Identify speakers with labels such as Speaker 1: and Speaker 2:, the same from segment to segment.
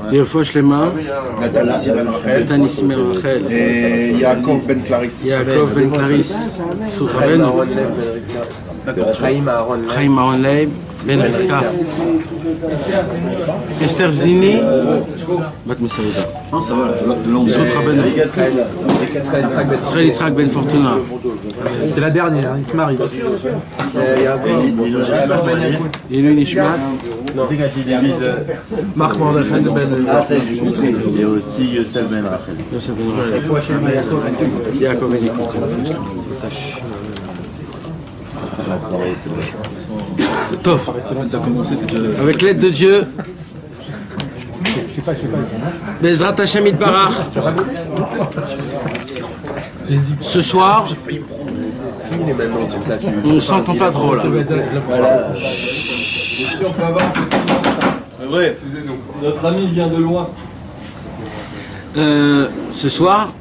Speaker 1: Lirfouach Shlema,
Speaker 2: Natanissi Ben Rachel.
Speaker 1: Natanissi Ben Rachel.
Speaker 2: Et Yaakov Ben Clarisse.
Speaker 1: Yaakov Ben Clarisse. Zchut Rabbeinu.
Speaker 3: Chaim Aaron
Speaker 1: Chaim Aaron Leib. Ben Rivka. Esther Zini. Bat Mesavida.
Speaker 4: Non, ça va, de l'ombre.
Speaker 1: Zchut Rabbeinu. Israël Yitzhak Ben Fortuna.
Speaker 3: C'est la dernière, il se marie.
Speaker 1: Elou Nishmat.
Speaker 3: Marc Mordechai Ben
Speaker 4: Il y a aussi Yosef Ben Rachel.
Speaker 1: Yosef Ben Rachel. Yaakov Ben Yikot. Tov. Avec l'aide de Dieu, Bezrat Hashem Yitbarach, ce soir, on ne s'entend pas trop là.
Speaker 5: C'est vrai, notre ami vient de loin.
Speaker 1: Ce soir,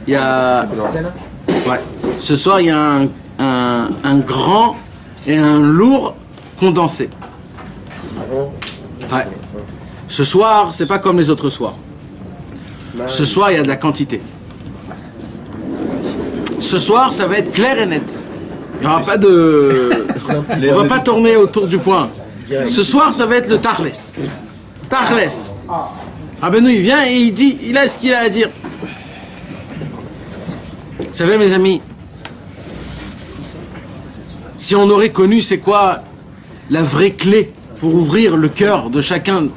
Speaker 1: il y a. Ouais. Ce soir, il y a un grand et un lourd condensé. Ouais. Ce soir, c'est pas comme les autres soirs. Ce soir, il y a de la quantité. Ce soir, ça va être clair et net. Il n'y aura pas de. On va pas tourner autour du point. Ce soir, ça va être le Tachles. Tachles. Rabbeinu, il vient et il dit, il a ce qu'il a à dire. Vous savez, mes amis, si on aurait connu c'est quoi la vraie clé pour ouvrir le cœur de chacun,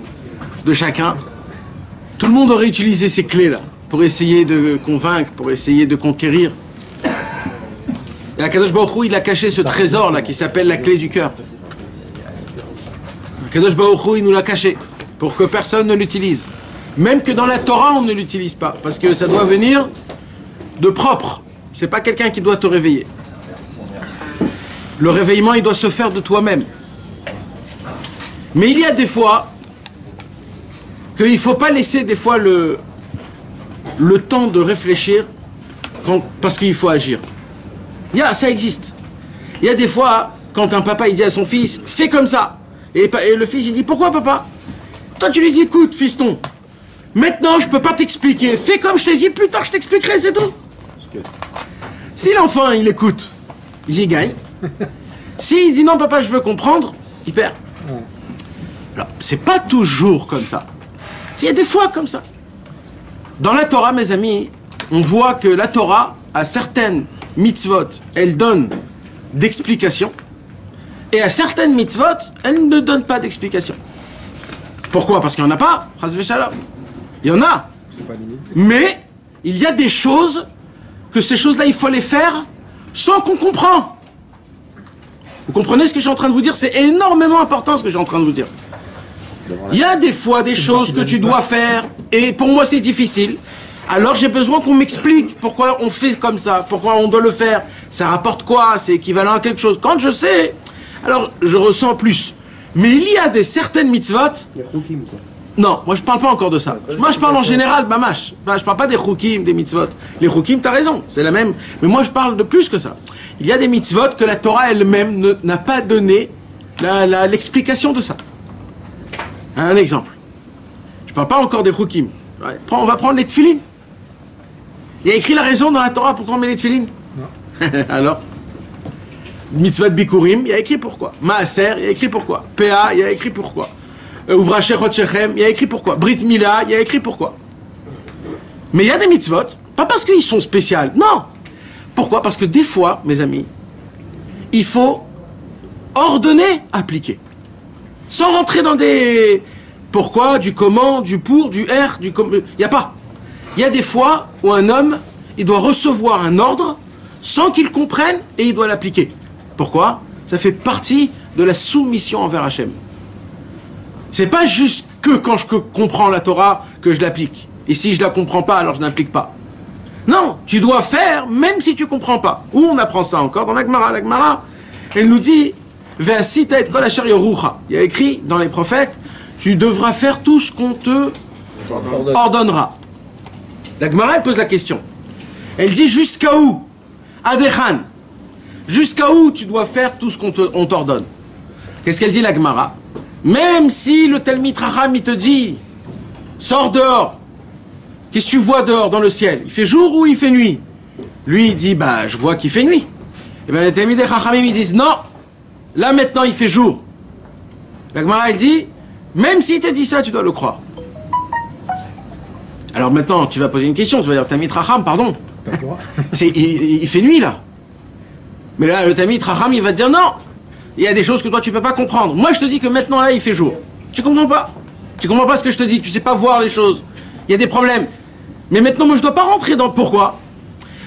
Speaker 1: tout le monde aurait utilisé ces clés-là pour essayer de convaincre, pour essayer de conquérir. Et Akadosh Baruch Hu, il a caché ce trésor-là qui s'appelle la clé du cœur. Akadosh Baruch Hu, il nous l'a caché pour que personne ne l'utilise. Même que dans la Torah, on ne l'utilise pas, parce que ça doit venir de propre. C'est pas quelqu'un qui doit te réveiller. Le réveillement, il doit se faire de toi-même. Mais il y a des fois qu'il ne faut pas laisser des fois le temps de réfléchir parce qu'il faut agir. Ça existe. Il y a des fois, quand un papa il dit à son fils, fais comme ça. Et le fils il dit, pourquoi papa? Toi tu lui dis, écoute fiston, maintenant je peux pas t'expliquer, fais comme je t'ai dit, plus tard je t'expliquerai, c'est tout. Si l'enfant il écoute, il y gagne. S'il dit non papa je veux comprendre, il perd. Alors c'est pas toujours comme ça. Il y a des fois comme ça. Dans la Torah, mes amis, on voit que la Torah a certaines mitzvot, elle donne d'explications, et à certaines mitzvot, elle ne donne pas d'explications. Pourquoi? Parce qu'il n'y en a pas, chas v'shalom. Il y en a. Mais il y a des choses que ces choses-là, il faut les faire sans qu'on comprend. Vous comprenez ce que je suis en train de vous dire? C'est énormément important ce que je suis en train de vous dire. Il y a des fois des choses que tu dois faire, et pour moi c'est difficile. Alors j'ai besoin qu'on m'explique pourquoi on fait comme ça, pourquoi on doit le faire. Ça rapporte quoi? C'est équivalent à quelque chose. Quand je sais, alors je ressens plus. Mais il y a certaines mitzvot. Non, moi je parle pas encore de ça. Moi je parle en général, mamash. Je parle pas des choukim, des mitzvot. Les choukim, t'as raison, c'est la même. Mais moi je parle de plus que ça. Il y a des mitzvot que la Torah elle-même n'a pas donné l'explication de ça. Un exemple. Je parle pas encore des choukim. On va prendre les tefilin. Il y a écrit la raison dans la Torah pourquoi on met les tefilin. Alors mitzvot bikurim, il y a écrit pourquoi. Maaser, il y a écrit pourquoi. PA, il y a écrit pourquoi. Ouvracher Shechem, il y a écrit pourquoi. Brit Mila, il y a écrit pourquoi. Mais il y a des mitzvot, pas parce qu'ils sont spéciaux, non. Pourquoi? Parce que des fois, mes amis, il faut ordonner, appliquer. Sans rentrer dans des pourquoi, du comment, du pour, du R, du comme. Il n'y a pas. Il y a des fois où un homme, il doit recevoir un ordre sans qu'il comprenne et il doit l'appliquer. Pourquoi? Ça fait partie de la soumission envers Hachem. C'est pas juste que quand je comprends la Torah que je l'applique. Et si je la comprends pas, alors je n'applique pas. Non, tu dois faire même si tu comprends pas. Où on apprend ça encore? Dans la Gemara. La Gemara, elle nous dit Ve'asita et kol asher yorucha. Il y a écrit dans les prophètes, tu devras faire tout ce qu'on te ordonnera. La Gemara, elle pose la question. Elle dit jusqu'à où? Adechan. Jusqu'à où tu dois faire tout ce qu'on t'ordonne? Qu'est-ce qu'elle dit la Gemara? Même si le Talmid Chacham il te dit sors dehors. Qu'est-ce que tu vois dehors dans le ciel? Il fait jour ou il fait nuit? Lui, il dit, bah, je vois qu'il fait nuit. Et bien, les Talmidei Chachamim, ils disent, non, là maintenant, il fait jour. La Gemara, elle dit, même s'il te dit ça, tu dois le croire. Alors maintenant, tu vas poser une question, tu vas dire, Talmid Chacham, pardon. Il fait nuit, là. Mais là, le Talmid Chacham, il va te dire, non, il y a des choses que toi, tu ne peux pas comprendre. Moi, je te dis que maintenant, là, il fait jour. Tu comprends pas? Tu comprends pas ce que je te dis, tu sais pas voir les choses. Il y a des problèmes. Mais maintenant, moi, je dois pas rentrer dans... Pourquoi?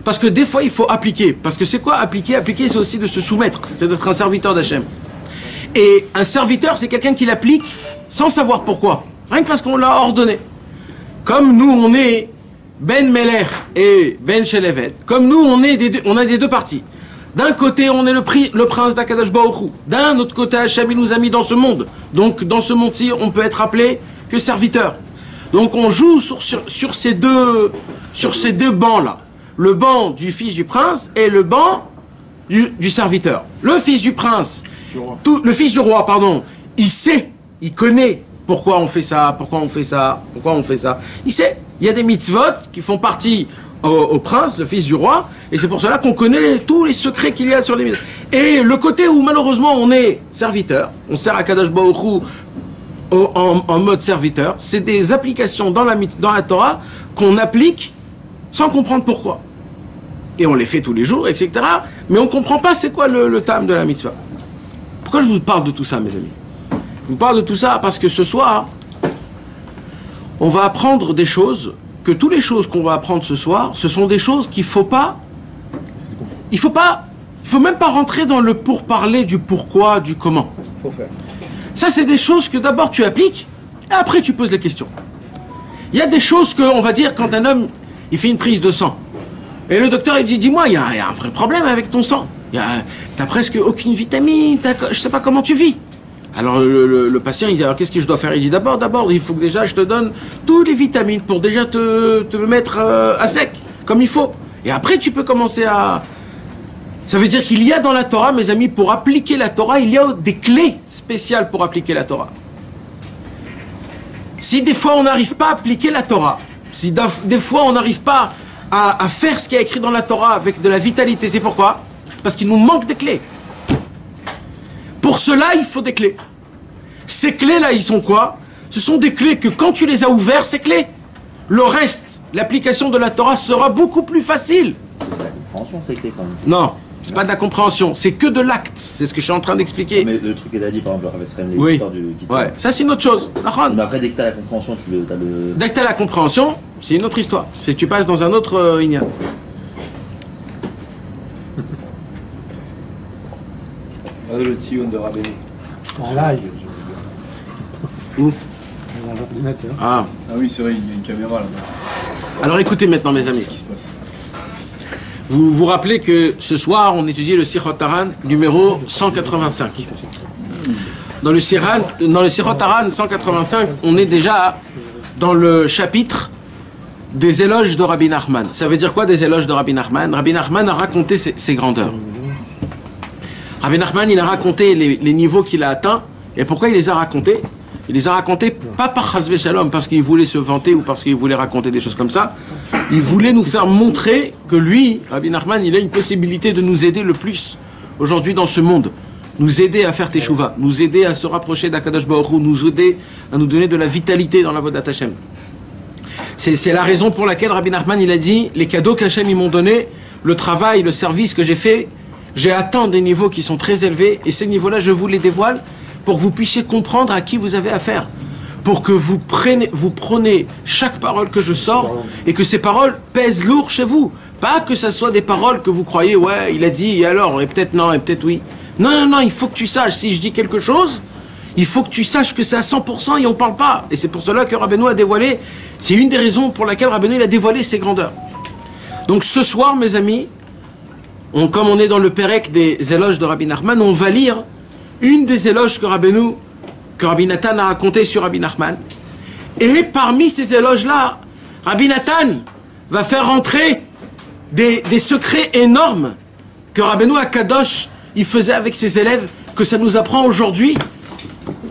Speaker 1: Parce que des fois, il faut appliquer. Parce que c'est quoi appliquer? Appliquer, c'est aussi de se soumettre. C'est d'être un serviteur d'Hachem. Et un serviteur, c'est quelqu'un qui l'applique sans savoir pourquoi. Rien que parce qu'on l'a ordonné. Comme nous, on est Ben Melech et Ben Shelevet. Comme nous, on a des deux parties. D'un côté, on est le prince d'Akadosh Baruch Hu. D'un autre côté, Hachem, il nous a mis dans ce monde. Donc, dans ce monde-ci, on peut être appelé que serviteur. Donc, on joue sur ces deux bancs-là. Le banc du fils du prince et le banc du serviteur. Le fils du prince, le fils du roi, pardon, il sait, il connaît pourquoi on fait ça, pourquoi on fait ça. Il sait, il y a des mitzvot qui font partie au prince, le fils du roi, et c'est pour cela qu'on connaît tous les secrets qu'il y a sur les mitzvot. Et le côté où malheureusement on est serviteur, on sert à Kadosh Baruch Hu en mode serviteur, c'est des applications dans la Torah qu'on applique sans comprendre pourquoi. Et on les fait tous les jours, etc. Mais on ne comprend pas c'est quoi le tam de la mitzvah. Pourquoi je vous parle de tout ça, mes amis? Je vous parle de tout ça parce que ce soir, on va apprendre des choses, que toutes les choses qu'on va apprendre ce soir, ce sont des choses qu'il ne faut pas... Il faut même pas rentrer dans le pourparler du pourquoi, du comment.
Speaker 3: Faut faire.
Speaker 1: Ça, c'est des choses que d'abord tu appliques, et après tu poses les questions. Il y a des choses que, on va dire, quand un homme, il fait une prise de sang, et le docteur, il dit, dis-moi, il y a un vrai problème avec ton sang. T'as presque aucune vitamine, je sais pas comment tu vis. Alors le patient, il dit, alors qu'est-ce que je dois faire? Il dit, d'abord, il faut que déjà je te donne toutes les vitamines pour déjà te mettre à sec, comme il faut. Et après, tu peux commencer à... Ça veut dire qu'il y a dans la Torah, mes amis, pour appliquer la Torah, il y a des clés spéciales pour appliquer la Torah. Si des fois on n'arrive pas à appliquer la Torah, si des fois on n'arrive pas à faire ce qui est écrit dans la Torah avec de la vitalité, c'est pourquoi? Parce qu'il nous manque des clés. Pour cela, il faut des clés. Ces clés-là, ils sont quoi? Ce sont des clés que quand tu les as ouvertes, ces clés, le reste, l'application de la Torah sera beaucoup plus facile.
Speaker 4: C'est de la compréhension, ces clés quand même.
Speaker 1: Non, c'est pas de la compréhension, c'est que de l'acte. C'est ce que je suis en train d'expliquer.
Speaker 4: Mais le truc que tu as dit, par exemple, avec
Speaker 1: Oui,
Speaker 4: l'histoire du Kitton.
Speaker 1: ouais, ça c'est une autre chose.
Speaker 4: Mais après, dès que tu as la compréhension, tu as le...
Speaker 1: Dès que tu as la compréhension, c'est une autre histoire. C'est que tu passes dans un autre inyan.
Speaker 5: Le Tzion de Rabbeinu.
Speaker 3: En live.
Speaker 1: Où?
Speaker 3: Dans l'ordinateur.
Speaker 1: Ah.
Speaker 5: Ah oui, c'est vrai, il y a une caméra là-bas.
Speaker 1: Alors écoutez maintenant, mes amis.
Speaker 5: Qu'est-ce qui se passe?
Speaker 1: Vous vous rappelez que ce soir, on étudie le Sichot Haran numéro 185. Dans le Sichot Haran 185, on est déjà dans le chapitre des éloges de Rabbi Nachman. Ça veut dire quoi des éloges de Rabbi Nachman? Rabbi Nachman a raconté ses grandeurs. Rabbi Nachman, il a raconté les niveaux qu'il a atteints. Et pourquoi il les a racontés? Il les a racontés pas par Chasvé Shalom, parce qu'il voulait se vanter ou parce qu'il voulait raconter des choses comme ça. Il voulait nous faire montrer que lui, Rabbi Nachman, il a une possibilité de nous aider le plus aujourd'hui dans ce monde. Nous aider à faire Teshuvah, nous aider à se rapprocher d'Akadosh Baruch Hu, nous aider à nous donner de la vitalité dans la Vodat Hashem. C'est la raison pour laquelle Rabbi Nachman, il a dit, les cadeaux qu'Hachem ils m'ont donné, le travail, le service que j'ai fait, j'ai atteint des niveaux qui sont très élevés, et ces niveaux-là, je vous les dévoile pour que vous puissiez comprendre à qui vous avez affaire. Pour que vous prenez chaque parole que je sors, et que ces paroles pèsent lourd chez vous. Pas que ce soit des paroles que vous croyez, ouais, il a dit, et alors, et peut-être non, et peut-être oui. Non, il faut que tu saches, si je dis quelque chose, il faut que tu saches que c'est à 100% et on ne parle pas. Et c'est pour cela que Rabbeinu a dévoilé, c'est une des raisons pour laquelle Rabbeinu il a dévoilé ses grandeurs. Donc ce soir, mes amis, comme on est dans le Pérec des éloges de Rabbi Nachman, on va lire une des éloges que Rabbi Nathan a raconté sur Rabbi Nachman. Et parmi ces éloges-là, Rabbi Nathan va faire entrer des secrets énormes que Rabbeinu Akadosh il faisait avec ses élèves, que ça nous apprend aujourd'hui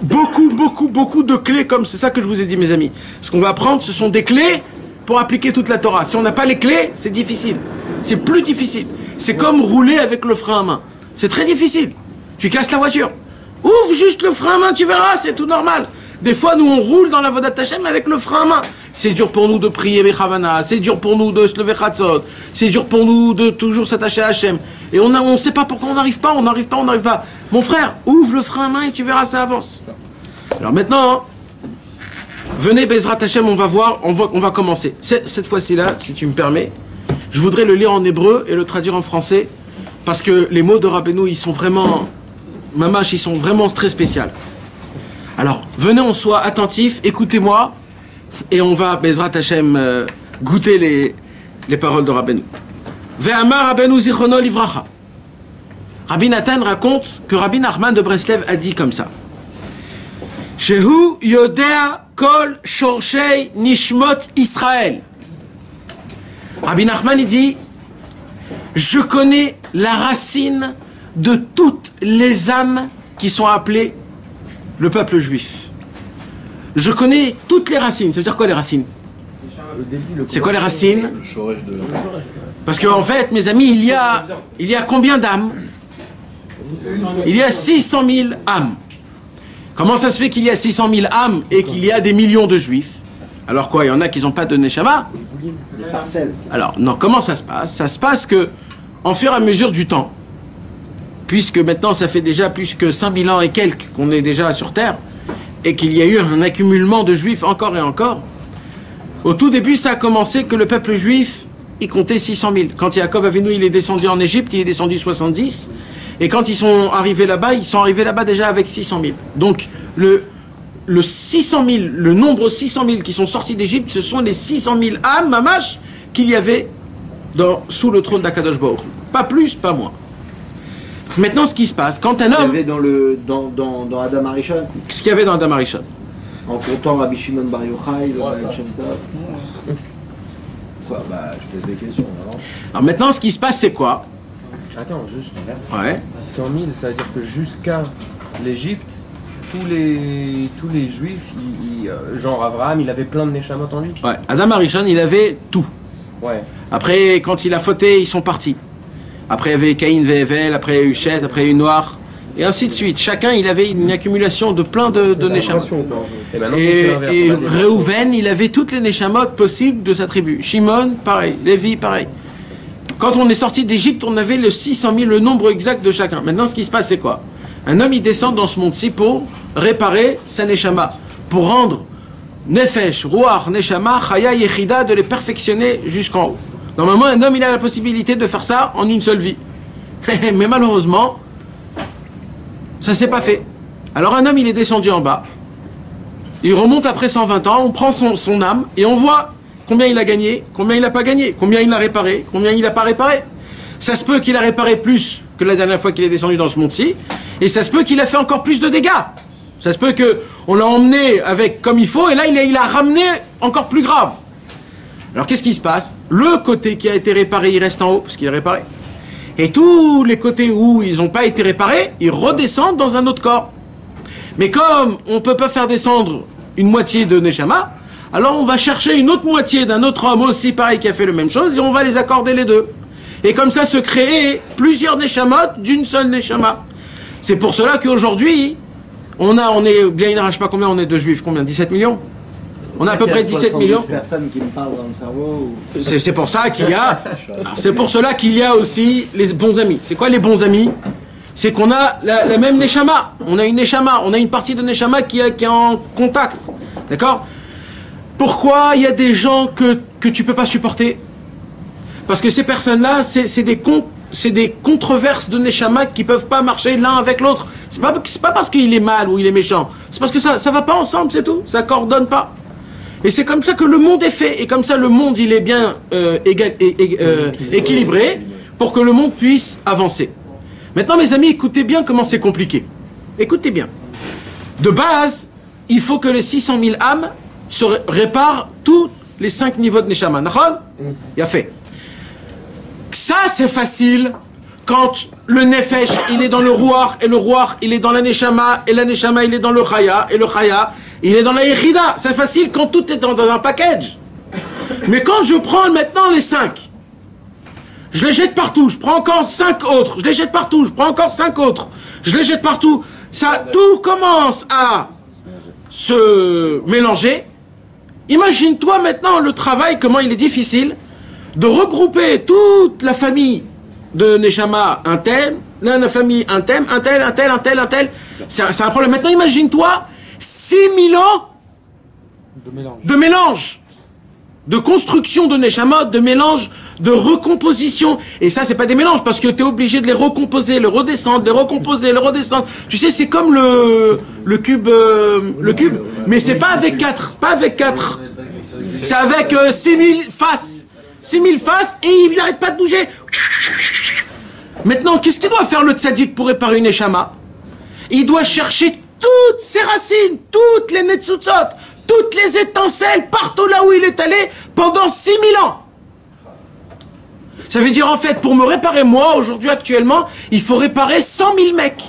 Speaker 1: beaucoup de clés, comme c'est ça que je vous ai dit, mes amis. Ce qu'on va apprendre, ce sont des clés pour appliquer toute la Torah. Si on n'a pas les clés, c'est difficile. C'est plus difficile. C'est comme rouler avec le frein à main. C'est très difficile. Tu casses la voiture. Ouvre juste le frein à main, tu verras, c'est tout normal. Des fois, nous, on roule dans la Vodat Hashem avec le frein à main. C'est dur pour nous de prier Bechavana, c'est dur pour nous de se lever Chatzot, c'est dur pour nous de toujours s'attacher à Hashem. Et on ne sait pas pourquoi on n'arrive pas. Mon frère, ouvre le frein à main et tu verras, ça avance. Alors maintenant, venez Bezrat Hashem, on va voir, on va commencer. Cette fois-ci-là, si tu me permets, je voudrais le lire en hébreu et le traduire en français, parce que les mots de Rabbeinu, ils sont vraiment, mamash, ils sont vraiment très spéciaux. Alors, venez, on soit attentifs, écoutez-moi, et on va, Bezrat Hashem, goûter les paroles de Rabbeinu. Ve'amar Rabbeinu zichrono livracha. Rabbi Nathan raconte que Rabbi Nachman de Breslev a dit comme ça. Shehu yodea kol shorshei nishmot Israël. Rabbi Nachman il dit, je connais la racine de toutes les âmes qui sont appelées le peuple juif. Je connais toutes les racines. Ça veut dire quoi les racines? C'est quoi les racines? Parce qu'en fait, mes amis, il y a combien d'âmes? Il y a 600 000 âmes. Comment ça se fait qu'il y a 600 000 âmes et qu'il y a des millions de juifs? Alors quoi, il y en a qui n'ont pas de Neshama? Alors, non, comment ça se passe? Ça se passe que, en fur et à mesure du temps, puisque maintenant ça fait déjà plus que 5000 ans et quelques qu'on est déjà sur Terre, et qu'il y a eu un accumulement de juifs encore et encore, au tout début ça a commencé que le peuple juif, il comptait 600 000. Quand Yaakov Avinu, il est descendu en Égypte, il est descendu 70, et quand ils sont arrivés là-bas, déjà avec 600 000. Donc, le 600 000, le nombre 600 000 qui sont sortis d'Égypte, ce sont les 600 000 âmes, mamash, qu'il y avait sous le trône d'Akadosh Baruch. Pas plus, pas moins. Maintenant, ce qui se passe, quand un homme...
Speaker 6: Il y avait dans Adam Arishon.
Speaker 1: Ce qu'il y avait dans Adam Arishon.
Speaker 6: En comptant Rabbi Shimon Bar Yochai, le Baal Shem Tov.
Speaker 2: Bah, je pose des questions.
Speaker 1: Alors maintenant, ce qui se passe, c'est quoi?
Speaker 3: Attends, juste.
Speaker 1: Ouais.
Speaker 3: 100 000, ça veut dire que jusqu'à l'Égypte, tous les juifs, genre Abraham, il avait plein de Neshamot en lui.
Speaker 1: Ouais. Adam Arishon, il avait tout.
Speaker 3: Ouais.
Speaker 1: Après, quand il a fauté, ils sont partis. Après, il y avait Caïn, Vével, après il y a eu Chet, après il y a eu Noir, et ainsi de suite. Chacun, il avait une accumulation de plein de Neshamot. Et Réhouven, il avait toutes les Neshamot possibles de sa tribu. Shimon, pareil. Lévi, pareil. Quand on est sorti d'Égypte, on avait le 600 000, le nombre exact de chacun. Maintenant, ce qui se passe, c'est quoi? Un homme, il descend dans ce monde-ci pour réparer sa Neshama, pour rendre Nefesh, Ruach, Neshama, Chaya, Yechida, de les perfectionner jusqu'en haut. Normalement, un homme, il a la possibilité de faire ça en une seule vie. Mais malheureusement, ça ne s'est pas fait. Alors un homme, il est descendu en bas. Il remonte après 120 ans, on prend son âme et on voit combien il a gagné, combien il n'a pas gagné, combien il a réparé, combien il n'a pas réparé. Ça se peut qu'il a réparé plus que la dernière fois qu'il est descendu dans ce monde-ci, et ça se peut qu'il a fait encore plus de dégâts. Ça se peut qu'on l'a emmené avec comme il faut, et là il a ramené encore plus grave. Alors qu'est-ce qui se passe? Le côté qui a été réparé, il reste en haut, parce qu'il est réparé. Et tous les côtés où ils n'ont pas été réparés, ils redescendent dans un autre corps. Mais comme on ne peut pas faire descendre une moitié de Neshama, alors on va chercher une autre moitié d'un autre homme aussi pareil qui a fait la même chose, et on va les accorder les deux. Et comme ça se créer plusieurs Neshamot d'une seule Neshama. C'est pour cela qu'aujourd'hui, on est, bien il n'arrache pas combien on est de juifs, combien? 17 millions? On a à peu près 17 millions.
Speaker 6: Personne qui me parle dans le cerveau.
Speaker 1: C'est pour ça qu'il y a. C'est pour cela qu'il y a aussi les bons amis. C'est quoi les bons amis? C'est qu'on a la même Neshama. On a une Neshama. On a une partie de Neshama qui est en contact. D'accord? Pourquoi il y a des gens que tu peux pas supporter? Parce que ces personnes-là, c'est des controverses de Neshama qui peuvent pas marcher l'un avec l'autre. C'est pas parce qu'il est mal ou il est méchant. C'est parce que ça va pas ensemble, c'est tout. Ça coordonne pas. Et c'est comme ça que le monde est fait. Et comme ça, le monde, il est bien équilibré pour que le monde puisse avancer. Maintenant, mes amis, écoutez bien comment c'est compliqué. Écoutez bien. De base, il faut que les 600 000 âmes se réparent tous les 5 niveaux de Neshama. Il y a fait. Ça, c'est facile quand le nefesh, il est dans le ruach, et le ruach, il est dans la neshama, et la neshama, il est dans le chaya, et le chaya, il est dans la yechida. C'est facile quand tout est dans un package. Mais quand je prends maintenant les 5, je les jette partout, je prends encore 5 autres, je les jette partout, je prends encore 5 autres, je les jette partout, ça, tout commence à se mélanger. Imagine-toi maintenant le travail, comment il est difficile de regrouper toute la famille de Neshama, un tel, la famille, un tel, un tel, un tel, un tel, un tel. C'est un problème. Maintenant, imagine-toi 6000 ans de mélange, de construction de Neshama, de mélange, de recomposition. Et ça, c'est pas des mélanges, parce que tu es obligé de les recomposer, le redescendre, les recomposer, le redescendre. Tu sais, c'est comme le cube, mais c'est pas avec 4, pas avec 4. C'est avec 6000 faces. 6000 faces, et il n'arrête pas de bouger. Maintenant, qu'est-ce qu'il doit faire le tzaddik pour réparer une Neshama? Il doit chercher toutes ses racines, toutes les netzutzot, toutes les étincelles, partout là où il est allé pendant 6000 ans. Ça veut dire en fait, pour me réparer moi, aujourd'hui actuellement, il faut réparer 100 000 mecs.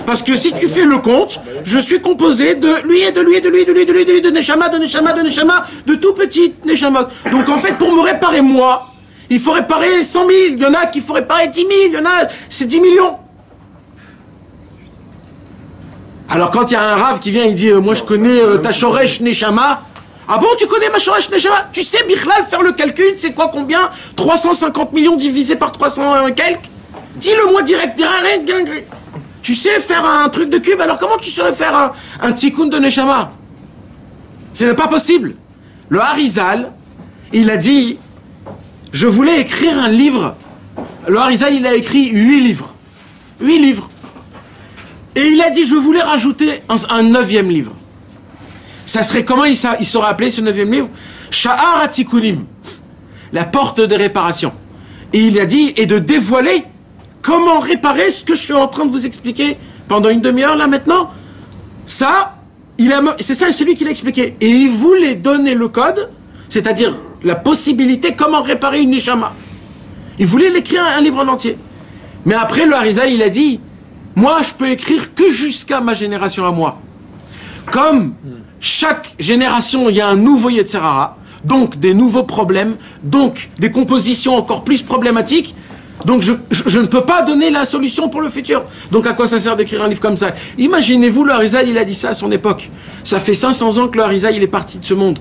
Speaker 1: Parce que si tu fais le compte, je suis composé de lui et de lui et de lui et de lui et de lui et de lui, de Neshama, de Neshama, de Neshama, de tout petit Neshama. Donc en fait, pour me réparer moi, il faut réparer 100 000. Il y en a qu'il faut réparer 10 000. Il y en a, c'est 10 millions. Alors quand il y a un rave qui vient, il dit moi je connais ta Shoresh Neshama. Ah bon, tu connais ma Shoresh Neshama? Tu sais Bichlal faire le calcul, c'est quoi combien? 350 millions divisé par 300 quelques? Dis-le moi direct. Tu sais faire un truc de cube, alors comment tu saurais faire un tikkun de Neshama? Ce n'est pas possible. Le Harizal, il a dit, je voulais écrire un livre. Le Harizal, il a écrit 8 livres. 8 livres. Et il a dit, je voulais rajouter un 9e livre. Ça serait comment il serait appelé ce 9e livre? Sha'ar HaTikkunim, la porte des réparations. Et il a dit, et de dévoiler comment réparer ce que je suis en train de vous expliquer pendant une demi-heure là maintenant. Ça, c'est lui qui l'a expliqué. Et il voulait donner le code, c'est-à-dire la possibilité comment réparer une neshama. Il voulait l'écrire un livre en entier. Mais après le Harizal, il a dit, moi je peux écrire que jusqu'à ma génération à moi. Comme chaque génération, il y a un nouveau Yetzer Hara, donc des nouveaux problèmes, donc des compositions encore plus problématiques. Donc je ne peux pas donner la solution pour le futur. Donc à quoi ça sert d'écrire un livre comme ça? Imaginez-vous, le Harizal, il a dit ça à son époque. Ça fait 500 ans que le Harizal, il est parti de ce monde.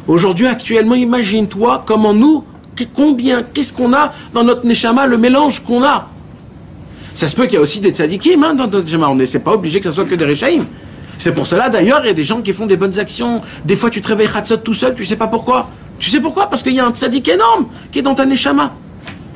Speaker 1: Aujourd'hui, actuellement, imagine-toi comment nous, qu'est-ce qu'on a dans notre Neshama, le mélange qu'on a. Ça se peut qu'il y a aussi des tzadikim dans notre Neshama. On n'est pas obligé que ça soit que des Rechaïm. C'est pour cela, d'ailleurs, il y a des gens qui font des bonnes actions. Des fois, tu te réveilles Chatzot tout seul, tu sais pas pourquoi. Tu sais pourquoi? Parce qu'il y a un tzadik énorme qui est dans ta Neshama.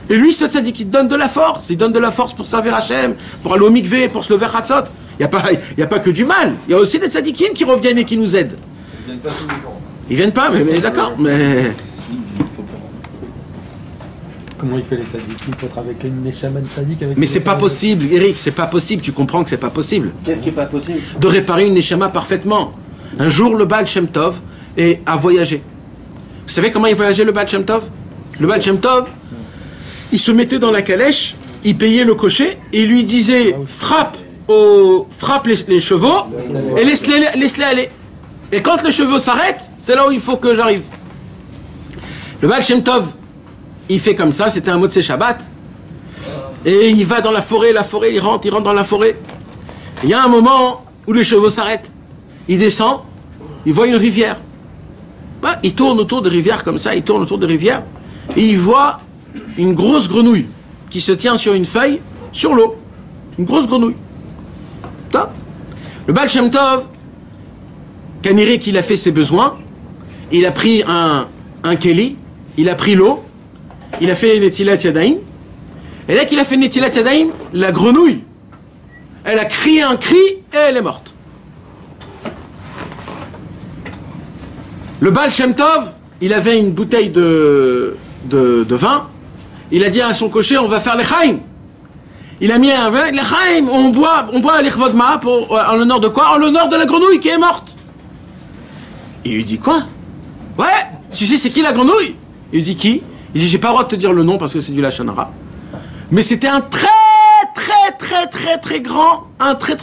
Speaker 1: Et lui, ce tzadik, il te donne de la force. Il donne de la force pour servir Hachem, pour aller au mikvé, pour se lever Chatzot. Il n'y a pas que du mal. Il y a aussi des tzadikim qui reviennent et qui nous aident.
Speaker 5: Ils viennent pas tous les jours.
Speaker 1: Ils viennent pas, mais d'accord, mais...
Speaker 7: Comment il fait les tzadikim pour être avec une Neshama de tzadik avec
Speaker 1: Mais c'est pas possible, Eric, c'est pas possible. Tu comprends que c'est pas possible.
Speaker 6: Qu'est-ce qui est pas possible?
Speaker 1: De réparer une Neshama parfaitement. Un jour, le Baal Shem Tov a voyagé. Vous savez comment il voyageait, le Baal Shem Tov? Le Baal Shem Tov, il se mettait dans la calèche, il payait le cocher, et il lui disait frappe les chevaux et laisse-les aller. Et quand les chevaux s'arrêtent, c'est là où il faut que j'arrive. Le Baal Shem Tov, il fait comme ça, c'était un mot de ses Shabbat. Et il va dans la forêt, il rentre dans la forêt. Il y a un moment où les chevaux s'arrêtent. Il descend, il voit une rivière. Bah, il tourne autour de rivières comme ça, et il voit une grosse grenouille qui se tient sur une feuille, sur l'eau. Une grosse grenouille. Top. Le Baal Shem Tov, Kaniré qu'il a fait ses besoins, il a pris un keli, il a pris l'eau, il a fait Netilat Yadayim, et là qu'il a fait Netilat Yadayim, la grenouille, elle a crié un cri et elle est morte. Le Baal Shem Tov, il avait une bouteille de vin, il a dit à son cocher, on va faire l'Echaim. Il a mis un vin, l'Echaim, on boit l'Echvodma, en l'honneur de quoi? En l'honneur de la grenouille qui est morte. Il lui dit quoi? Ouais, tu sais c'est qui la grenouille? Il lui dit qui? Il dit j'ai pas le droit de te dire le nom parce que c'est du Lachon Hara. Mais c'était un très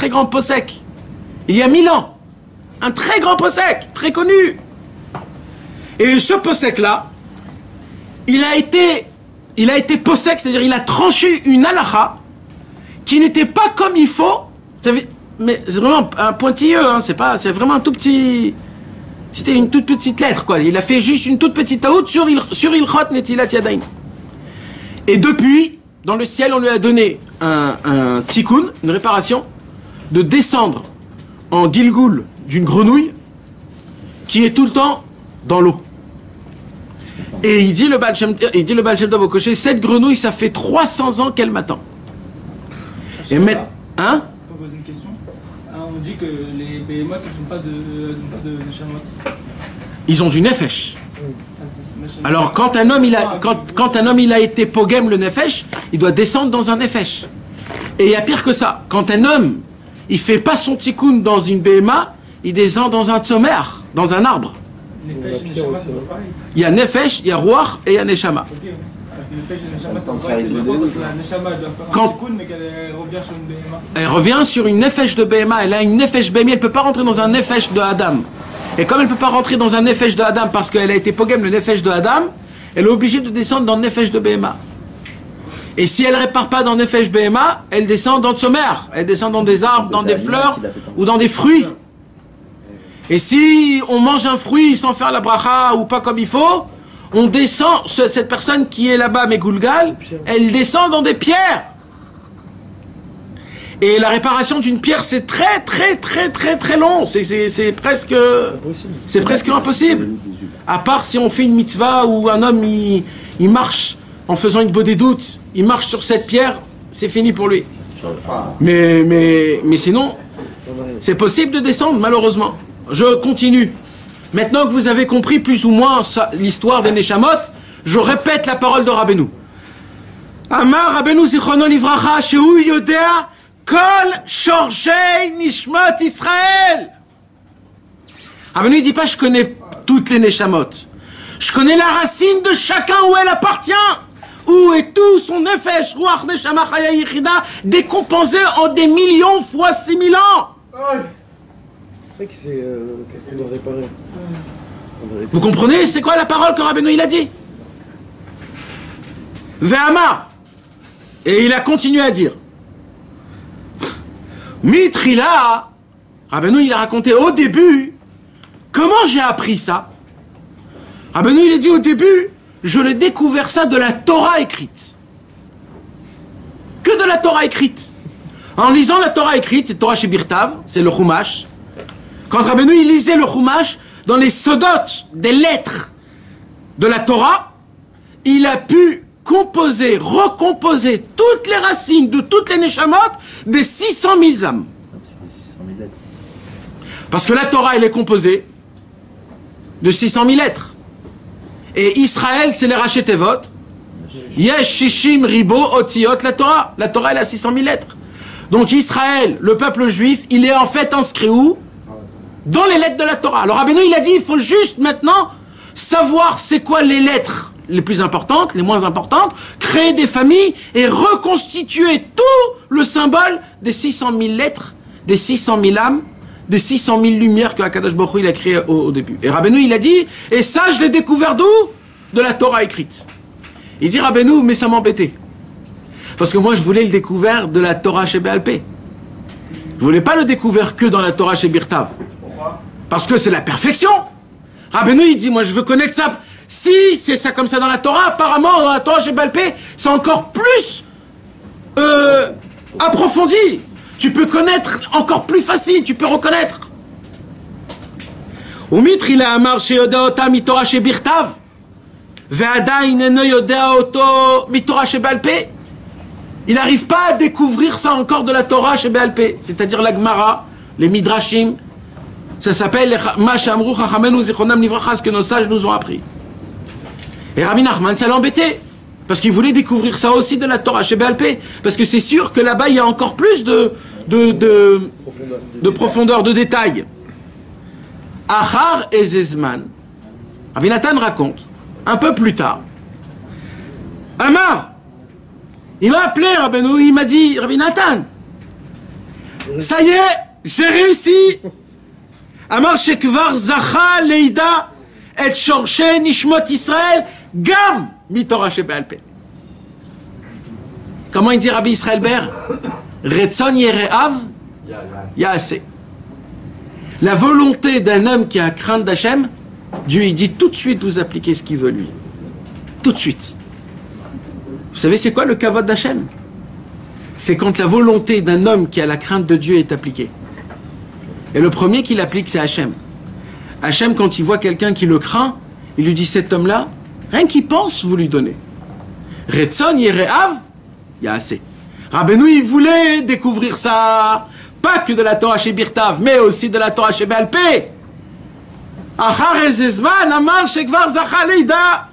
Speaker 1: grand posek. Il y a 1000 ans. Un très grand posek, très connu. Et ce posek-là, il a été posek, c'est-à-dire il a tranché une halakha qui n'était pas comme il faut. Mais c'est vraiment un pointilleux, hein, c'est vraiment un tout petit... C'était une toute petite lettre, quoi. Il a fait juste une toute petite taout sur Ilchot Netilat Yadayim. Et depuis, dans le ciel, on lui a donné un tikkun, une réparation, de descendre en Gilgoul d'une grenouille qui est tout le temps dans l'eau. Et il dit le Baal Shem Tov au cocher, cette grenouille, ça fait 300 ans qu'elle m'attend. Et maintenant... Hein?
Speaker 8: Je peux poser une question. On dit que les behemoths, ils n'ont pas de neshamot.
Speaker 1: Ils ont du nefesh. Alors quand un homme il a été pogem le nefesh, il doit descendre dans un nefesh. Et il y a pire que ça. Quand un homme il fait pas son tikkun dans une behema, il descend dans un tzomer, dans un arbre.
Speaker 8: Nefesh et neshama, c'est pas pareil.
Speaker 1: Il y a nefesh, il y a ruach et il y a neshama.
Speaker 8: Ok. Nefesh et neshama, c'est pareil. La neshama doit faire un tikkun, mais qu'elle revient sur une behema.
Speaker 1: Elle revient sur une nefesh de behema. Elle a une nefesh behemi. Elle peut pas rentrer dans un nefesh de Adam. Et comme elle ne peut pas rentrer dans un nefesh de Adam parce qu'elle a été pogem le nefesh de Adam, elle est obligée de descendre dans le nefesh de Behema. Et si elle ne répare pas dans le nefesh Behema, elle descend dans le sommer. Elle descend dans des arbres, dans des fleurs ou dans des fruits. Et si on mange un fruit sans faire la bracha ou pas comme il faut, on descend, cette personne qui est là-bas, Megoulgal, elle descend dans des pierres. Et la réparation d'une pierre, c'est très long. C'est presque impossible. À part si on fait une mitzvah où un homme il marche en faisant une bodé doute, il marche sur cette pierre, c'est fini pour lui. Mais sinon, c'est possible de descendre, malheureusement. Je continue. Maintenant que vous avez compris plus ou moins l'histoire des Neshamot, je répète la parole de Rabbeinu. Amar Rabbeinu Zichrono Livracha, Shehu Yodea, Kol Shorshei Nishmot Israël. Rabbeinu il dit pas je connais toutes les Neshamot. Je connais la racine de chacun où elle appartient. Où est tout son nefesh, ruach, neshama, chaya, yichida, décomposé en des millions fois 6000 ans.
Speaker 6: C'est vrai que qu'est-ce qu'on doit réparer.
Speaker 1: Vous comprenez c'est quoi la parole que Rabbeinu il a dit? Ve'amar. Et il a continué à dire. Mitrila, Rabbeinu il a raconté au début comment j'ai appris ça. Rabbeinu il a dit au début, je l'ai découvert ça de la Torah écrite. Que de la Torah écrite. En lisant la Torah écrite, c'est Torah chez Birtav, c'est le Chumash. Quand Rabbeinu il lisait le Chumash, dans les sodotes des lettres de la Torah, il a pu composer, recomposer toutes les racines de toutes les Neshamot des 600 000 âmes.
Speaker 4: C'est 600 000 lettres.
Speaker 1: Parce que la Torah, elle est composée de 600 000 lettres. Et Israël, c'est les Raché Tevot. Yesh Shishim Ribo Otiot, la Torah. La Torah, elle a 600 000 lettres. Donc Israël, le peuple juif, il est en fait inscrit où? Dans les lettres de la Torah. Alors Rabbeinu, il a dit, il faut juste maintenant savoir c'est quoi les lettres les plus importantes, les moins importantes, créer des familles et reconstituer tout le symbole des 600 000 lettres, des 600 000 âmes, des 600 000 lumières que Akadosh Baruch Hu il a créé au début. Et Rabbeinu il a dit, et ça je l'ai découvert d'où? De la Torah écrite. Il dit Rabbeinu, mais ça m'embêtait. Parce que moi je voulais le découvrir de la Torah chez Béal Pé. Je voulais pas le découvrir que dans la Torah chez Birtav.
Speaker 8: Pourquoi?
Speaker 1: Parce que c'est la perfection. Rabbeinu il dit, moi je veux connaître ça. Si c'est ça comme ça dans la Torah, apparemment dans la Torah chez Béal Pé, c'est encore plus approfondi. Tu peux connaître encore plus facile, tu peux reconnaître. Umitr il a amar sheyoda ota mitorah chez Birtav, ve'adayin eno yoda oto mitorah chez Béal Pé. Il n'arrive pas à découvrir ça encore de la Torah chez Béal Pé, c'est-à-dire la Gemara, les Midrashim. Ça s'appelle Ma Shamru Chachamenu Zichronam Livracha, ce que nos sages nous ont appris. Et Rabbi Nachman, ça l'embêtait. Parce qu'il voulait découvrir ça aussi de la Torah chez Béal Pé. Parce que c'est sûr que là-bas, il y a encore plus de profondeur, de détails. Achar et Zezman. Rabbi Nathan raconte, un peu plus tard, Amar, Il m'a appelé, Rabbeinu, il m'a dit, Rabbi Nathan, ça y est, j'ai réussi. Amar shekvar zacha leida et shorshe nishmot Israël gam mitorah shebe'al peh. Comment il dit Rabbi Israël Ber? Retzon yere'av ya'aseh. La volonté d'un homme qui a crainte d'Hachem, Dieu il dit tout de suite vous appliquez ce qu'il veut lui. Tout de suite. Vous savez c'est quoi le kavod d'Hachem? C'est quand la volonté d'un homme qui a la crainte de Dieu est appliquée. Et le premier qui l'applique c'est Hachem. Hachem quand il voit quelqu'un qui le craint, il lui dit cet homme-là, rien qu'il pense, vous lui donnez. Retzon yere'av ya'aseh. Rabbeinu il voulait découvrir ça. Pas que de la Torah chez Birtav, mais aussi de la Torah chez Be'al Peh. Achar ezezman amar shekvar zacha leida.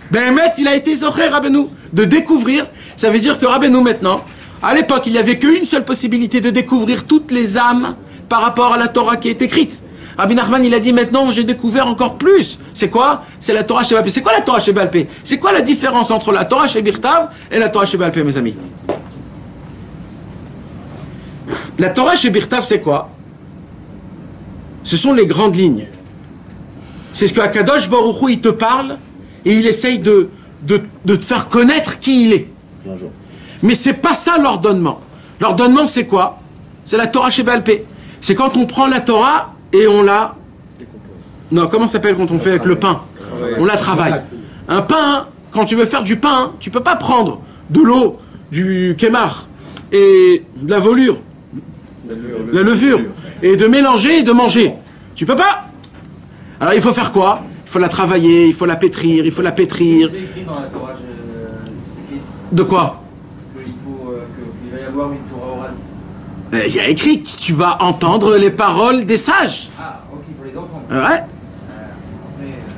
Speaker 1: Behemet, il a été zocher Rabbeinu de découvrir. Ça veut dire que Rabbeinu maintenant, à l'époque, il n'y avait qu'une seule possibilité de découvrir toutes les âmes par rapport à la Torah qui est écrite. Rabbi Nachman, il a dit maintenant, j'ai découvert encore plus. C'est quoi? C'est la Torah chez Be'al Peh. C'est quoi la Torah chez Be'al Peh? C'est quoi la différence entre la Torah chez Birtav et la Torah chez Be'al Peh, mes amis? La Torah chez Birtav, c'est quoi? Ce sont les grandes lignes. C'est ce que Akadosh Baruch Hu, il te parle et il essaye de te faire connaître qui il est. Mais c'est pas ça l'ordonnement. L'ordonnement, c'est quoi? C'est la Torah chez Be'al Peh. C'est quand on prend la Torah et on la... Non, comment ça s'appelle quand on fait avec le pain? On la travaille. Un pain, quand tu veux faire du pain, tu peux pas prendre de l'eau, du kémar et de la volure. La levure, et de mélanger et de manger. Tu peux pas. Alors il faut faire quoi? Il faut la travailler, il faut la pétrir, il faut la pétrir.
Speaker 9: C'est écrit dans la Torah,
Speaker 1: de quoi?
Speaker 9: qu'il va y avoir une Torah orale.
Speaker 1: Il y a écrit que tu vas entendre les paroles des sages.
Speaker 9: Ah, ok, il faut les entendre.
Speaker 1: Ouais.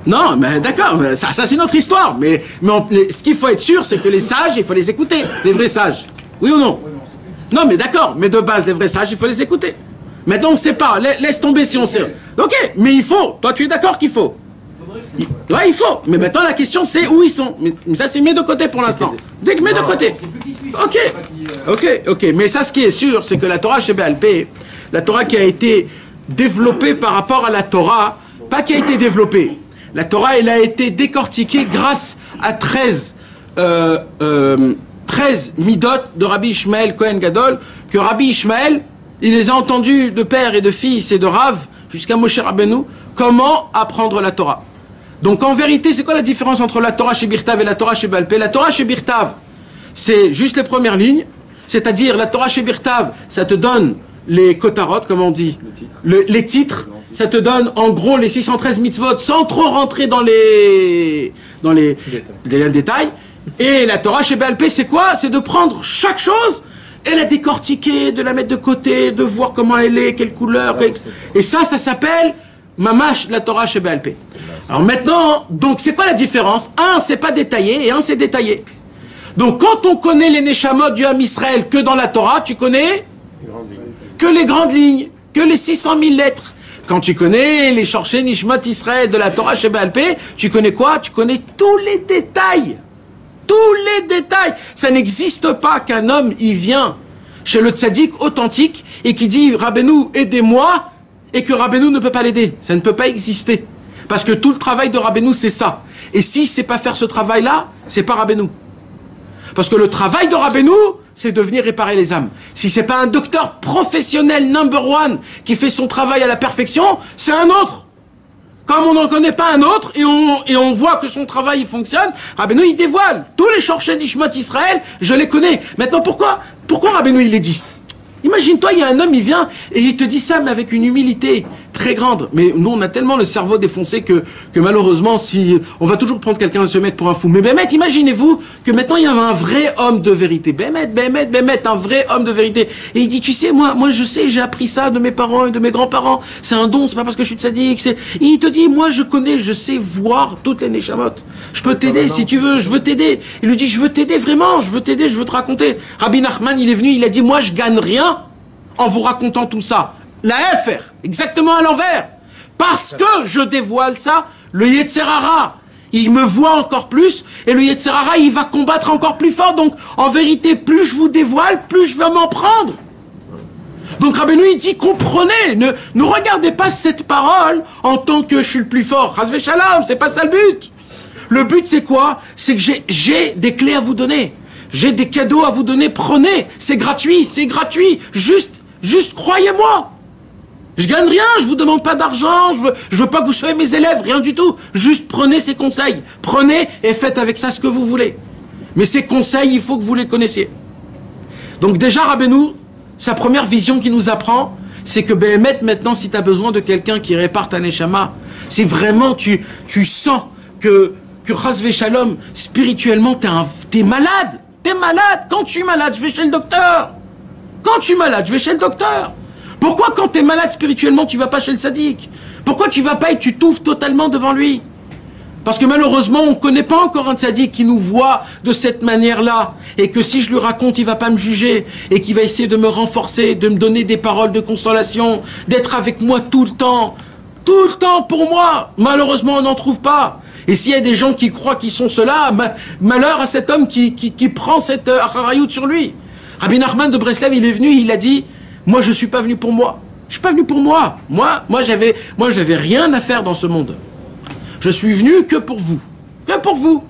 Speaker 1: Non, mais d'accord, ça c'est notre histoire. Mais ce qu'il faut être sûr, c'est que les sages, il faut les écouter. Les vrais sages. Oui ou non? Non, mais d'accord, mais de base, les vrais sages, il faut les écouter. Maintenant, on ne sait pas, laisse tomber si on sait. Ok, mais il faut. Toi, tu es d'accord qu'il faut? Ouais, il faut. Mais maintenant, la question, c'est où ils sont. Mais ça, c'est mis de côté pour l'instant. Mets de côté. Ok. Mais ça, ce qui est sûr, c'est que la Torah chez Be'al Peh, la Torah qui a été développée par rapport à la Torah, pas qui a été développée. La Torah, elle a été décortiquée grâce à 13 midot de Rabbi Ishmael Kohen Gadol, que Rabbi Ishmael, il les a entendus de père et de fils et de Rav jusqu'à Moshe Rabbeinu, comment apprendre la Torah. Donc en vérité, c'est quoi la différence entre la Torah chez Birtav et la Torah chez Be'al Peh? La Torah chez Birtav, c'est juste les premières lignes, c'est-à-dire la Torah chez Birtav, ça te donne les kotarot, comme on dit, les titres, ça te donne en gros les 613 mitzvot sans trop rentrer dans les détails. Et la Torah chez Be'al Peh, c'est quoi? C'est de prendre chaque chose et la décortiquer, de la mettre de côté, de voir comment elle est, quelle couleur. Et ça s'appelle Mamash, la Torah chez Be'al Peh. Alors maintenant, donc c'est quoi la différence? Un, c'est pas détaillé et un, c'est détaillé. Donc quand on connaît les Neshamot du Ham Israël que dans la Torah, tu connais que les grandes lignes, que les 600 000 lettres. Quand tu connais les Shorshei Nishmot Israël de la Torah chez Be'al Peh, tu connais quoi? Tu connais tous les détails. Tous les détails. Ça n'existe pas qu'un homme, il vient chez le tzaddik authentique et qui dit « Rabbeinu, aidez-moi » et que Rabbeinu ne peut pas l'aider. Ça ne peut pas exister. Parce que tout le travail de Rabbeinu, c'est ça. Et s'il ne sait pas faire ce travail-là, c'est pas Rabbeinu. Parce que le travail de Rabbeinu, c'est de venir réparer les âmes. Si c'est pas un docteur professionnel number one qui fait son travail à la perfection, c'est un autre. Comme on n'en connaît pas un autre et on voit que son travail il fonctionne, Rabbeinu il dévoile. Tous les Shorshei Nishmot Israël, je les connais. Maintenant pourquoi Rabbeinu il les dit? Imagine-toi, il y a un homme, il vient et il te dit ça, mais avec une humilité très grande. Mais nous, on a tellement le cerveau défoncé que malheureusement, si on va toujours prendre quelqu'un et se mettre pour un fou. Mais Bémet, imaginez-vous que maintenant, il y a un vrai homme de vérité. Bémet, un vrai homme de vérité. Et il dit, tu sais, moi je sais, j'ai appris ça de mes parents et de mes grands-parents. C'est un don, c'est pas parce que je suis tzaddik. Il te dit, moi, je sais voir toutes les neshamot. Je peux t'aider si tu veux, je veux t'aider. Il lui dit, je veux t'aider vraiment, je veux t'aider, je veux te raconter. Rabbi Nachman, il est venu, il a dit, moi, je gagne rien en vous racontant tout ça. La FR, exactement à l'envers. Parce que je dévoile ça, le Yetzer Hara, il me voit encore plus, et le Yetzer Hara, il va combattre encore plus fort. Donc, en vérité, plus je vous dévoile, plus je vais m'en prendre. Donc, Rabbeinu, il dit, comprenez, ne regardez pas cette parole en tant que je suis le plus fort. Chas v'shalom, c'est pas ça le but. Le but, c'est quoi? C'est que j'ai des clés à vous donner. J'ai des cadeaux à vous donner, prenez. C'est gratuit. Juste croyez-moi. Je gagne rien, je vous demande pas d'argent, je veux pas que vous soyez mes élèves, rien du tout. Juste prenez ces conseils. Prenez et faites avec ça ce que vous voulez. Mais ces conseils, il faut que vous les connaissiez. Donc déjà, Rabbeinu, sa première vision qui nous apprend, c'est que Béhémet, maintenant, si tu as besoin de quelqu'un qui répare ta neshama, si vraiment tu sens que Chas v'shalom, spirituellement, t'es malade. T'es malade. Quand je suis malade, je vais chez le docteur. Quand je suis malade, je vais chez le docteur. Pourquoi quand tu es malade spirituellement, tu vas pas chez le tzaddik? Pourquoi tu vas pas et tu t'ouvres totalement devant lui? Parce que malheureusement, on ne connaît pas encore un tzaddik qui nous voit de cette manière-là, et que si je lui raconte, il va pas me juger, et qui va essayer de me renforcer, de me donner des paroles de consolation, d'être avec moi tout le temps pour moi. Malheureusement, on n'en trouve pas. Et s'il y a des gens qui croient qu'ils sont cela, malheur à cet homme qui prend cette acharayout sur lui. Rabbi Nachman de Breslev, il est venu, il a dit, moi je suis pas venu pour moi. Je suis pas venu pour moi. Moi j'avais rien à faire dans ce monde. Je suis venu que pour vous. Que pour vous.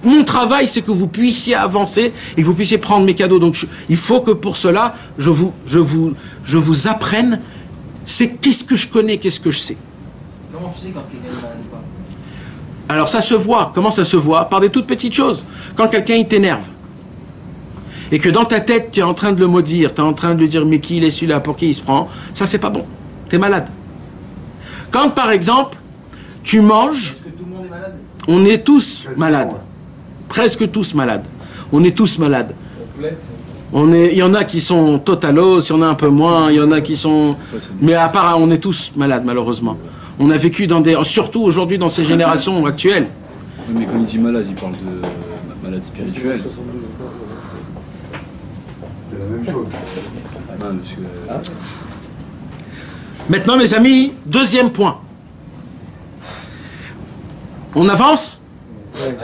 Speaker 1: Mon travail, c'est que vous puissiez avancer et que vous puissiez prendre mes cadeaux. Donc il faut que pour cela, je vous apprenne c'est qu'est-ce que je connais, qu'est-ce que je sais.
Speaker 9: Comment tu sais quand quelqu'un est malade ou pas?
Speaker 1: Alors ça se voit. Comment ça se voit? Par des toutes petites choses. Quand quelqu'un il t'énerve et que dans ta tête tu es en train de le maudire, tu es en train de lui dire mais qui il est celui-là, pour qui il se prend, ça c'est pas bon. Tu es malade. Quand par exemple tu manges,
Speaker 9: Est-ce que tout le monde est malade?
Speaker 1: on est tous malades. Presque tous malades. On est tous malades. Il y en a qui sont totalos, il y en a un peu moins, il y en a qui sont... Mais à part, on est tous malades, malheureusement. On a vécu dans des... Surtout aujourd'hui, dans ces générations actuelles.
Speaker 10: Oui, mais quand il dit malade, il parle de malade spirituel.
Speaker 2: C'est la même chose.
Speaker 10: Non, parce que...
Speaker 1: Maintenant, mes amis, deuxième point. On avance?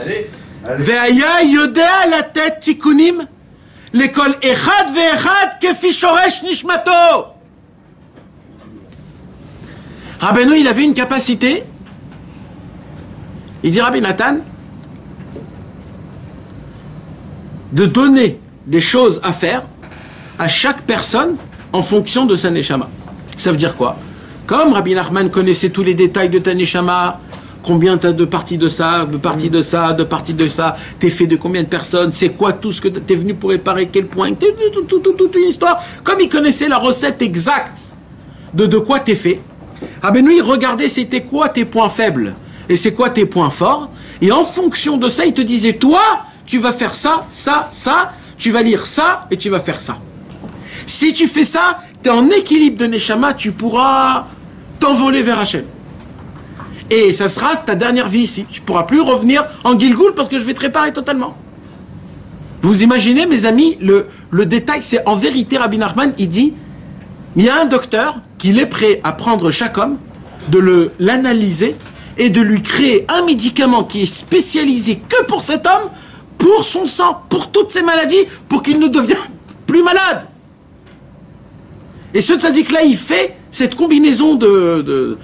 Speaker 5: Allez.
Speaker 1: Ve'aya yodea latet tikunim l'école echad ve'echad kefi shoresh nishmato. Rabbeinu, il avait une capacité. Il dit Rabbi Nathan de donner des choses à faire à chaque personne en fonction de sa neshama. Ça veut dire quoi? Comme Rabbi Nachman connaissait tous les détails de ta neshama, combien tu as de parties de ça, de parties de ça, de parties de ça, t'es fait de combien de personnes, c'est quoi tout ce que t'es venu pour réparer, quel point, toute une histoire. Comme il connaissait la recette exacte de quoi t'es fait, Rabbeinu, il regardait c'était quoi tes points faibles et c'est quoi tes points forts, et en fonction de ça, il te disait, toi, tu vas faire ça, ça, ça, tu vas lire ça et tu vas faire ça. Si tu fais ça, tu es en équilibre de Neshama, tu pourras t'envoler vers Hachem. Et ça sera ta dernière vie ici. Tu ne pourras plus revenir en Gilgoul parce que je vais te réparer totalement. Vous imaginez, mes amis, le détail, c'est en vérité, Rabbi Nachman, il dit, il y a un docteur qui est prêt à prendre chaque homme, de l'analyser et de lui créer un médicament qui est spécialisé que pour cet homme, pour son sang, pour toutes ses maladies, pour qu'il ne devienne plus malade. Et ce tzaddik-là, il fait cette combinaison de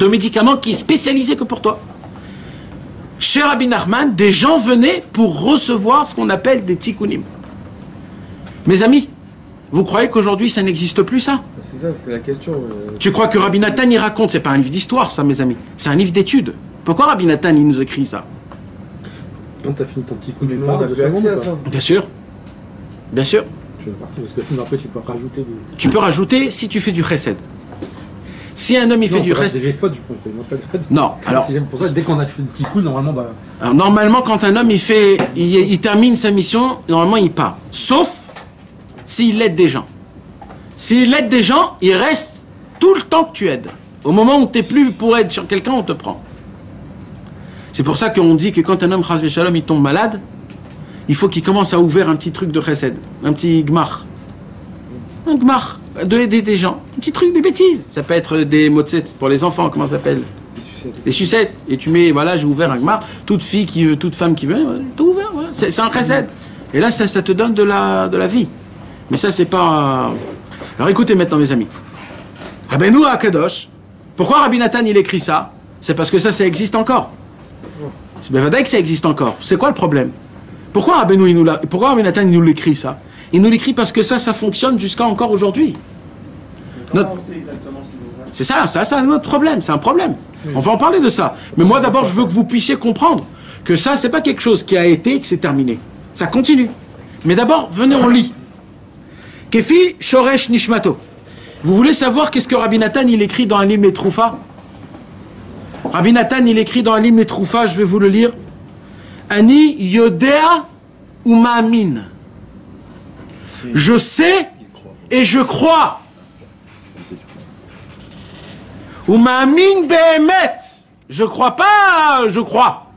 Speaker 1: médicaments qui est spécialisé que pour toi. Chez Rabbi Nachman, des gens venaient pour recevoir ce qu'on appelle des tikkunim. Mes amis, vous croyez qu'aujourd'hui ça n'existe plus ça?
Speaker 3: C'est ça, c'était la question.
Speaker 1: Tu crois que Rabbi Nathan y raconte? C'est pas un livre d'histoire ça, mes amis. C'est un livre d'études. Pourquoi Rabbi Nathan il nous écrit ça?
Speaker 7: Quand t'as fini ton petit coup
Speaker 3: Tout
Speaker 7: de
Speaker 3: le monde a plus accès à ça.
Speaker 1: Bien sûr. Bien sûr.
Speaker 7: Je vais partir parce que sinon après tu peux rajouter des...
Speaker 1: Tu peux rajouter si tu fais du chesed. Si un homme il fait du chesed...
Speaker 7: J'ai faute, je pensais.
Speaker 1: Non, alors...
Speaker 7: C'est pour ça que dès qu'on a fait un petit coup, normalement... Bah...
Speaker 1: Alors, normalement, quand un homme il termine sa mission, normalement il part. Sauf s'il aide des gens. S'il aide des gens, il reste tout le temps que tu aides. Au moment où tu n'es plus pour aider sur quelqu'un, on te prend. C'est pour ça qu'on dit que quand un homme, chas v'shalom, il tombe malade, il faut qu'il commence à ouvrir un petit truc de chesed, un petit gmar. Un gmar, de aider des gens. Un petit truc, des bêtises. Ça peut être des motzets pour les enfants, comment ça s'appelle? Des sucettes. Et tu mets, voilà, j'ai ouvert un gmar, toute femme qui veut, tout ouvert, voilà. C'est un chesed. Et là, ça te donne de la vie. Mais ça, c'est pas... Alors écoutez maintenant, mes amis. Rabbeinu Akadosh, pourquoi Rabbi Nathan, il écrit ça? C'est parce que ça existe encore. C'est bien vrai que ça existe encore. C'est quoi le problème? Pourquoi Rabbi Nathan, il nous l'écrit ça? Il nous l'écrit parce que ça fonctionne jusqu'à encore aujourd'hui. C'est ça, c'est notre problème, c'est un problème. On va en parler de ça. Mais moi d'abord, je veux que vous puissiez comprendre que ça, c'est pas quelque chose qui a été et que c'est terminé. Ça continue. Mais d'abord, venez, on lit. Kefi Shoresh Nishmato. Vous voulez savoir qu'est-ce que Rabbi Nathan, il écrit dans un livre Les Troufa? Rabbi Nathan, il écrit dans un livre Les Troufa, je vais vous le lire. Ani Yodea ou Ma'amin. Je sais et je crois. Ou Ma'amin Behemet. Je crois pas, je crois.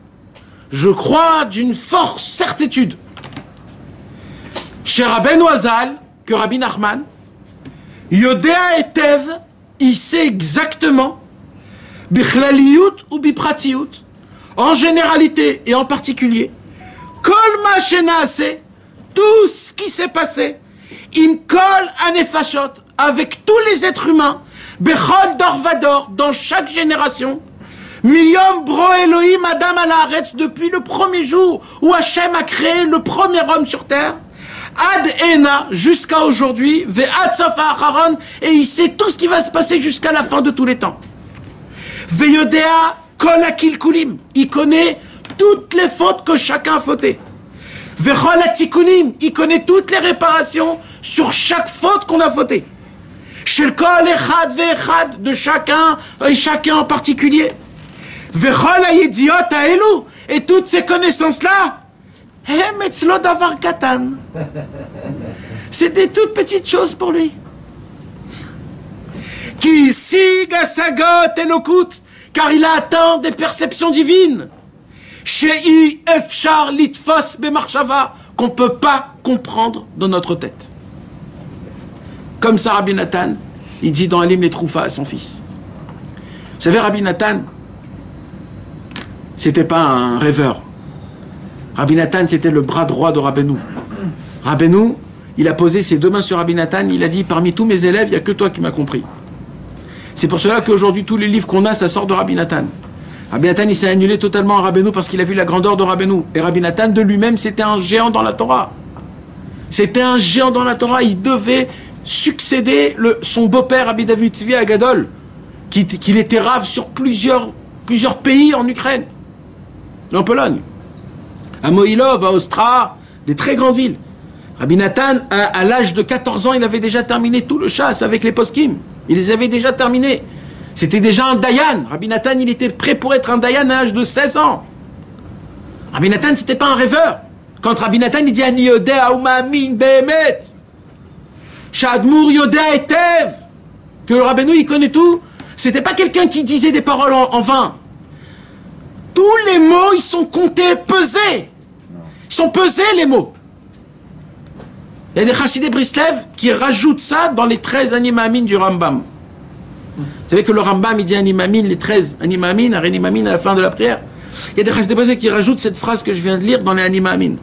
Speaker 1: Je crois d'une forte certitude. Chez Rabbeinu Hazal, que Rabbi Nachman, Yodea Etev, il sait exactement, Bichlaliut ou Bipratiout, en généralité et en particulier, Kol ma shenaase, tout ce qui s'est passé, im kol anefashot, avec tous les êtres humains, Bechol Dorvador, dans chaque génération, Miyom Bro Elohim Adam al Haaretz, depuis le premier jour où Hachem a créé le premier homme sur terre, Ad Ena, jusqu'à aujourd'hui, Ve'ad Safa Acharon, et il sait tout ce qui va se passer jusqu'à la fin de tous les temps. Ve'yodea Kol HaKilkulim, il connaît toutes les fautes que chacun a fauté. Ve'chol HaTikunim, il connaît toutes les réparations sur chaque faute qu'on a fauté. Shel Kol Echad Ve'echad, de chacun et chacun en particulier. Ve'chol HaYediot HaElu, et toutes ces connaissances-là, c'est des toutes petites choses pour lui. Qui siga sagot elokut, car il a atteint des perceptions divines. Shei efshar litfos bemarshava, qu'on ne peut pas comprendre dans notre tête. Comme ça, Rabbi Nathan, il dit dans Alim les Troufa à son fils. Vous savez, Rabbi Nathan, c'était pas un rêveur. Rabbi Nathan, c'était le bras droit de Rabbeinu. Rabbeinu, il a posé ses deux mains sur Rabbi Nathan, il a dit, parmi tous mes élèves, il n'y a que toi qui m'as compris. C'est pour cela qu'aujourd'hui, tous les livres qu'on a, ça sort de Rabbi Nathan. Rabbi Nathan, il s'est annulé totalement à Rabbeinu parce qu'il a vu la grandeur de Rabbeinu. Et Rabbi Nathan, de lui-même, c'était un géant dans la Torah. C'était un géant dans la Torah. Il devait succéder son beau-père, Rabbi David Tzvi Agadol, qu'il était rave sur plusieurs pays en Ukraine, en Pologne. À Moïlov, à Ostra, des très grandes villes. Rabbi Nathan, à l'âge de 14 ans, il avait déjà terminé tout le chasse avec les poskim. Il les avait déjà terminés. C'était déjà un dayan. Rabbi Nathan, il était prêt pour être un dayan à l'âge de 16 ans. Rabbi Nathan, c'était pas un rêveur. Quand Rabbi Nathan, il dit Ani yodea ou ma'amin behemet, Shadmur yodea etev, que le Rabbeinu, il connaît tout, c'était pas quelqu'un qui disait des paroles en vain. Tous les mots, ils sont comptés, pesés. Ils sont pesés, les mots. Il y a des chassidés Brislev qui rajoutent ça dans les 13 animamines du Rambam. Vous savez que le Rambam, il dit animamines, les 13 animamines, animamines à la fin de la prière. Il y a des chassidés Brislev qui rajoutent cette phrase que je viens de lire dans les animamines.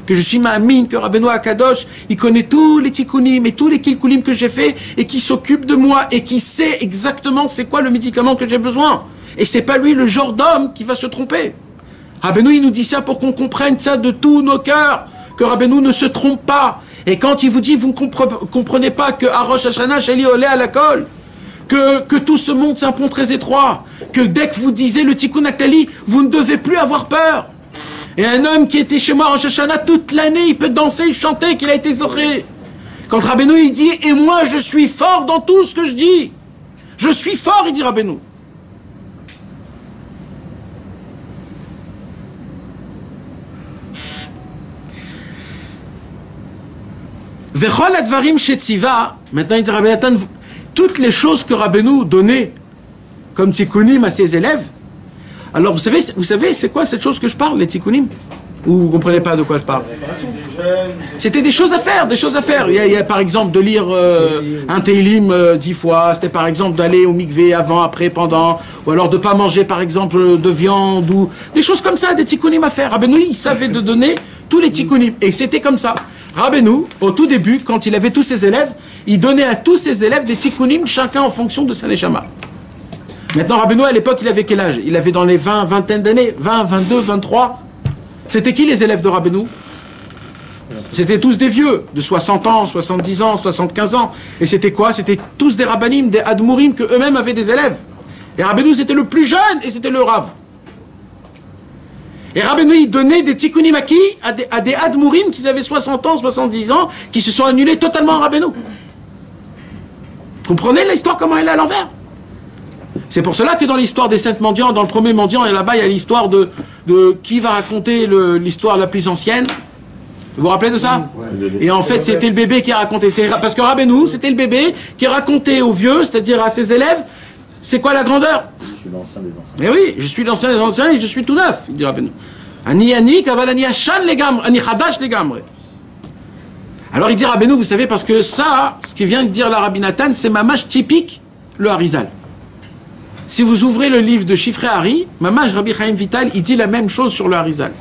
Speaker 1: Que je suis ma'amine, que Rabbeinu Akadosh, il connaît tous les tikkunim et tous les kilkulim que j'ai fait et qui s'occupe de moi et qui sait exactement c'est quoi le médicament que j'ai besoin. Et c'est pas lui le genre d'homme qui va se tromper. Rabbeinu, il nous dit ça pour qu'on comprenne ça de tous nos cœurs, que Rabbeinu ne se trompe pas. Et quand il vous dit, vous ne comprenez pas que à Rosh Hashanah, Sheli Olé à la colle, que tout ce monde c'est un pont très étroit, que dès que vous disiez le Tikkun Aklali, vous ne devez plus avoir peur. Et un homme qui était chez moi à Rosh Hashanah toute l'année, il peut danser, chanter, qu'il a été zoré. Quand Rabbeinu, il dit, et moi je suis fort dans tout ce que je dis. Je suis fort, il dit Rabbeinu. Vechol advarim shetziva, maintenant il dit Rabbi Nathan, toutes les choses que Rabbeinu donnait comme tikkunim à ses élèves. Alors vous savez c'est quoi cette chose que je parle, les tikkunim? Ou vous ne comprenez pas de quoi je parle? C'était des choses à faire, des choses à faire. Il y a par exemple de lire un Teilim 10 fois, c'était par exemple d'aller au mikvé avant, après, pendant, ou alors de ne pas manger par exemple de viande, ou des choses comme ça, des tikkunim à faire. Rabbeinu, il savait de donner tous les tikkunim, et c'était comme ça. Rabbeinu, au tout début, quand il avait tous ses élèves, il donnait à tous ses élèves des tikkunim, chacun en fonction de sa neshama. Maintenant, Rabbeinu, à l'époque, il avait quel âge? Il avait dans les vingtaine d'années, 20, 22, 23. C'était qui les élèves de Rabbeinu? C'était tous des vieux, de 60 ans, 70 ans, 75 ans. Et c'était quoi? C'était tous des rabbanim, des admourim, que eux-mêmes avaient des élèves. Et Rabbeinu, c'était le plus jeune, et c'était le Rav. Et Rabbeinu, il donnait des tikkunim à qui? À des admourim qui avaient 60 ans, 70 ans, qui se sont annulés totalement à Rabbeinu. Comprenez l'histoire, comment elle est à l'envers? C'est pour cela que dans l'histoire des 7 mendiants, dans le premier mendiant, et là-bas, il y a l'histoire de qui va raconter l'histoire la plus ancienne. Vous vous rappelez de ça? Et en fait, c'était le bébé qui a raconté. Parce que Rabbeinu, c'était le bébé qui racontait aux vieux, c'est-à-dire à ses élèves, c'est quoi la grandeur?
Speaker 4: Je suis l'ancien des anciens.
Speaker 1: Mais oui, je suis l'ancien des anciens et je suis tout neuf, il dit Rabbeinu. Ani kavalani ashan legam, ani chadash legam. Alors il dit Rabbeinu, vous savez, parce que ça, ce qui vient de dire la Rabbi Nathan, c'est mamash typique, le Harizal. Si vous ouvrez le livre de Shifrei Hari, mamash Rabbi Chaim Vital, il dit la même chose sur le Harizal.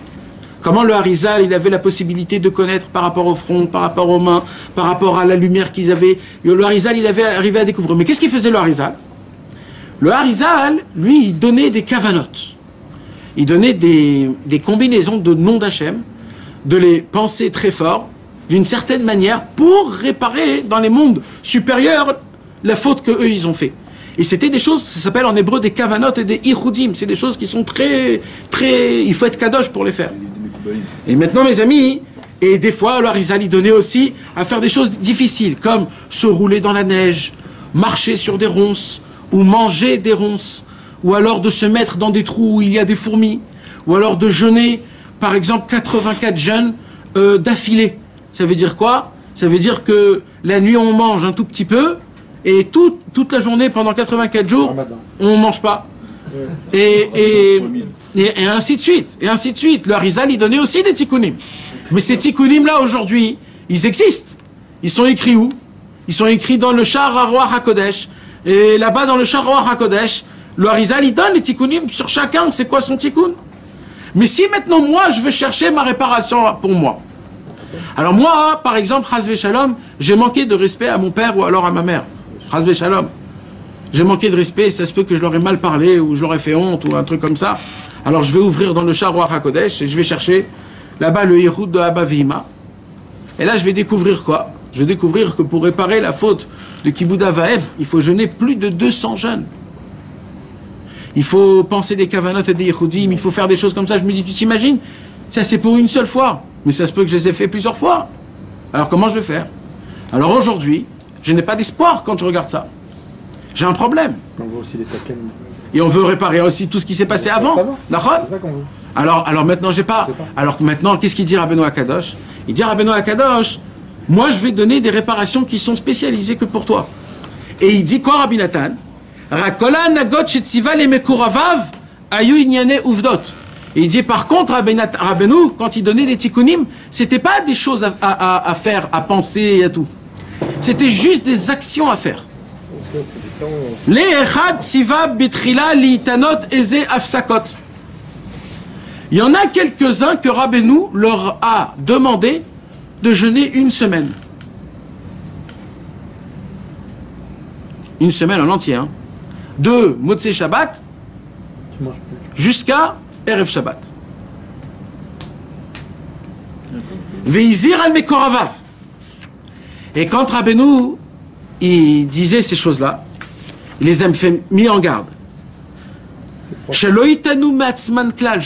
Speaker 1: Comment le Harizal, il avait la possibilité de connaître par rapport au front, par rapport aux mains, par rapport à la lumière qu'ils avaient. Le Harizal, il avait arrivé à découvrir. Mais qu'est-ce qu'il faisait le Harizal? Le Harizal, lui, il donnait des kavanotes. Il donnait des combinaisons de noms d'Hachem, de les penser très fort, d'une certaine manière, pour réparer dans les mondes supérieurs la faute qu'eux, ils ont fait. Et c'était des choses, ça s'appelle en hébreu des kavanotes et des ichudim. C'est des choses qui sont très... Il faut être kadosh pour les faire. Et maintenant, mes amis, et des fois, le Harizal, il donnait aussi à faire des choses difficiles, comme se rouler dans la neige, marcher sur des ronces, ou manger des ronces, ou alors de se mettre dans des trous où il y a des fourmis, ou alors de jeûner, par exemple, 84 jeûnes d'affilée. Ça veut dire quoi? Ça veut dire que la nuit, on mange un tout petit peu, et toute la journée, pendant 84 jours, on ne mange pas. Et ainsi de suite. Et ainsi de suite. Le Harizal, il donnait aussi des tikkunim. Mais ces tikkunim-là, aujourd'hui, ils existent. Ils sont écrits où? Ils sont écrits dans le Sha'ar HaRuach HaKodesh. Et là-bas, dans le Sha'ar HaRuach HaKodesh, le Harizal, il donne les tikkunim sur chacun. C'est quoi son tikkun? Mais si maintenant, moi, je veux chercher ma réparation pour moi. Alors moi, par exemple, Chas v'Shalom, j'ai manqué de respect à mon père ou alors à ma mère. Chas v'Shalom. J'ai manqué de respect, ça se peut que je leur ai mal parlé ou je leur ai fait honte ou un truc comme ça. Alors je vais ouvrir dans le Sha'ar HaRuach HaKodesh et je vais chercher là-bas le Yichud de Abba Vihima. Et là je vais découvrir quoi? Je vais découvrir que pour réparer la faute de Kibud Avav, il faut jeûner plus de 200 jeûnes. Il faut penser des kavanot et des yichudim, il faut faire des choses comme ça. Je me dis, tu t'imagines? Ça c'est pour une seule fois. Mais ça se peut que je les ai fait plusieurs fois. Alors comment je vais faire? Alors aujourd'hui, je n'ai pas d'espoir quand je regarde ça. J'ai un problème.
Speaker 7: On voit aussi les taken.
Speaker 1: Et on veut réparer aussi tout ce qui s'est passé avant. D'accord?
Speaker 7: C'est ça qu'on veut.
Speaker 1: Alors maintenant, j'ai pas. Alors maintenant, qu'est-ce qu'il dit Rabbeinu Akadosh? Il dit Rabbeinu Akadosh, moi je vais donner des réparations qui sont spécialisées que pour toi. Et il dit quoi, Rabbi Nathan? Rakola nagot shetziva le mekuravav ayu inyane uvdot. Et il dit par contre, Rabbeinu, quand il donnait des tikkunim, c'était pas des choses à faire, à penser et à tout. C'était juste des actions à faire. Les echad siva bitrila liitanot eze afsakot. Il y en a quelques-uns que Rabbeinu leur a demandé de jeûner une semaine. Une semaine en entier. Hein. De Motzei Shabbat jusqu'à Erev Shabbat. Veizir al mekoravav. Et quand Rabbeinu il disait ces choses-là, il les a mis en garde. Je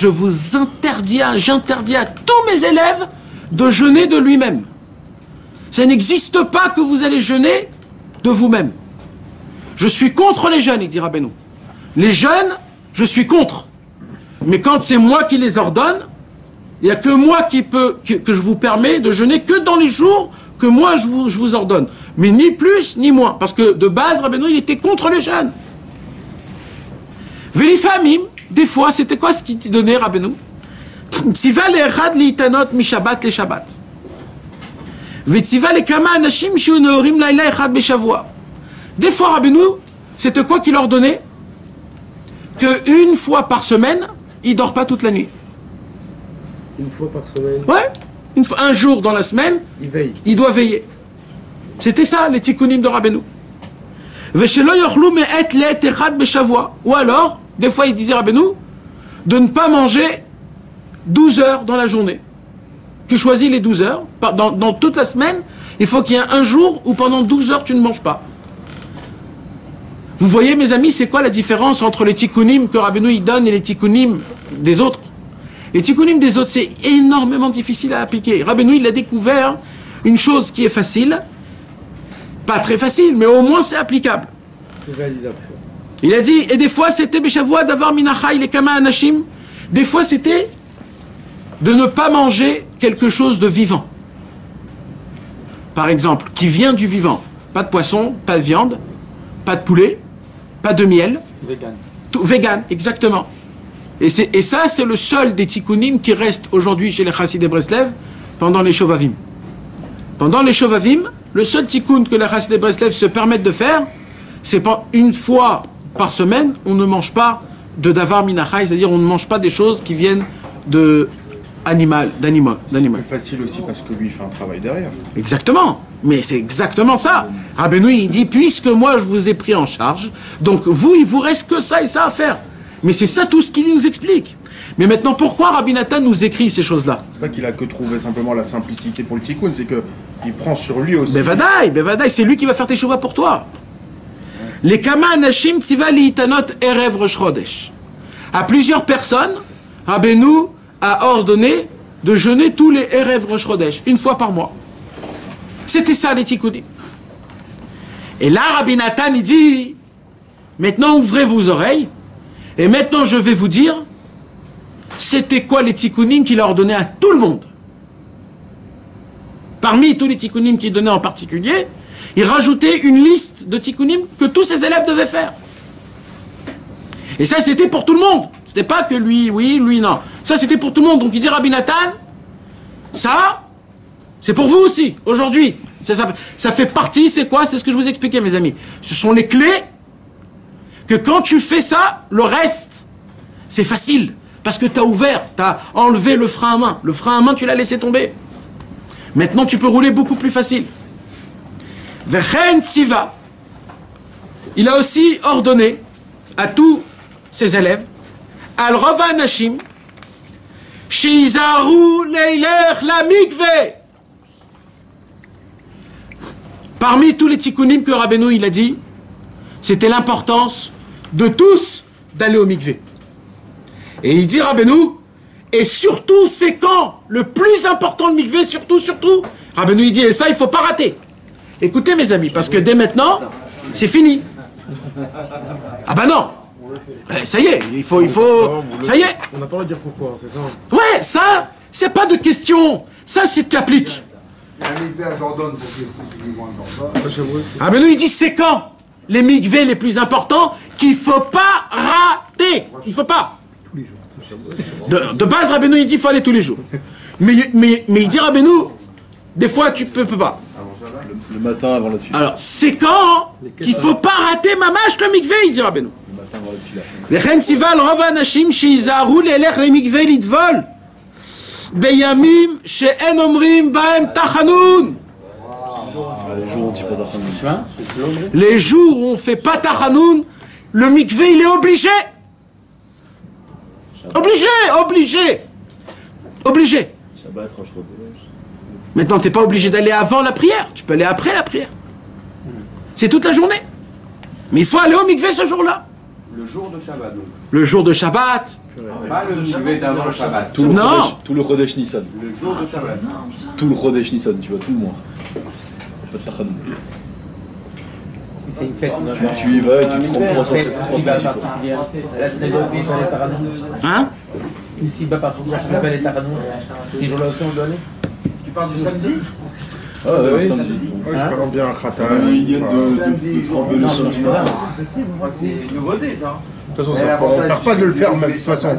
Speaker 1: vous interdis, j'interdis à tous mes élèves de jeûner de lui-même. Ça n'existe pas que vous allez jeûner de vous-même. Je suis contre les jeûnes, il dit Rabbeinu. Les jeûnes, je suis contre. Mais quand c'est moi qui les ordonne, il n'y a que moi que je vous permets de jeûner que dans les jours que moi je vous ordonne. Mais ni plus ni moins. Parce que de base, Rabbeinu, il était contre les jeûnes. Vélifamim, des fois, c'était quoi ce qu'il donnait, Rabbeinu? Tziva le'echad li'itanot mi Shabbat le Shabbat. Vetziva le kama anashim shiu neorim laila echad beshavua. Des fois, Rabbeinu, c'était quoi qu'il leur donnait? Qu'une fois par semaine, il dort pas toute la nuit.
Speaker 3: Une fois par semaine.
Speaker 1: Ouais, un jour dans la semaine,
Speaker 3: Il veille.
Speaker 1: il doit veiller. C'était ça, les tikkunim de Rabbeinu. Ou alors, des fois, il disait Rabbeinu, de ne pas manger 12 heures dans la journée. Tu choisis les 12 heures. Dans toute la semaine, il faut qu'il y ait un jour où pendant 12 heures, tu ne manges pas. Vous voyez, mes amis, c'est quoi la différence entre les tikkunim que Rabbeinu il donne et les tikkunim des autres? Les tikkunim des autres, c'est énormément difficile à appliquer. Rabbeinu, il a découvert une chose qui est facile, pas très facile, mais au moins c'est applicable.
Speaker 3: C'est réalisable.
Speaker 1: Il a dit, et des fois c'était Beshavua d'avoir minachai les kama anashim, des fois c'était de ne pas manger quelque chose de vivant. Par exemple, qui vient du vivant. Pas de poisson, pas de viande, pas de poulet, pas de miel.
Speaker 7: Vegan.
Speaker 1: Tout, vegan, exactement. Et ça, c'est le seul des tikkunim qui reste aujourd'hui chez les Chassidei Breslev pendant les Shovavim. Pendant les Shovavim, le seul tikkun que les Chassidei Breslev se permettent de faire, c'est pas une fois par semaine, on ne mange pas de davar minachai, c'est-à-dire on ne mange pas des choses qui viennent d'animaux.
Speaker 2: C'est plus facile aussi parce que lui, il fait un travail derrière.
Speaker 1: Exactement. Mais c'est exactement ça. Rabbeinu, il dit, puisque moi je vous ai pris en charge, donc vous, il vous reste que ça et ça à faire. Mais c'est ça tout ce qu'il nous explique. Mais maintenant, pourquoi Rabbi Nathan nous écrit ces choses-là?
Speaker 2: C'est pas qu'il a que trouvé simplement la simplicité pour le tikkun, c'est qu'il prend sur lui aussi.
Speaker 1: Bevadaï, c'est lui qui va faire tes chouva pour toi. Les kama anashim tziva liitanot erev rosh chodesh. À plusieurs personnes, Rabbeinu a ordonné de jeûner tous les erev rosh chodesh, une fois par mois. C'était ça les tikkunim. Et là, Rabbi Nathan, il dit, maintenant ouvrez vos oreilles, et maintenant je vais vous dire, c'était quoi les tikkunim qu'il a ordonné à tout le monde. Parmi tous les tikkunim qu'il donnait en particulier, il rajoutait une liste de tikkunim que tous ses élèves devaient faire. Et ça, c'était pour tout le monde. C'était pas que lui, oui, lui, non. Ça, c'était pour tout le monde. Donc il dit, Rabbi Nathan, ça, c'est pour vous aussi, aujourd'hui. Ça fait partie, c'est quoi? C'est ce que je vous expliquais, mes amis. Ce sont les clés que quand tu fais ça, le reste, c'est facile. Parce que tu as ouvert, tu as enlevé le frein à main. Le frein à main, tu l'as laissé tomber. Maintenant, tu peux rouler beaucoup plus facile. Vechen Tziva, il a aussi ordonné à tous ses élèves, Al Rova Nashim, Shizaru Leilech la Mikve. Parmi tous les tikkunim que Rabbeinu il a dit, c'était l'importance de tous d'aller au mikvé. Et il dit Rabbeinu, et surtout c'est quand le plus important le mikvé, surtout, Rabbeinu il dit, et ça il faut pas rater. Écoutez mes amis, parce que dès maintenant, c'est fini. Ah bah non, ça y est, il faut, ça y est.
Speaker 3: On n'a pas le droit de dire pourquoi, c'est ça?
Speaker 1: Ouais, ça, c'est pas de question, ça c'est tu appliques. Ah ben nous il dit c'est quand les mikvés les plus importants qu'il faut pas rater. Il faut pas.
Speaker 7: Tous les jours.
Speaker 1: De base Rabbeinu il dit il faut aller tous les jours. Mais il dit Rabbeinu des fois tu peux pas.
Speaker 10: Le matin avant la tefila.
Speaker 1: Alors c'est quand qu'il faut pas rater mamash le mikvé il dit Rabbeinu.
Speaker 10: Le matin avant la tefila.
Speaker 1: Lechen tziva l'rov anashim shizaru lelech le mikvé litvol. Beyamim she'en omrim bahem tachanoun.
Speaker 10: Les jours où tu pas tachanoun.
Speaker 1: Les jours où on fait pas tachanoun, le mikvé il est obligé. Obligé.
Speaker 4: Shabbat, Rosh Chodesh.
Speaker 1: Maintenant t'es pas obligé d'aller avant la prière, tu peux aller après la prière. C'est toute la journée. Mais il faut aller au mikvé ce jour-là.
Speaker 3: Le jour de Shabbat, donc.
Speaker 1: Le jour de Shabbat.
Speaker 3: Pas le mikvé d'avant le Shabbat.
Speaker 10: Tout le Chodesh Nissan.
Speaker 3: Le jour de Shabbat.
Speaker 10: Tout le Chodesh Nissan, tu vois, tout le mois. Pas de tachanoun.
Speaker 3: C'est une fête.
Speaker 10: Tu y vas et tu te rends 300
Speaker 1: Hein?
Speaker 3: Ici, bas partout, ça s'appelle les Taranou. Ces jours-là aussi, on donne.
Speaker 8: Tu parles du samedi?
Speaker 10: Ah ouais, samedi.
Speaker 2: Ouais, j'espère bien un khatan.
Speaker 10: Il y a de tremper le samedi.
Speaker 8: Je crois que c'est une nouveauté ça.
Speaker 2: De toute façon, on ne perd pas de le faire, même, de toute façon.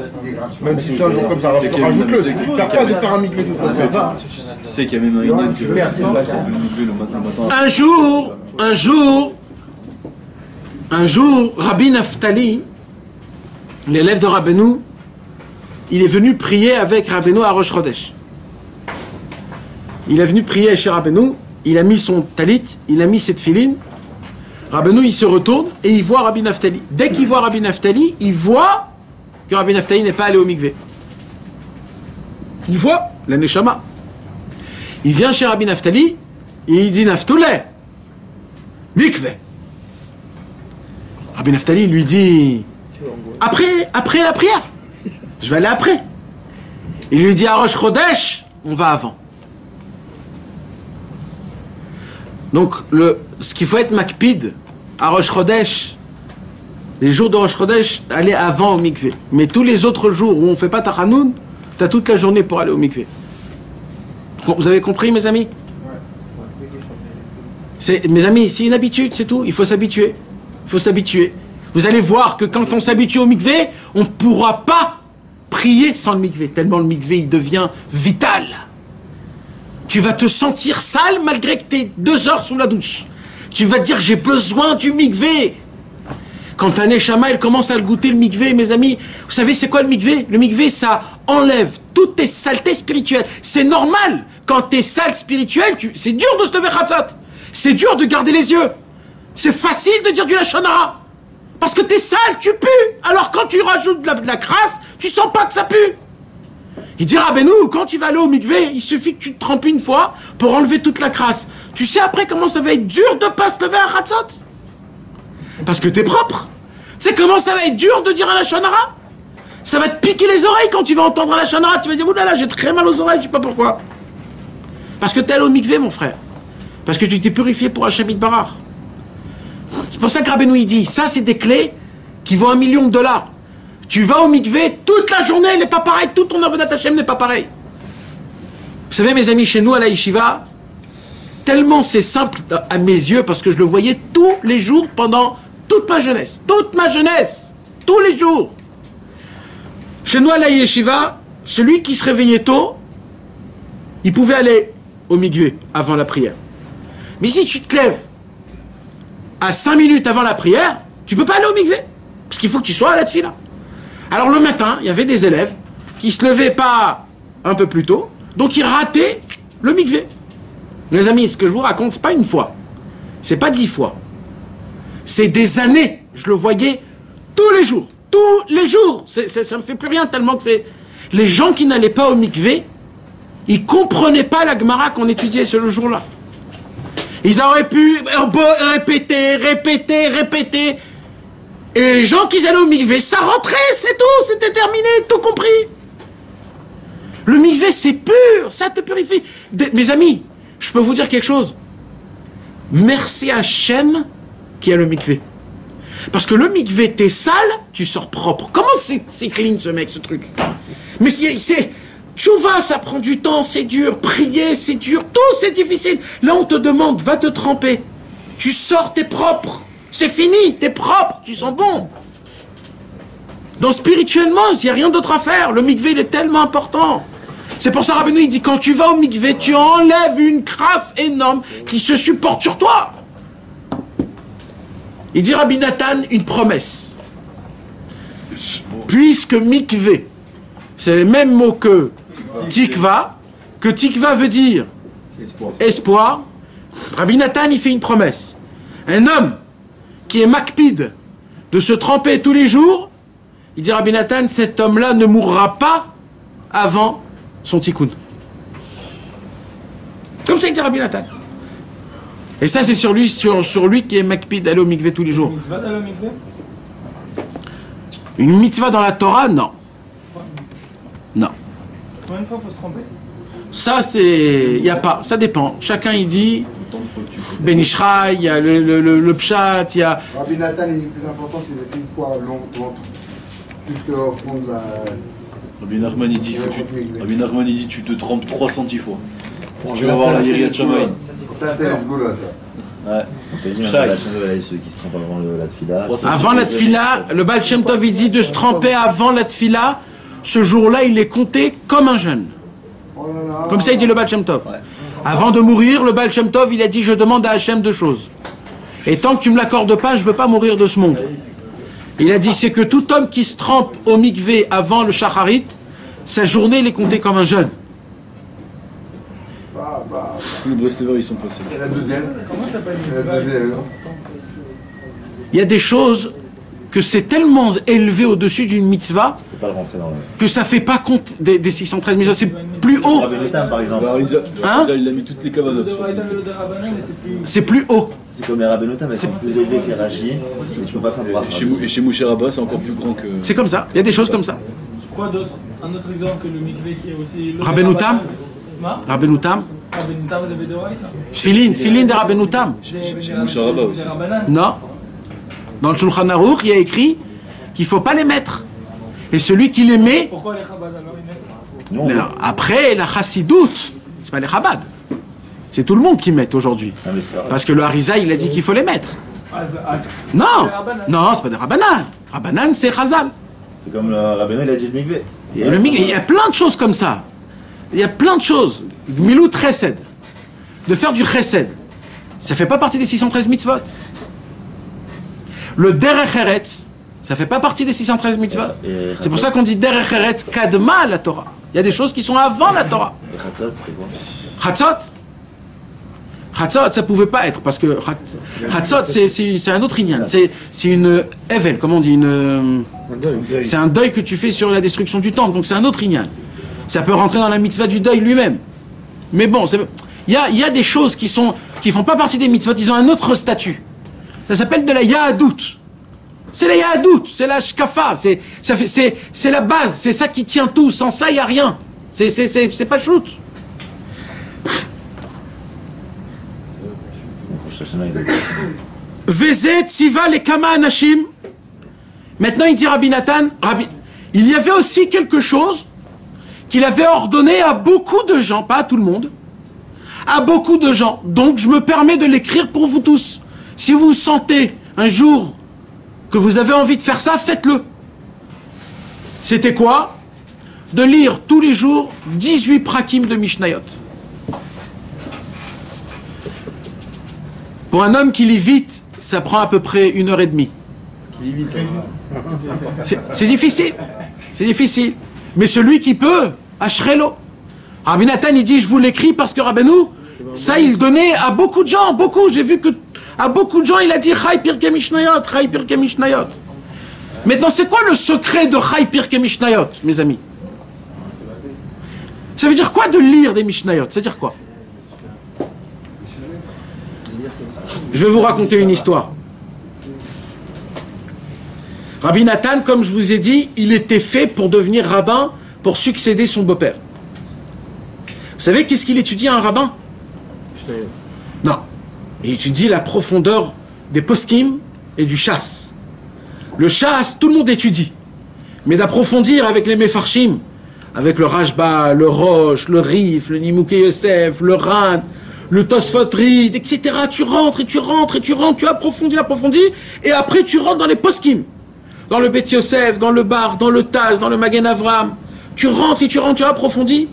Speaker 2: Même si c'est un jour comme ça, rajoute-le. Tu ne perds pas de faire un mikvé de toute façon.
Speaker 10: Tu sais qu'il y a même un Indian qui va faire le mikvé le matin.
Speaker 1: Un jour, Rabbi Naftali, l'élève de Rabbeinu, il est venu prier avec Rabbeinu à Rosh Chodesh. Il est venu prier chez Rabbeinu, il a mis son talit, il a mis cette filine. Rabbeinu, il se retourne et il voit Rabbi Naftali. Dès qu'il voit Rabbi Naftali, il voit que Rabbi Naftali n'est pas allé au mikvé. Il voit la neshama. Il vient chez Rabbi Naftali et il dit Naftoulé, mikvé. Rabbi Naftali lui dit après la prière. Je vais aller après. Il lui dit à Rosh Chodesh, on va avant. Donc, ce qu'il faut être makpid à Rosh Chodesh, les jours de Rosh Chodesh, aller avant au mikvé. Mais tous les autres jours où on ne fait pas tachanoun, tu as toute la journée pour aller au mikvé. Vous avez compris, mes amis? Mes amis, c'est une habitude, c'est tout. Il faut s'habituer. Il faut s'habituer. Vous allez voir que quand on s'habitue au mikvé, on ne pourra pas prier sans le mikvé, tellement le mikvé il devient vital. Tu vas te sentir sale malgré que tu es 2 heures sous la douche. Tu vas te dire j'ai besoin du mikvé. Quand un neshama il commence à le goûter le mikvé, mes amis, vous savez c'est quoi le mikvé? Le mikvé ça enlève toutes tes saletés spirituelles. C'est normal, quand tu es sale spirituel, c'est dur de se lever khatzat. C'est dur de garder les yeux. C'est facile de dire du lachon hara. Parce que t'es sale, tu pues. Alors quand tu rajoutes de la crasse, tu sens pas que ça pue. Il dit Rabbeinu, quand tu vas aller au mikvé, il suffit que tu te trempes une fois pour enlever toute la crasse. Tu sais après comment ça va être dur de pas se lever à Khatzot? Parce que t'es propre. Tu sais comment ça va être dur de dire un lachon hara? Ça va te piquer les oreilles quand tu vas entendre un lachon hara. Tu vas dire oulala, j'ai très mal aux oreilles, je sais pas pourquoi. Parce que t'es allé au mikvé, mon frère. Parce que tu t'es purifié pour Hashem Yitbarach. C'est pour ça que Rabbeinu il dit, ça c'est des clés qui vaut $1 million. Tu vas au mikvé, toute la journée, elle n'est pas pareille, tout ton avodat Hashem n'est pas pareil. Vous savez mes amis, chez nous à la yeshiva, tellement c'est simple à mes yeux, parce que je le voyais tous les jours pendant toute ma jeunesse, tous les jours. Chez nous à la yeshiva, celui qui se réveillait tôt, il pouvait aller au mikvé avant la prière. Mais si tu te lèves à 5 minutes avant la prière, tu peux pas aller au mikvé. Parce qu'il faut que tu sois à la tefila. Alors le matin, il y avait des élèves qui se levaient pas un peu plus tôt, donc ils rataient le mikvé. Les amis, ce que je vous raconte, c'est pas une fois. C'est pas 10 fois. C'est des années. Je le voyais tous les jours. Tous les jours. Ça me fait plus rien tellement que c'est... Les gens qui n'allaient pas au mikvé, ils comprenaient pas la Gemara qu'on étudiait ce jour-là. Ils auraient pu répéter. Et les gens qui allaient au mikvé, ça rentrait, c'est tout, c'était terminé, tout compris. Le mikvé, c'est pur, ça te purifie. Mes amis, je peux vous dire quelque chose. Merci à Hachem qui a le mikvé. Parce que le mikvé, t'es sale, tu sors propre. Comment c'est clean ce mec, ce truc? Mais c'est... Tchouva, ça prend du temps, c'est dur. Prier, c'est dur. Tout, c'est difficile. Là, on te demande, va te tremper. Tu sors, t'es propre. C'est fini, t'es propre, tu sens bon. Donc, spirituellement, il n'y a rien d'autre à faire. Le mikvé, il est tellement important. C'est pour ça, Rabbeinu, il dit, quand tu vas au mikvé, tu enlèves une crasse énorme qui se supporte sur toi. Il dit, Rabbi Nathan, une promesse. Puisque mikvé, c'est les mêmes mots que tikva veut dire espoir. Rabbi Nathan, il fait une promesse. Un homme qui est makpid de se tremper tous les jours, il dit Rabbi Nathan, cet homme-là ne mourra pas avant son tikkun. Comme ça, il dit Rabbi Nathan. Et ça, c'est sur lui qui est makpid d'aller au mikvé tous les jours.
Speaker 8: Une mitzvah d'aller au mikvé?
Speaker 1: Une mitzvah dans la Torah, non. Non.
Speaker 8: Combien de fois il faut se tromper?
Speaker 1: Ça, c'est... Il n'y a pas. Ça dépend. Chacun, il dit... Ben Ishraï, il y a le Pshat, il y a...
Speaker 9: Rabbi Nathan, le plus important, c'est d'être une fois l'entre. Jusqu'au fond de la...
Speaker 10: Rabbi Nachman, il dit tu te trempes 300 fois. Si tu vas voir la Yeriat Shamaï.
Speaker 9: Ça, c'est le boulot, ça.
Speaker 10: Ouais.
Speaker 4: Quasiment, la Shem ceux qui se trempent avant la tfila.
Speaker 1: Avant la tfila, le Baal Shem Tov il dit de se tremper avant la tfila. Ce jour-là, il est compté comme un jeûne. Comme ça, il dit le Baal Shem Tov. Ouais. Avant de mourir, le Baal Shem Tov, il a dit, je demande à Hachem deux choses. Et tant que tu ne me l'accordes pas, je ne veux pas mourir de ce monde. Il a dit, c'est que tout homme qui se trempe au mikvé avant le shacharit, sa journée, il est compté comme un jeûne.
Speaker 10: Les Brestever, ils sont passés.
Speaker 9: Et la deuxième?
Speaker 8: Comment ça s'appelle?
Speaker 9: La deuxième.
Speaker 1: Il y a des choses que c'est tellement élevé au-dessus d'une mitzvah que ça ne fait pas compte des 613 mitzvahs, c'est plus haut.
Speaker 4: Rabbeinu-Tam, par exemple.
Speaker 1: Hein?
Speaker 10: Il a mis toutes les cavanes.
Speaker 1: C'est plus haut.
Speaker 4: C'est comme les Rabbeinu-Tam, mais c'est plus élevé que les Rashi, mais tu peux pas faire de bracha.
Speaker 10: Et chez Moshe Rabba, c'est encore plus grand que...
Speaker 1: C'est comme ça, il y a des choses comme ça.
Speaker 8: Quoi d'autre? Un autre exemple que le mikvé qui est aussi...
Speaker 1: Rabbeinu-Tam. Rabbeinu-Tam.
Speaker 8: Rabbeinu-Tam, vous avez de right?
Speaker 1: Tfilin de Rabbeinu-Tam.
Speaker 10: Chez Moshe Rabba aussi.
Speaker 1: Non. Dans le Shulchan Aruch, il y a écrit qu'il ne faut pas les mettre. Et celui qui les met...
Speaker 8: Pourquoi les Chabad alors ils mettent?
Speaker 1: Non, après, la chassidoute, c'est pas les Chabad. C'est tout le monde qui met aujourd'hui. Parce que le Harizah, il a dit qu'il faut les mettre. Non, non, c'est pas des Rabbanan. Rabbanan, c'est Chazal.
Speaker 4: C'est comme le Rabbeinu, il a dit le mikvé.
Speaker 1: Il y a plein de choses comme ça. Il y a plein de choses. Milut Chesed. De faire du Chesed. Ça fait pas partie des 613 mitzvot. Le Derech Eretz, ça fait pas partie des 613 mitzvot. C'est pour ça qu'on dit Derech Eretz Kadma la Torah. Il y a des choses qui sont avant la Torah.
Speaker 4: Et Chatzot, c'est quoi?
Speaker 1: Chatzot, Chatzot, ça pouvait pas être, parce que Chatzot, c'est un autre inyan. C'est une Evel, comment on dit, c'est un deuil que tu fais sur la destruction du temple, donc c'est un autre inyan. Ça peut rentrer dans la mitzvah du deuil lui-même. Mais bon, il y a des choses qui font pas partie des mitzvot, ils ont un autre statut. Ça s'appelle de la Yahadout. C'est la Yahadout, c'est la Shkafa, c'est la base, c'est ça qui tient tout. Sans ça, il n'y a rien. C'est pas shoot. Vezet Siva le Kama Anashim. Maintenant, il dit Rabbi Nathan, il y avait aussi quelque chose qu'il avait ordonné à beaucoup de gens, pas à tout le monde, à beaucoup de gens. Donc, je me permets de l'écrire pour vous tous. Si vous sentez un jour que vous avez envie de faire ça, faites-le. C'était quoi? De lire tous les jours 18 prakim de Mishnayot. Pour un homme qui lit vite, ça prend à peu près 1h30. C'est difficile. C'est difficile. Mais celui qui peut, Ashrelo. Rabbi Nathan, il dit, je vous l'écris parce que Rabbeinu, ça, il donnait à beaucoup de gens, beaucoup. J'ai vu que à beaucoup de gens, il a dit Chai Pirkei Mishnayot, Chai Pirkei Mishnayot. Maintenant, c'est quoi le secret de Chai Pirkei Mishnayot, mes amis? Ça veut dire quoi de lire des Mishnayot? Ça veut dire quoi? Je vais vous raconter une histoire. Rabbi Nathan, comme je vous ai dit, il était fait pour devenir rabbin, pour succéder son beau-père. Vous savez qu'est-ce qu'il étudie un rabbin? Non. Il étudie la profondeur des poskim et du chasse. Le chasse, tout le monde étudie. Mais d'approfondir avec les mefarshim, avec le Rashba, le Rosh, le Rif, le Nimukei Yosef, le Ran, le Tosfot Rid, etc. Tu rentres et tu rentres et tu rentres, tu approfondis, et après tu rentres dans les poskim. Dans le Bet Yosef, dans le Bar, dans le Taz, dans le Magen Avram. Tu rentres et tu rentres, tu approfondis,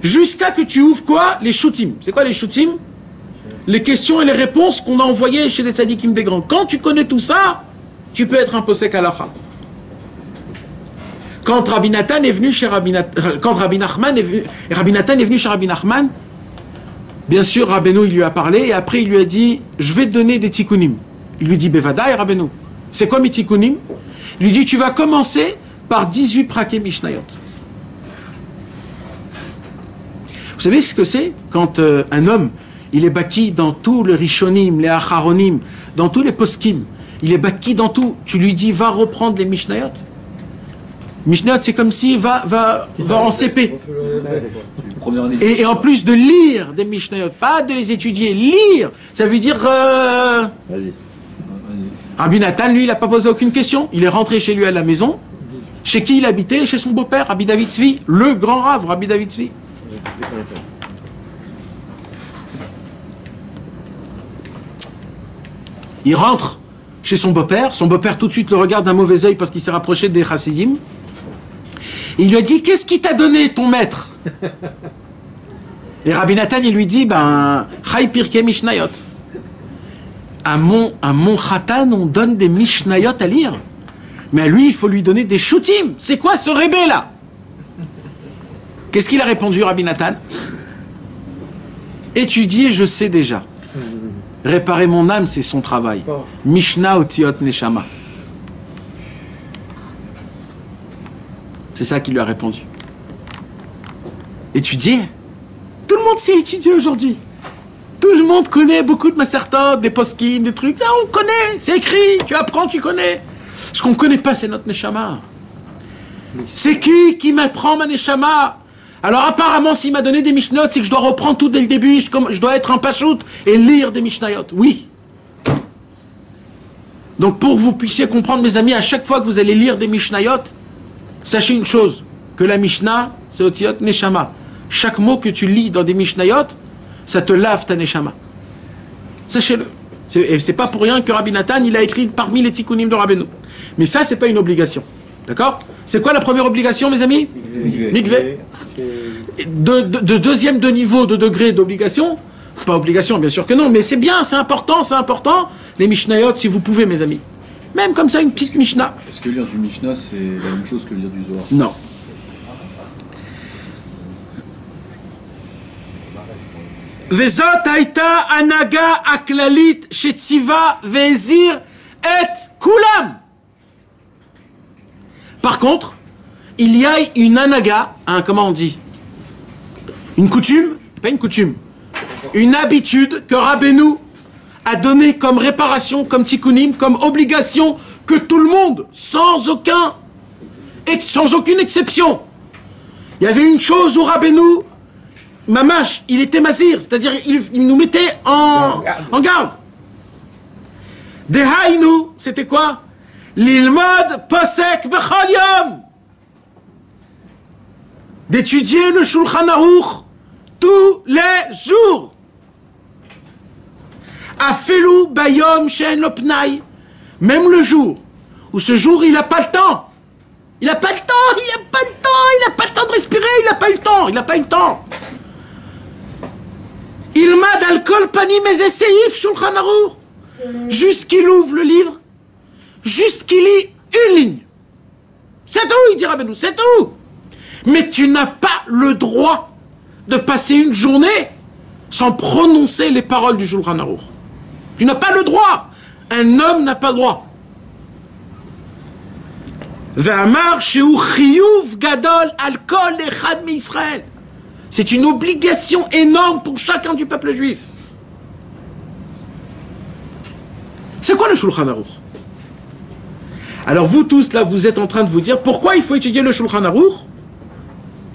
Speaker 1: jusqu'à que tu ouvres quoi? Les shootim. C'est quoi les shootim? Les questions et les réponses qu'on a envoyées chez les tzadikim des grands. Quand tu connais tout ça, tu peux être un posek halacha. Quand Rabbi Nathan est venu chez Rabbi Nachman chez Rabbi Nachman, bien sûr, Rabbeinu, il lui a parlé, et après, il lui a dit, je vais te donner des tikkunim. Il lui dit, Bevadaï, Rabbeinu. C'est quoi mes tikkunim? Il lui dit, tu vas commencer par 18 praké mishnayot. Vous savez ce que c'est? Quand un homme, il est baki dans tout le rishonim, les acharonim, dans tous les poskim, il est baki dans tout, tu lui dis, va reprendre les mishnayot. Mishnayot, c'est comme si va en CP. Et en plus de lire des mishnayot, pas de les étudier, lire, ça veut dire...
Speaker 4: Vas-y.
Speaker 1: Rabbi Nathan, lui, il n'a pas posé aucune question. Il est rentré chez lui à la maison. Chez qui il habitait? Chez son beau-père, Rabbi David Tzvi, le grand rave, Rabbi David Tzvi. Il rentre chez son beau-père tout de suite le regarde d'un mauvais œil parce qu'il s'est rapproché des chassidim. Il lui a dit, qu'est-ce qui t'a donné ton maître? Et Rabbi Nathan, il lui dit, Chai Pirkei Mishnayot. À mon Khatan, on donne des Mishnayot à lire. Mais à lui, il faut lui donner des Shutim. C'est quoi ce rébé là? Qu'est-ce qu'il a répondu, Rabbi Nathan? Étudier, je sais déjà. Réparer mon âme, c'est son travail. Mishnah Otiot Neshama. C'est ça qu'il lui a répondu. Étudier? Tout le monde sait étudier aujourd'hui. Tout le monde connaît beaucoup de masertot, des poskim, des trucs. Ça, on connaît, c'est écrit, tu apprends, tu connais. Ce qu'on ne connaît pas, c'est notre Neshama. C'est qui m'apprend ma Neshama? Alors apparemment, s'il m'a donné des Mishnayot, c'est que je dois reprendre tout dès le début, je dois être un pachout et lire des Mishnayot. Oui. Donc pour que vous puissiez comprendre, mes amis, à chaque fois que vous allez lire des Mishnayot, sachez une chose, que la Mishnah, c'est Otiot Neshama. Chaque mot que tu lis dans des Mishnayot, ça te lave ta Neshama. Sachez-le. Et c'est pas pour rien que Rabbi Nathan, il a écrit parmi les tikkunim de Rabbeinu. Mais ça, c'est pas une obligation. D'accord? C'est quoi la première obligation, mes amis? Mikvé. De deuxième de niveau, de degré d'obligation, pas obligation, bien sûr que non, mais c'est bien, c'est important, les Mishnayot, si vous pouvez, mes amis. Même comme ça, une petite Mishnah.
Speaker 10: Est-ce que lire du Mishnah, c'est la même chose que lire du Zohar?
Speaker 1: Non. Vezot haïta anaga aklalit shetziva vezir et kulam. Par contre, il y a une anaga, comment on dit? Une coutume, pas une coutume, une habitude que Rabbeinu a donnée comme réparation, comme tikkunim, comme obligation que tout le monde, sans aucune exception. Il y avait une chose où Rabbeinu, Mamash, il était mazir, c'est-à-dire il nous mettait en garde. Dehainu, c'était quoi? L'ilmod posek bechol yom. D'étudier le Shulchan Aruch tous les jours. Afelu bayom shen lo pnai. Même le jour où ce jour il n'a pas le temps. Il n'a pas le temps de respirer, il n'a pas eu le temps. Il m'a d'alcool pani mes essayifs Shulchan Aruch. Jusqu'il ouvre le livre, jusqu'il lit une ligne. C'est tout, il dit Rabbeinu, c'est tout. Mais tu n'as pas le droit de passer une journée sans prononcer les paroles du Shulchan Aruch. Tu n'as pas le droit. Un homme n'a pas le droit. Ve'amar shehu chiyuv gadol al kol echad mi'Israël. C'est une obligation énorme pour chacun du peuple juif. C'est quoi le Shulchan Aruch? Alors vous tous là, vous êtes en train de vous dire pourquoi il faut étudier le Shulchan Aruch?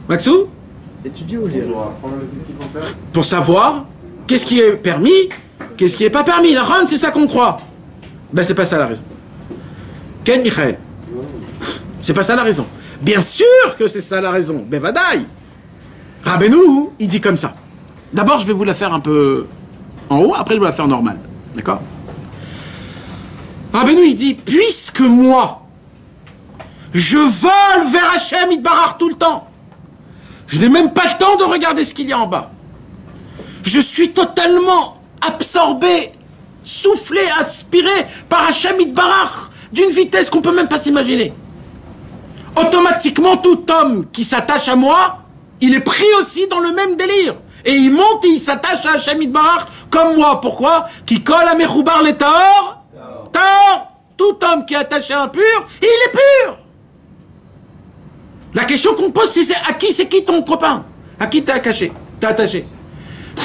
Speaker 1: Maxou?
Speaker 6: Étudier ou lire?
Speaker 1: Pour savoir qu'est-ce qui est permis, qu'est-ce qui n'est pas permis. La ronde, c'est ça qu'on croit. Ben c'est pas ça la raison. Ken Michael? C'est pas ça la raison. Bien sûr que c'est ça la raison. Ben vadaï. Rabbeinu, il dit comme ça. D'abord, je vais vous la faire un peu en haut, après je vais la faire normale. D'accord? Rabbeinu, il dit, puisque moi, je vole vers Hachem Yitbarach tout le temps, je n'ai même pas le temps de regarder ce qu'il y a en bas. Je suis totalement absorbé, soufflé, aspiré par Hachem Yitbarach d'une vitesse qu'on ne peut même pas s'imaginer. Automatiquement, tout homme qui s'attache à moi, il est pris aussi dans le même délire. Et il monte et il s'attache à Hachem Yitbarach comme moi. Pourquoi? Qui colle à Mechoubar les Tahor. Tahor. Tout homme qui est attaché à un pur, il est pur. La question qu'on pose, c'est c'est qui ton copain? À qui t'es attaché?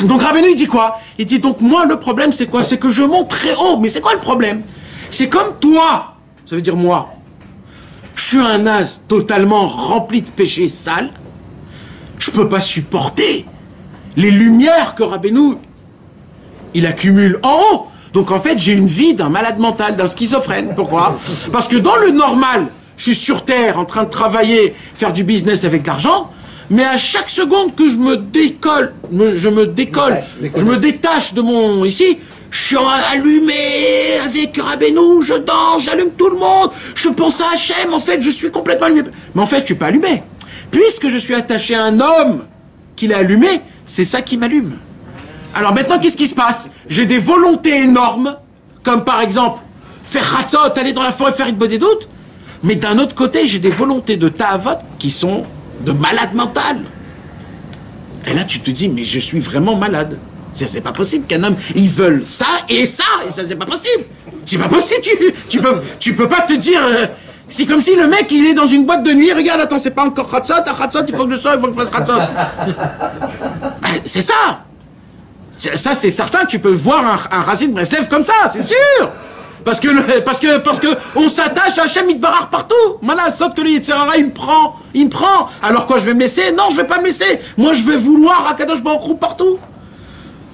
Speaker 1: Donc Rabbeinu, il dit quoi? Il dit donc moi, le problème, c'est quoi? C'est que je monte très haut. Mais c'est quoi le problème? C'est comme toi. Ça veut dire moi. Je suis un naze totalement rempli de péchés sales. Je peux pas supporter les lumières que Rabbeinu, il accumule en haut. Donc en fait, j'ai une vie d'un malade mental, d'un schizophrène. Pourquoi? Parce que dans le normal, je suis sur Terre en train de travailler, faire du business avec l'argent, mais à chaque seconde que je me détache de mon ici, Je suis allumé avec Rabbeinu, je danse, j'allume tout le monde, je pense à Hachem, en fait, je suis complètement allumé. Mais en fait, je ne suis pas allumé. Puisque je suis attaché à un homme qui l'a allumé, c'est ça qui m'allume. Alors maintenant, qu'est-ce qui se passe? J'ai des volontés énormes, comme par exemple, faire Chatzot, aller dans la forêt, faire Hitbodedut. Mais d'un autre côté, j'ai des volontés de Ta'avot qui sont de malade mental. Et là, tu te dis, mais je suis vraiment malade. C'est pas possible qu'un homme, il veuille ça, et ça c'est pas possible. C'est pas possible, tu peux pas te dire... c'est comme si le mec, il est dans une boîte de nuit, regarde, attends, c'est pas encore Chatzot, il faut que je sois, il faut que je fasse Chatzot. C'est ça. Ça, c'est certain, tu peux voir un Chassid Breslev comme ça, c'est sûr. Parce que on s'attache à Hachem Yitbarach partout. Voilà, sauf que le Yetzirara, il me prend. Alors quoi, je vais me laisser? Non, je vais pas me laisser. Moi, je vais vouloir Akadosh Baruch Hu partout.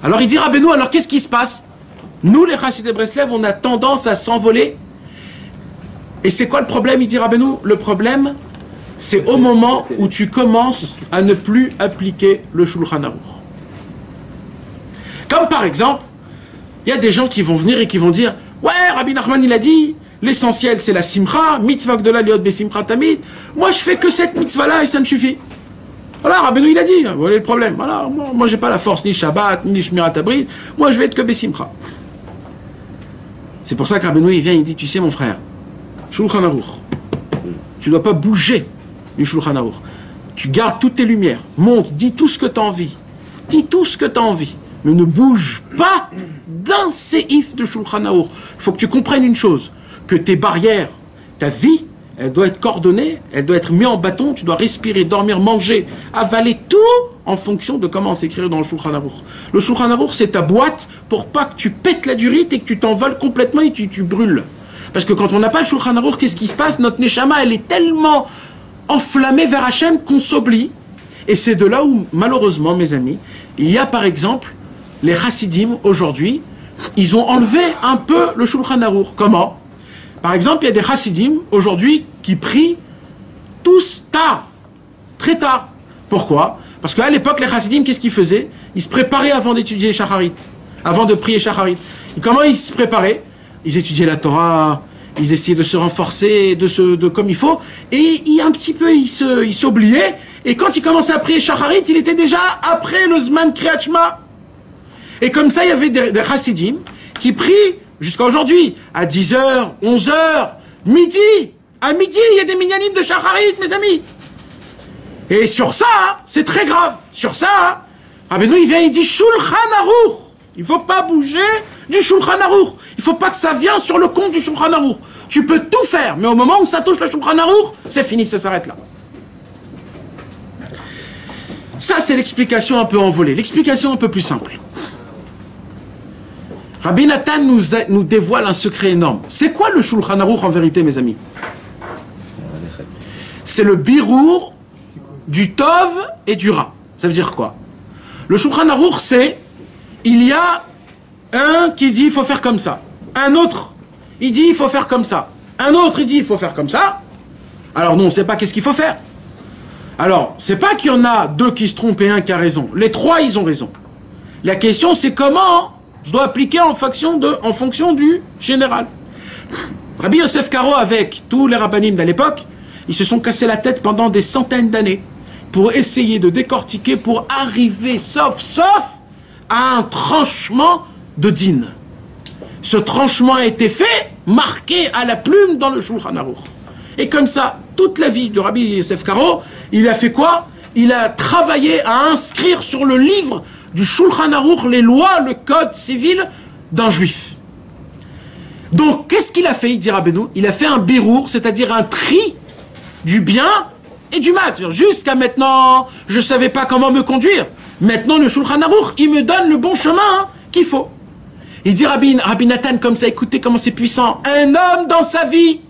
Speaker 1: Alors il dit Rabbeinu, alors qu'est-ce qui se passe? Nous, les Chassidei Breslev, on a tendance à s'envoler. Et c'est quoi le problème? Il dit Rabbeinu, le problème, c'est au moment où tu commences à ne plus appliquer le Shulchan Aruch. Comme par exemple, il y a des gens qui vont venir et qui vont dire ouais, Rabbi Nachman il a dit, l'essentiel c'est la simcha, mitzvah gdola liot besimcha tamid. Moi je fais que cette mitzvah là et ça me suffit. Voilà, Rabbeinu il a dit, vous voyez le problème. Voilà, moi j'ai pas la force ni Shabbat, ni Shmirat Abrit, moi je vais être que besimcha. C'est pour ça que Rabbeinu il vient, il dit, tu sais mon frère, Shulchan Aruch, tu dois pas bouger du Shulchan Aruch. Tu gardes toutes tes lumières, monte, dis tout ce que tu as envie. Dis tout ce que tu as envie. Mais ne bouge pas d'un séif de Shulchan Aruch. Il faut que tu comprennes une chose, que tes barrières, ta vie, elle doit être coordonnée, elle doit être mise en bâton, tu dois respirer, dormir, manger, avaler tout en fonction de comment s'écrire dans le Shulchan Aruch. Le Shulchan Aruch, c'est ta boîte pour pas que tu pètes la durite et que tu t'envoles complètement et tu brûles. Parce que quand on n'a pas le Shulchan Aruch, qu'est-ce qui se passe? Notre Neshama, elle est tellement enflammée vers Hachem qu'on s'oublie. Et c'est de là où, malheureusement, mes amis, il y a par exemple les Chassidim, aujourd'hui, ils ont enlevé un peu le Shulchan Aruch. Comment? Par exemple, il y a des Chassidim, aujourd'hui, qui prient tous tard, très tard. Pourquoi? Parce qu'à l'époque, les Chassidim, qu'est-ce qu'ils faisaient? Ils se préparaient avant d'étudier Shacharit, avant de prier Shacharit. Et comment ils se préparaient? Ils étudiaient la Torah, ils essayaient de se renforcer comme il faut, et un petit peu, ils s'oubliaient, et quand ils commençaient à prier Shacharit, il était déjà après le Zman Kriyat Shema. Et comme ça, il y avait des Chassidim qui prient jusqu'à aujourd'hui, à 10h, 11h, midi. À midi, il y a des minyanim de Shacharit, mes amis. Et sur ça, c'est très grave. Sur ça, Rabbeinu, il vient, il dit Shulchan Aruch. Il ne faut pas bouger du Shulchan Aruch. Il ne faut pas que ça vienne sur le compte du Shulchan Aruch. Tu peux tout faire, mais au moment où ça touche le Shulchan Aruch, c'est fini, ça s'arrête là. Ça, c'est l'explication un peu envolée. L'explication un peu plus simple. Rabbi Nathan nous dévoile un secret énorme. C'est quoi le Shulchan Aruch en vérité, mes amis? C'est le birour du Tov et du Ra. Ça veut dire quoi? Le Shulchan Aruch, c'est, il y a un qui dit il faut faire comme ça. Un autre, il dit il faut faire comme ça. Un autre, il dit il faut faire comme ça. Alors nous, on ne sait pas qu'est-ce qu'il faut faire. Alors, c'est pas qu'il y en a deux qui se trompent et un qui a raison. Les trois, ils ont raison. La question, c'est comment je dois appliquer en fonction du général. Rabbi Yosef Karo, avec tous les rabbanim de l'époque, ils se sont cassés la tête pendant des centaines d'années pour essayer de décortiquer, pour arriver, sauf à un tranchement de din. Ce tranchement a été fait, marqué à la plume dans le Shulchan Aruch. Et comme ça, toute la vie de Rabbi Yosef Karo, il a fait quoi? Il a travaillé à inscrire sur le livre du Shulchan Aruch les lois, le code civil d'un juif. Donc, qu'est-ce qu'il a fait, il dit Rabbeinu? Il a fait un birour, c'est-à-dire un tri du bien et du mal. Jusqu'à maintenant, je ne savais pas comment me conduire. Maintenant, le Shulchan Aruch, il me donne le bon chemin qu'il faut. Il dit Rabbi Nathan, comme ça, écoutez comment c'est puissant. Un homme dans sa vie,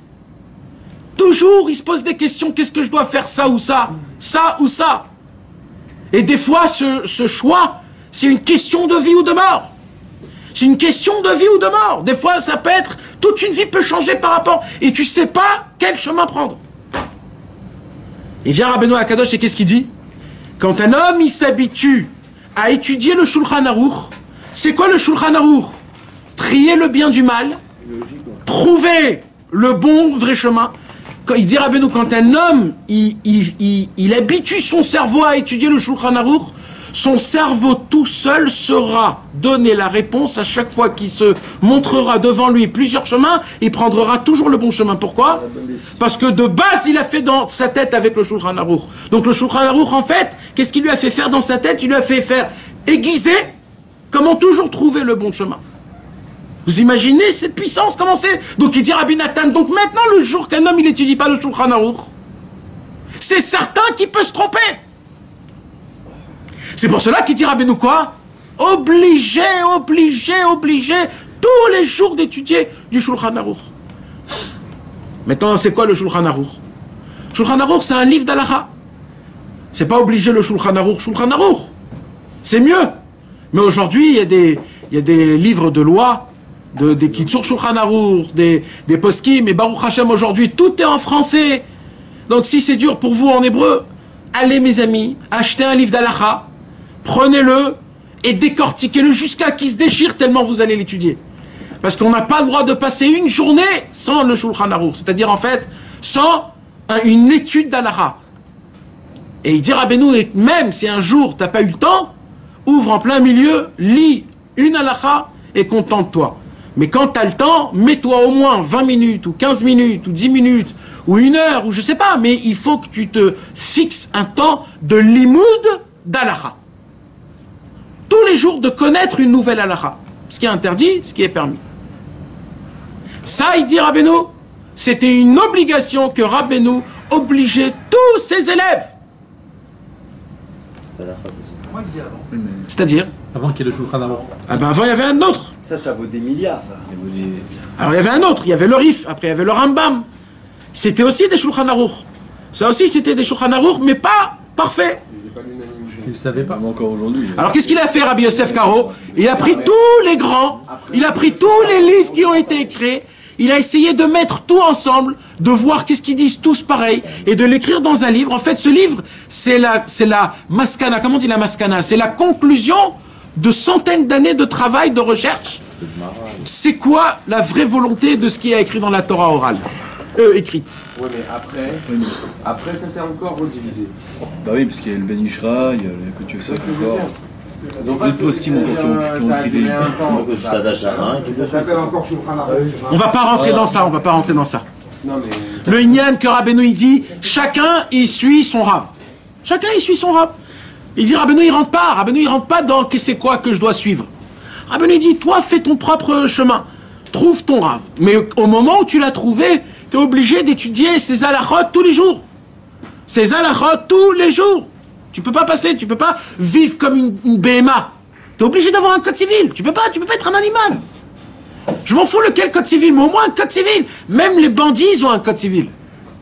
Speaker 1: toujours, il se pose des questions. Qu'est-ce que je dois faire, ça ou ça? Ça ou ça? Et des fois, ce choix, c'est une question de vie ou de mort. C'est une question de vie ou de mort. Des fois, ça peut être... Toute une vie peut changer par rapport... Et tu ne sais pas quel chemin prendre. Il vient Rabbeinu Akadosh et qu'est-ce qu'il dit? Quand un homme, il s'habitue à étudier le Shulchan Aruch, c'est quoi le Shulchan Aruch? trier le bien du mal, trouver le bon, vrai chemin. Quand, il dit Rabbeinu, quand un homme, il habitue son cerveau à étudier le Shulchan Aruch, son cerveau tout seul saura donner la réponse à chaque fois qu'il se montrera devant lui plusieurs chemins, il prendra toujours le bon chemin. Pourquoi? Parce que de base, il a fait dans sa tête avec le Shulchan Aruch. Donc le Shulchan Aruch, en fait, qu'est-ce qu'il lui a fait faire dans sa tête? Il lui a fait faire aiguiser comment toujours trouver le bon chemin. Vous imaginez cette puissance, comment c'est? Donc il dit Rabbi Nathan, donc maintenant le jour qu'un homme il n'étudie pas le Shulchan Aruch, c'est certain qu'il peut se tromper. C'est pour cela qu'il dit Rabbeinu quoi? Obligé tous les jours d'étudier du Shulchan Aruch. Maintenant, c'est quoi le Shulchan Aruch? Shulchan Aruch, c'est un livre d'Alaha. C'est pas obligé le Shulchan Aruch. Shulchan Aruch, c'est mieux. Mais aujourd'hui, il y a des livres de loi, des Kitsur Shulchan Aruch, des poskim, et Baruch Hashem, aujourd'hui, tout est en français. Donc si c'est dur pour vous en hébreu, allez mes amis, achetez un livre d'Alaha, prenez-le et décortiquez-le jusqu'à qu'il se déchire tellement vous allez l'étudier. Parce qu'on n'a pas le droit de passer une journée sans le Shulchan Aruch, c'est-à-dire en fait sans une étude d'Alaha. Et il dit Rabbeinu, même si un jour tu n'as pas eu le temps, ouvre en plein milieu, lis une Alaha et contente-toi. Mais quand tu as le temps, mets-toi au moins 20 minutes ou 15 minutes ou 10 minutes ou 1 heure ou je sais pas, mais il faut que tu te fixes un temps de limoud d'Alaha. Tous les jours de connaître une nouvelle Alaha. Ce qui est interdit, ce qui est permis. Ça, il dit Rabbeinu, c'était une obligation que Rabbeinu obligeait tous ses élèves. C'est-à-dire
Speaker 7: Avant qu'il y ait le Shulchan Aruch.
Speaker 1: Ah ben avant il y avait un autre.
Speaker 4: Ça vaut des milliards, ça.
Speaker 1: Alors il y avait un autre, il y avait le Rif, après il y avait le Rambam. C'était aussi des Shulchan Aruch. Ça aussi c'était des Shulchan Aruch, mais pas parfait.
Speaker 7: Il ne savait pas.
Speaker 10: Encore aujourd'hui.
Speaker 1: Alors qu'est-ce qu'il a fait Rabbi Yosef Karo? Il a pris tous les grands, il a pris tous les livres qui ont été écrits, il a essayé de mettre tout ensemble, de voir qu'est-ce qu'ils disent tous pareil, et de l'écrire dans un livre. En fait ce livre, c'est la maskana, comment on dit la maskana? C'est la conclusion de centaines d'années de travail, de recherche. C'est quoi la vraie volonté de ce qui est écrit dans la Torah orale écrite?
Speaker 3: Ouais, mais après ça s'est encore redivisé.
Speaker 10: Bah oui, parce qu'il y a le Ben Ishra, il y a le Kutchuk Sak encore. Donc le poskim encore qui ont écrit des livres.
Speaker 9: Ça s'appelle encore Shulchan Aruch.
Speaker 1: On va pas rentrer dans ça, on va pas rentrer dans ça.
Speaker 3: Non, mais...
Speaker 1: Le Inyan que Rabbeinu il dit, chacun il suit son Rav. Chacun il suit son Rav. Il dit Rabbeinu il rentre pas dans qu'est-ce c'est quoi que je dois suivre. Rabbeinu il dit, toi fais ton propre chemin, trouve ton Rav. Mais au moment où tu l'as trouvé, tu es obligé d'étudier ces halachot tous les jours. Ces halachot tous les jours. Tu peux pas passer, tu peux pas vivre comme une BMA. Tu es obligé d'avoir un code civil. Tu peux pas être un animal. Je m'en fous lequel code civil, mais au moins un code civil. Même les bandits, ils ont un code civil.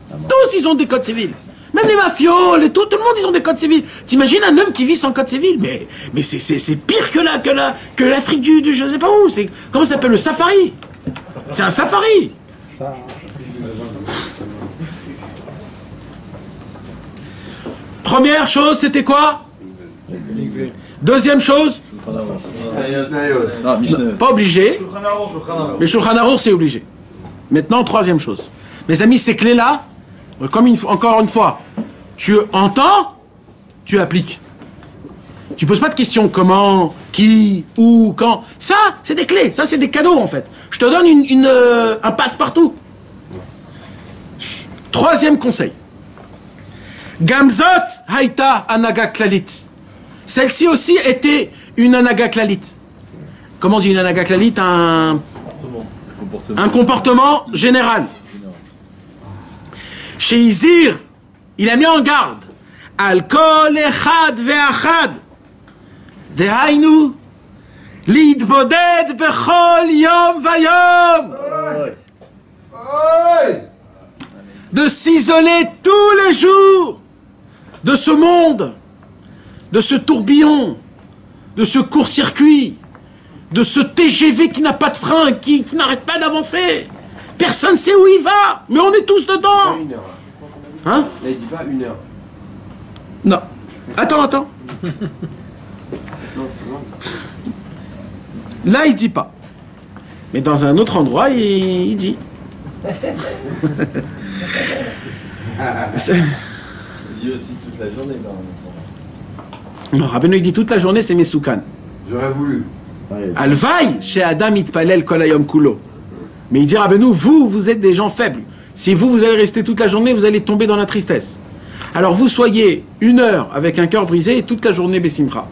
Speaker 1: Tous, ils ont des codes civils. Même les mafios, tout le monde, ils ont des codes civils. T'imagines un homme qui vit sans code civil? Mais c'est pire que l'Afrique du je sais pas où. Comment ça s'appelle? Le safari. C'est un safari. Première chose, c'était quoi? Deuxième chose? Pas obligé. Mais Shulchan Aruch, c'est obligé. Maintenant, troisième chose. Mes amis, ces clés-là, encore une fois, tu entends, tu appliques. Tu poses pas de questions comment, qui, où, quand. Ça, c'est des clés. Ça, c'est des cadeaux, en fait. Je te donne un passe-partout. Troisième conseil. Gamzot Haïta Anaga Klalit. Celle-ci aussi était une Anaga Klalit. Comment on dit une Anaga Klalit? Un comportement général. Chez Izir, il a mis en garde. Al kol echad ve'achad. Dehainu. Lidboded bechol yom vayom. De s'isoler tous les jours de ce monde, de ce tourbillon, de ce court-circuit, de ce TGV qui n'a pas de frein, qui n'arrête pas d'avancer. Personne ne sait où il va, mais on est tous dedans.
Speaker 3: Une heure.
Speaker 1: Hein?
Speaker 3: Là, il dit pas 1 heure.
Speaker 1: Non. Attends.
Speaker 3: Non,
Speaker 1: Là, il dit pas. Mais dans un autre endroit, il dit.
Speaker 5: Il dit aussi toute la journée dans
Speaker 1: Non, Rabbeinu il dit toute la journée, c'est Mesoukan.
Speaker 9: J'aurais voulu.
Speaker 1: Alvaï, chez Adam Itpalel Kolayom Kulo. Mais il dit Rabbeinu, vous êtes des gens faibles. Si vous allez rester toute la journée, vous allez tomber dans la tristesse. Alors vous soyez 1 heure avec un cœur brisé et toute la journée Bessimcha.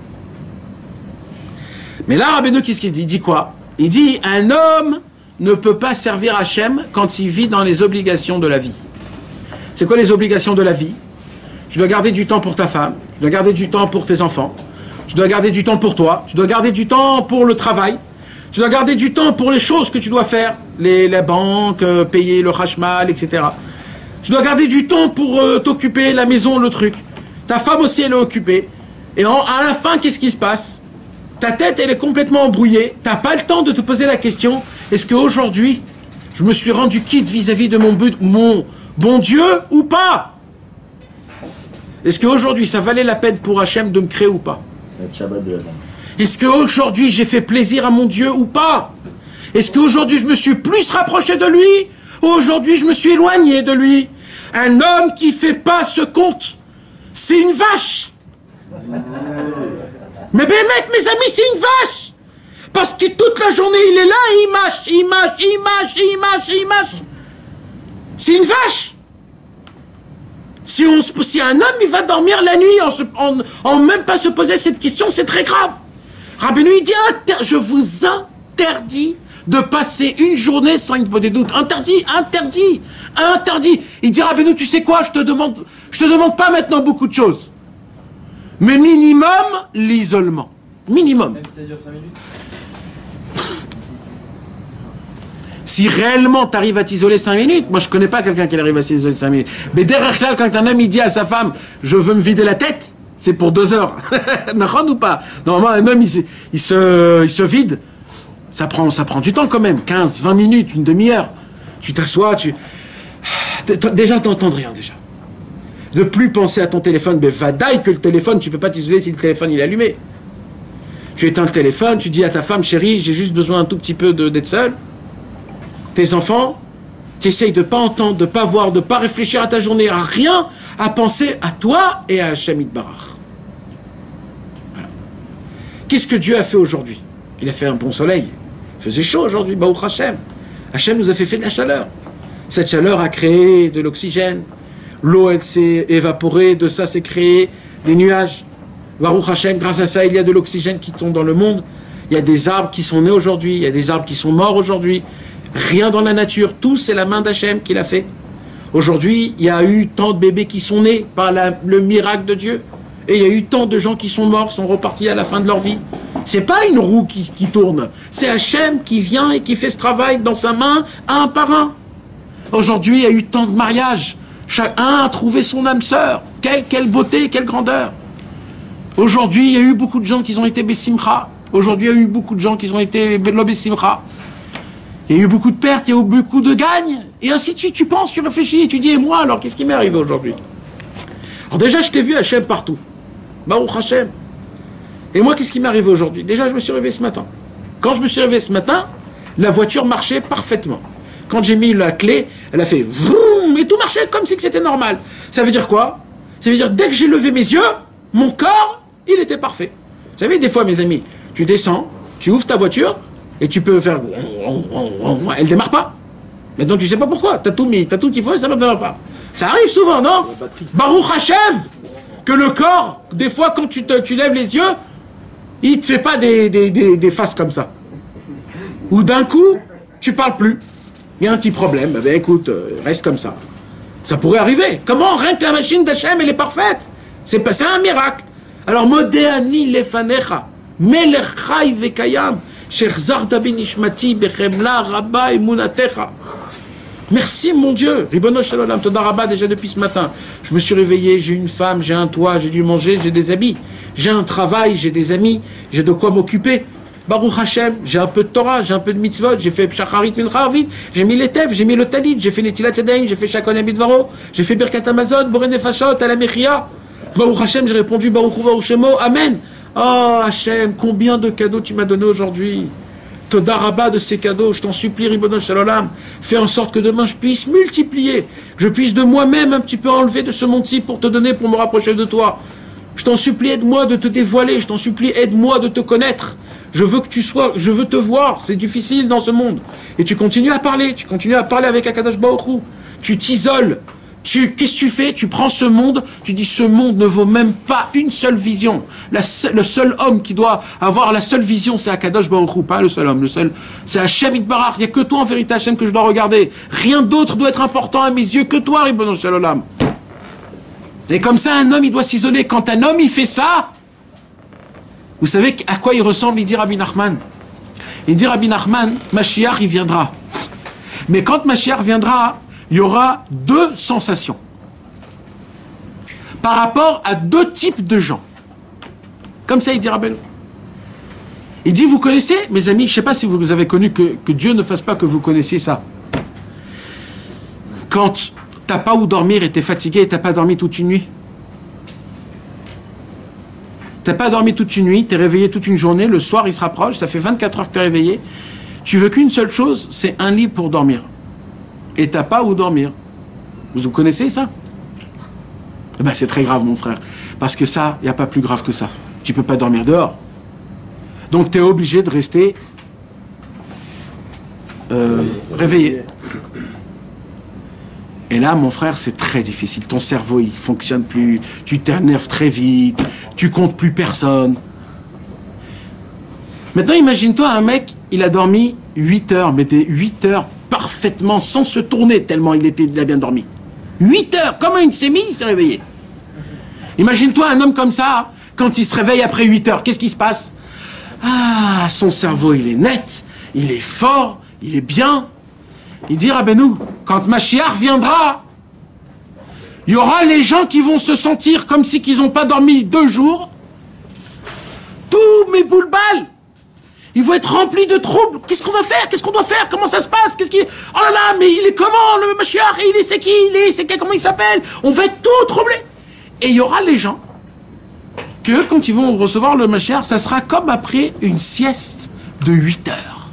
Speaker 1: Mais là, Rabbeinu, qu'est-ce qu'il dit? Il dit quoi? Il dit, un homme ne peut pas servir Hachem quand il vit dans les obligations de la vie. C'est quoi les obligations de la vie? Tu dois garder du temps pour ta femme, tu dois garder du temps pour tes enfants, tu dois garder du temps pour toi, tu dois garder du temps pour le travail, tu dois garder du temps pour les choses que tu dois faire, la banque, payer le hashmal, etc. Tu dois garder du temps pour t'occuper, la maison, le truc. Ta femme aussi, elle est occupée. Et à la fin, qu'est-ce qui se passe? Ta tête, elle est complètement embrouillée. Tu n'as pas le temps de te poser la question, est-ce qu'aujourd'hui, je me suis rendu quitte vis-à-vis de mon bon Dieu ou pas? Est-ce qu'aujourd'hui, ça valait la peine pour Hachem de me créer ou pas?
Speaker 4: C'est le Shabbat de la journée.
Speaker 1: Est-ce qu'aujourd'hui, j'ai fait plaisir à mon Dieu ou pas? Est-ce qu'aujourd'hui, je me suis plus rapproché de lui? Ou aujourd'hui, je me suis éloigné de lui? Un homme qui ne fait pas ce compte, c'est une vache. Mais mec, mes amis, c'est une vache. Parce que toute la journée, il est là, il mâche. C'est une vache. Si un homme, il va dormir la nuit en même pas se poser cette question, c'est très grave. Rabbeinu, il dit, je vous interdis de passer une journée sans une des doutes. Interdit. Il dit, Rabbeinu, tu sais quoi, je te demande pas maintenant beaucoup de choses. Mais minimum, l'isolement. Minimum.
Speaker 8: Même si ça dure 5 minutes.
Speaker 1: Si réellement tu arrives à t'isoler 5 minutes, moi je connais pas quelqu'un qui arrive à s'isoler 5 minutes. Mais derrière là, quand un homme il dit à sa femme, je veux me vider la tête, c'est pour 2 heures. D'accord ou pas? Normalement, un homme il se vide. Ça prend du temps quand même. 15, 20 minutes, une demi-heure. Tu t'assois, déjà t'entends rien déjà. De plus penser à ton téléphone, mais vadaille que le téléphone, tu peux pas t'isoler si le téléphone il est allumé. Tu éteins le téléphone, tu dis à ta femme, chérie, j'ai juste besoin un tout petit peu d'être seul. Tes enfants, tu essayes de ne pas entendre, de ne pas voir, de ne pas réfléchir à ta journée, à rien, à penser à toi et à Hachem Yitbarach. Voilà. Qu'est-ce que Dieu a fait aujourd'hui? Il a fait un bon soleil. Il faisait chaud aujourd'hui, Baruch Hachem. Hachem nous a fait de la chaleur. Cette chaleur a créé de l'oxygène. L'eau, elle s'est évaporée, de ça s'est créé des nuages. Baruch Hachem, grâce à ça, il y a de l'oxygène qui tombe dans le monde. Il y a des arbres qui sont nés aujourd'hui, il y a des arbres qui sont morts aujourd'hui. Rien dans la nature, tout c'est la main d'Hachem qui l'a fait. Aujourd'hui, il y a eu tant de bébés qui sont nés par le miracle de Dieu. Et il y a eu tant de gens qui sont morts, sont repartis à la fin de leur vie. C'est pas une roue qui tourne, c'est Hachem qui vient et qui fait ce travail dans sa main, un par un. Aujourd'hui, il y a eu tant de mariages. Chacun a trouvé son âme sœur. Quelle beauté, quelle grandeur. Aujourd'hui, il y a eu beaucoup de gens qui ont été Bessimcha. Aujourd'hui, il y a eu beaucoup de gens qui ont été Lo Bessimcha. Il y a eu beaucoup de pertes, il y a eu beaucoup de gagnes. Et ainsi de suite, tu penses, tu réfléchis, et tu dis, et moi, alors, qu'est-ce qui m'est arrivé aujourd'hui? Alors déjà, je t'ai vu Hachem partout. Baruch Hachem. Et moi, qu'est-ce qui m'est arrivé aujourd'hui? Déjà, je me suis réveillé ce matin. Quand je me suis réveillé ce matin, la voiture marchait parfaitement. Quand j'ai mis la clé, elle a fait vroom, et tout marchait comme si c'était normal. Ça veut dire quoi? Ça veut dire, dès que j'ai levé mes yeux, mon corps, il était parfait. Vous savez, des fois, mes amis, tu descends, tu ouvres ta voiture, et tu peux faire... Elle démarre pas. Maintenant, tu sais pas pourquoi. T'as tout qu'il faut et ça ne démarre pas. Ça arrive souvent, non? Baruch Hachem, que le corps, des fois, quand tu lèves les yeux, il te fait pas des faces comme ça. Ou d'un coup, tu parles plus. Il y a un petit problème. Ben écoute, reste comme ça. Ça pourrait arriver. Comment? Rien que la machine d'Hachem, elle est parfaite. C'est un miracle. Alors, Modéani lefanecha, melech chai vekayam, shechzarta binishmati bechemla rabba emunatecha. Merci mon Dieu, Ribono Shalom, Toda Rabba déjà depuis ce matin. Je me suis réveillé, j'ai une femme, j'ai un toit, j'ai dû manger, j'ai des habits, j'ai un travail, j'ai des amis, j'ai de quoi m'occuper. Baruch Hashem, j'ai un peu de Torah, j'ai un peu de mitzvot, j'ai fait Shacharit Mincha Arvit, j'ai mis les tev, j'ai mis le talit, j'ai fait Netilat Yadayim, j'ai fait Shakon Abidvaro, j'ai fait Birkat Amazon, Boré Nefashot, Ala Mechia. Baruch Hashem, j'ai répondu Baruch Hu Baruch Shemo, Amen. Oh Hashem, combien de cadeaux tu m'as donné aujourd'hui. Toda Rabba de ces cadeaux, je t'en supplie, Ribono Shel Olam, fais en sorte que demain je puisse multiplier, que je puisse de moi-même un petit peu enlever de ce monde-ci pour te donner, pour me rapprocher de toi. Je t'en supplie, aide-moi de te dévoiler, je t'en supplie, aide-moi de te connaître. Je veux que tu sois, je veux te voir, c'est difficile dans ce monde. Et tu continues à parler avec Akadosh Baruch Hu. Tu t'isoles. Qu'est-ce que tu fais? Tu prends ce monde, tu dis ce monde ne vaut même pas une seule vision. Le seul homme qui doit avoir la seule vision, c'est Akadosh Baruch Hu, pas le seul homme. C'est Hashem Itbarach. Il n'y a que toi en vérité, Hashem, que je dois regarder. Rien d'autre doit être important à mes yeux que toi, Ribono Shel Olam. Et comme ça, un homme, il doit s'isoler. Quand un homme, il fait ça, vous savez à quoi il ressemble? Il dit Rabbi Nachman. Il dit Rabbi Nachman, Mashiach, il viendra. Mais quand Mashiach viendra, il y aura deux sensations par rapport à deux types de gens. Comme ça, il dit Rabbeinu. Il dit, vous connaissez, mes amis, je ne sais pas si vous avez connu, que Dieu ne fasse pas que vous connaissiez ça. Quand tu n'as pas où dormir et tu es fatigué et tu n'as pas dormi toute une nuit. Tu n'as pas dormi toute une nuit, tu es réveillé toute une journée, le soir il se rapproche, ça fait 24 heures que tu es réveillé. Tu veux qu'une seule chose, c'est un lit pour dormir. Et tu n'as pas où dormir. Vous connaissez ça? Eh ben, c'est très grave, mon frère. Parce que ça, il n'y a pas plus grave que ça. Tu ne peux pas dormir dehors. Donc tu es obligé de rester réveillé. Et là, mon frère, c'est très difficile. Ton cerveau, il ne fonctionne plus. Tu t'énerves très vite. Tu comptes plus personne. Maintenant, imagine-toi un mec, il a dormi 8 heures, mais des 8 heures parfaitement, sans se tourner, tellement il a bien dormi. 8 heures, comment il s'est mis, il s'est réveillé. Imagine-toi un homme comme ça, quand il se réveille après 8 heures, qu'est-ce qui se passe? Ah, son cerveau, il est net, il est fort, il est bien. Il dit, Rabbeinu, quand Mashiach viendra, il y aura les gens qui vont se sentir comme si qu'ils n'ont pas dormi 2 jours. Tous mes boules-balles, ils vont être remplis de troubles. Qu'est-ce qu'on va faire? Qu'est-ce qu'on doit faire? Comment ça se passe? Oh là là, mais il est comment, le Mashiach? C'est qui? Comment il s'appelle? On va être tout troublés. Et il y aura les gens que, quand ils vont recevoir le Mashiach, ça sera comme après une sieste de 8 heures.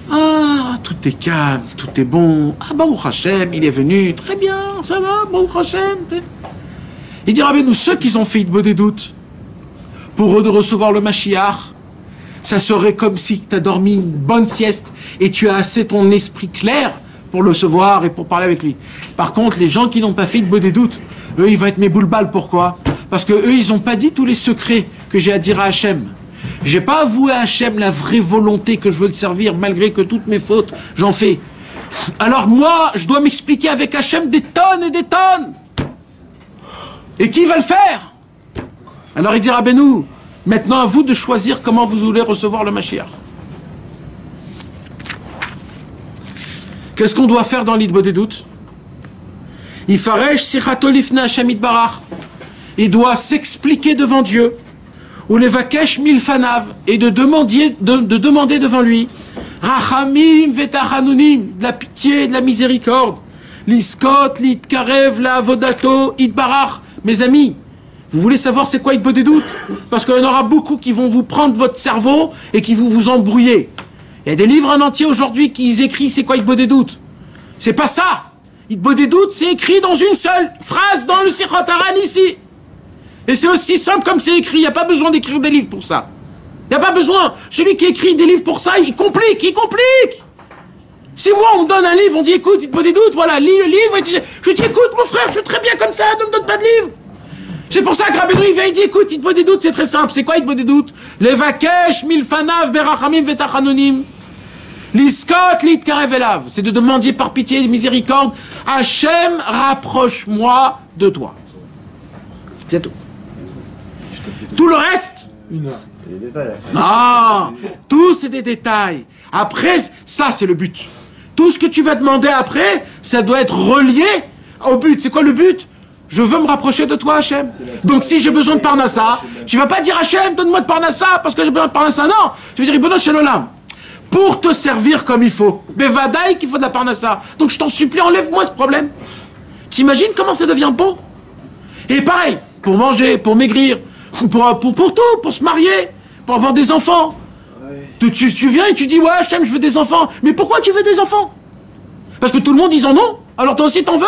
Speaker 1: Ah, tout est calme, tout est bon. Ah, Baruch Hashem, il est venu. Très bien, ça va, Baruch Hashem. Il dira, mais nous, ceux qui ont fait Hitbo des doutes, pour eux de recevoir le Mashiach, ça serait comme si tu as dormi une bonne sieste et tu as assez ton esprit clair pour le recevoir et pour parler avec lui. Par contre, les gens qui n'ont pas fait Hitbo des doutes, eux, ils vont être mes boules-balles. Pourquoi? Parce que eux, ils n'ont pas dit tous les secrets que j'ai à dire à Hachem. J'ai pas avoué à Hachem la vraie volonté que je veux le servir, malgré que toutes mes fautes, j'en fais. Alors moi, je dois m'expliquer avec Hachem des tonnes et des tonnes. Et qui va le faire? Alors il dira, Rabbeinu, maintenant à vous de choisir comment vous voulez recevoir le Mashiach. Qu'est-ce qu'on doit faire dans l'Hitbo des doutes? Il doit s'expliquer devant Dieu. Ou les vakesh milfanav, et de demander devant lui rachamim vetachanunim, de la pitié, de la miséricorde, l'iskot, l'itkarev, la avodato, itbarach. Mes amis, vous voulez savoir c'est quoi Hitbo des doutes? Parce qu'il y en aura beaucoup qui vont vous prendre votre cerveau et qui vont vous embrouiller. Il y a des livres en entier aujourd'hui qui écrivent c'est quoi Hitbo des doutes. C'est pas ça. Hitbo des doutes, c'est écrit dans une seule phrase dans le Sichot Haran ici. Et c'est aussi simple comme c'est écrit, il n'y a pas besoin d'écrire des livres pour ça. Il n'y a pas besoin. Celui qui écrit des livres pour ça, il complique. Si moi on me donne un livre, on dit écoute, Hitbo des doutes, voilà, lis le livre, et je dis écoute mon frère, je suis très bien comme ça, ne me donne pas de livre. C'est pour ça que Rabbeinu il vient, il dit écoute, Hitbo des doutes, c'est très simple. C'est quoi Hitbo des doutes? Les vakesh, milfanav, berachamim, vetachanonim. L'iskot, l'itkarev elav. C'est de demander par pitié et miséricorde, Hachem, rapproche-moi de toi. C'est tout. Tout le reste, non, tout c'est des détails. Après, ça c'est le but. Tout ce que tu vas demander après, ça doit être relié au but. C'est quoi le but? Je veux me rapprocher de toi, Hachem. Donc si j'ai besoin de Parnassa, tu vas pas dire Hachem, donne-moi de Parnassa parce que j'ai besoin de Parnassa. Non, tu veux dire Ribono Shel Olam. Pour te servir comme il faut. Bevadaï qu'il faut de la Parnassa. Donc je t'en supplie, enlève-moi ce problème. T'imagines comment ça devient beau? Et pareil, pour manger, pour maigrir, pour tout, pour se marier, pour avoir des enfants. Tu viens et tu dis, ouais, Hachem, je veux des enfants. Mais pourquoi tu veux des enfants? Parce que tout le monde, ils en ont. Alors toi aussi, t'en veux.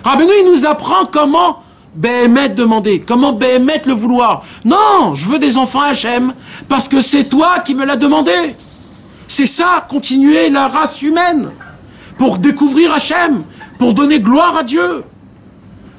Speaker 1: Rabbeinu, il nous apprend comment Béhémet demander, comment Béhémet le vouloir. Non, je veux des enfants Hachem, parce que c'est toi qui me l'as demandé. C'est ça, continuer la race humaine, pour découvrir Hachem, pour donner gloire à Dieu.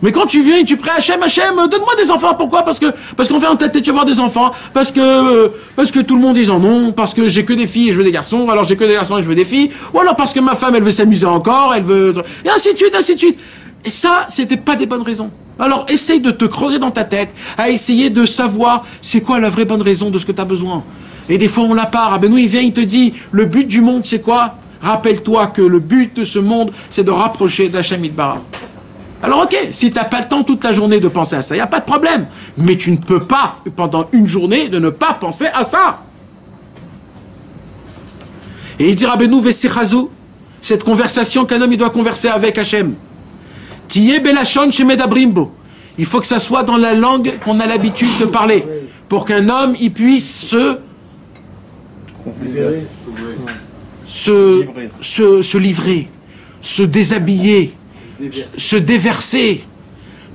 Speaker 1: Mais quand tu viens et tu pries Hachem, donne-moi des enfants. Pourquoi? Parce qu'on fait en tête, tu vas avoir des enfants. Parce que tout le monde, ils en ont. Parce que j'ai que des filles et je veux des garçons. Alors j'ai que des garçons et je veux des filles. Ou alors parce que ma femme, elle veut s'amuser encore. Elle veut... Et ainsi de suite, ainsi de suite. Et ça, c'était pas des bonnes raisons. Alors essaye de te creuser dans ta tête, à essayer de savoir c'est quoi la vraie bonne raison de ce que tu as besoin. Et des fois, on l'a pas. Rabbeinu, il vient, il te dit, le but du monde, c'est quoi? Rappelle-toi que le but de ce monde, c'est de rapprocher d'Hachem Yitbarach. Alors ok, si tu n'as pas le temps toute la journée de penser à ça, il n'y a pas de problème. Mais tu ne peux pas, pendant une journée, de ne pas penser à ça. Et il dit Rabbeinu Vesichazu, cette conversation qu'un homme il doit converser avec Hachem. Tiye belashon shemedabrimbo. Il faut que ça soit dans la langue qu'on a l'habitude de parler. Pour qu'un homme il puisse se livrer, se déshabiller, se déverser,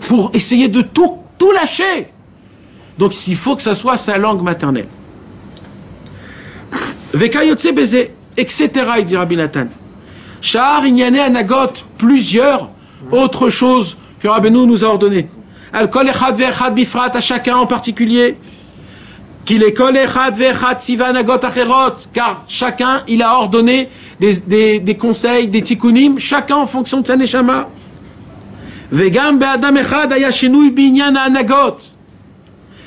Speaker 1: pour essayer de tout lâcher. Donc il faut que ça soit sa langue maternelle. Vekayotse beze, etc. il dit Rabbi Nathan. Shahar inyane anagot, plusieurs autres choses que Rabbeinu nous a ordonné. Al kol echad ve'echad bifrat, à chacun en particulier. Qu'il est kol echad ve'echad tziva anagot acherot, car chacun il a ordonné des conseils, des tikkunim, chacun en fonction de sa neshama. Vegam be'adam echad aya shinui binyan anagot.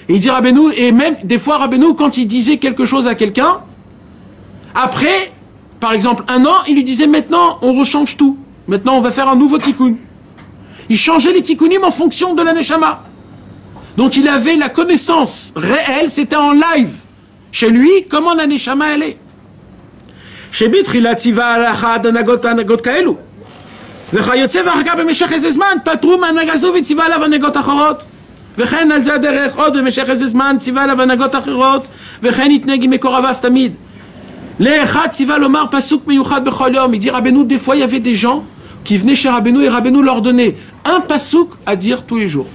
Speaker 1: Et il dit Rabbeinu, et même des fois Rabbeinu, quand il disait quelque chose à quelqu'un, après, par exemple, 1 an, il lui disait maintenant, on rechange tout. Maintenant, on va faire un nouveau tikkun. Il changeait les tikkunim en fonction de la neshama. Donc il avait la connaissance réelle, c'était en live. Chez lui, comment la neshama elle est. Chez Bitri, la tziva alachad anagot kaelu. Vechayotze v'achka b'meshech eze zman, patru managazu v'tziva alav anagot achorot. וכן על זה הדרך עוד במשך איזה זמן ציווה עליו הנהגות אחרות וכן יתנהג עם מקורביו תמיד. לאחד ציווה לומר פסוק מיוחד בכל יום. Il dit Rabbeinu, des fois il y avait des gens qui venaient chez Rabbeinu et Rabbeinu leur donnait un pasuk à dire tous les jours.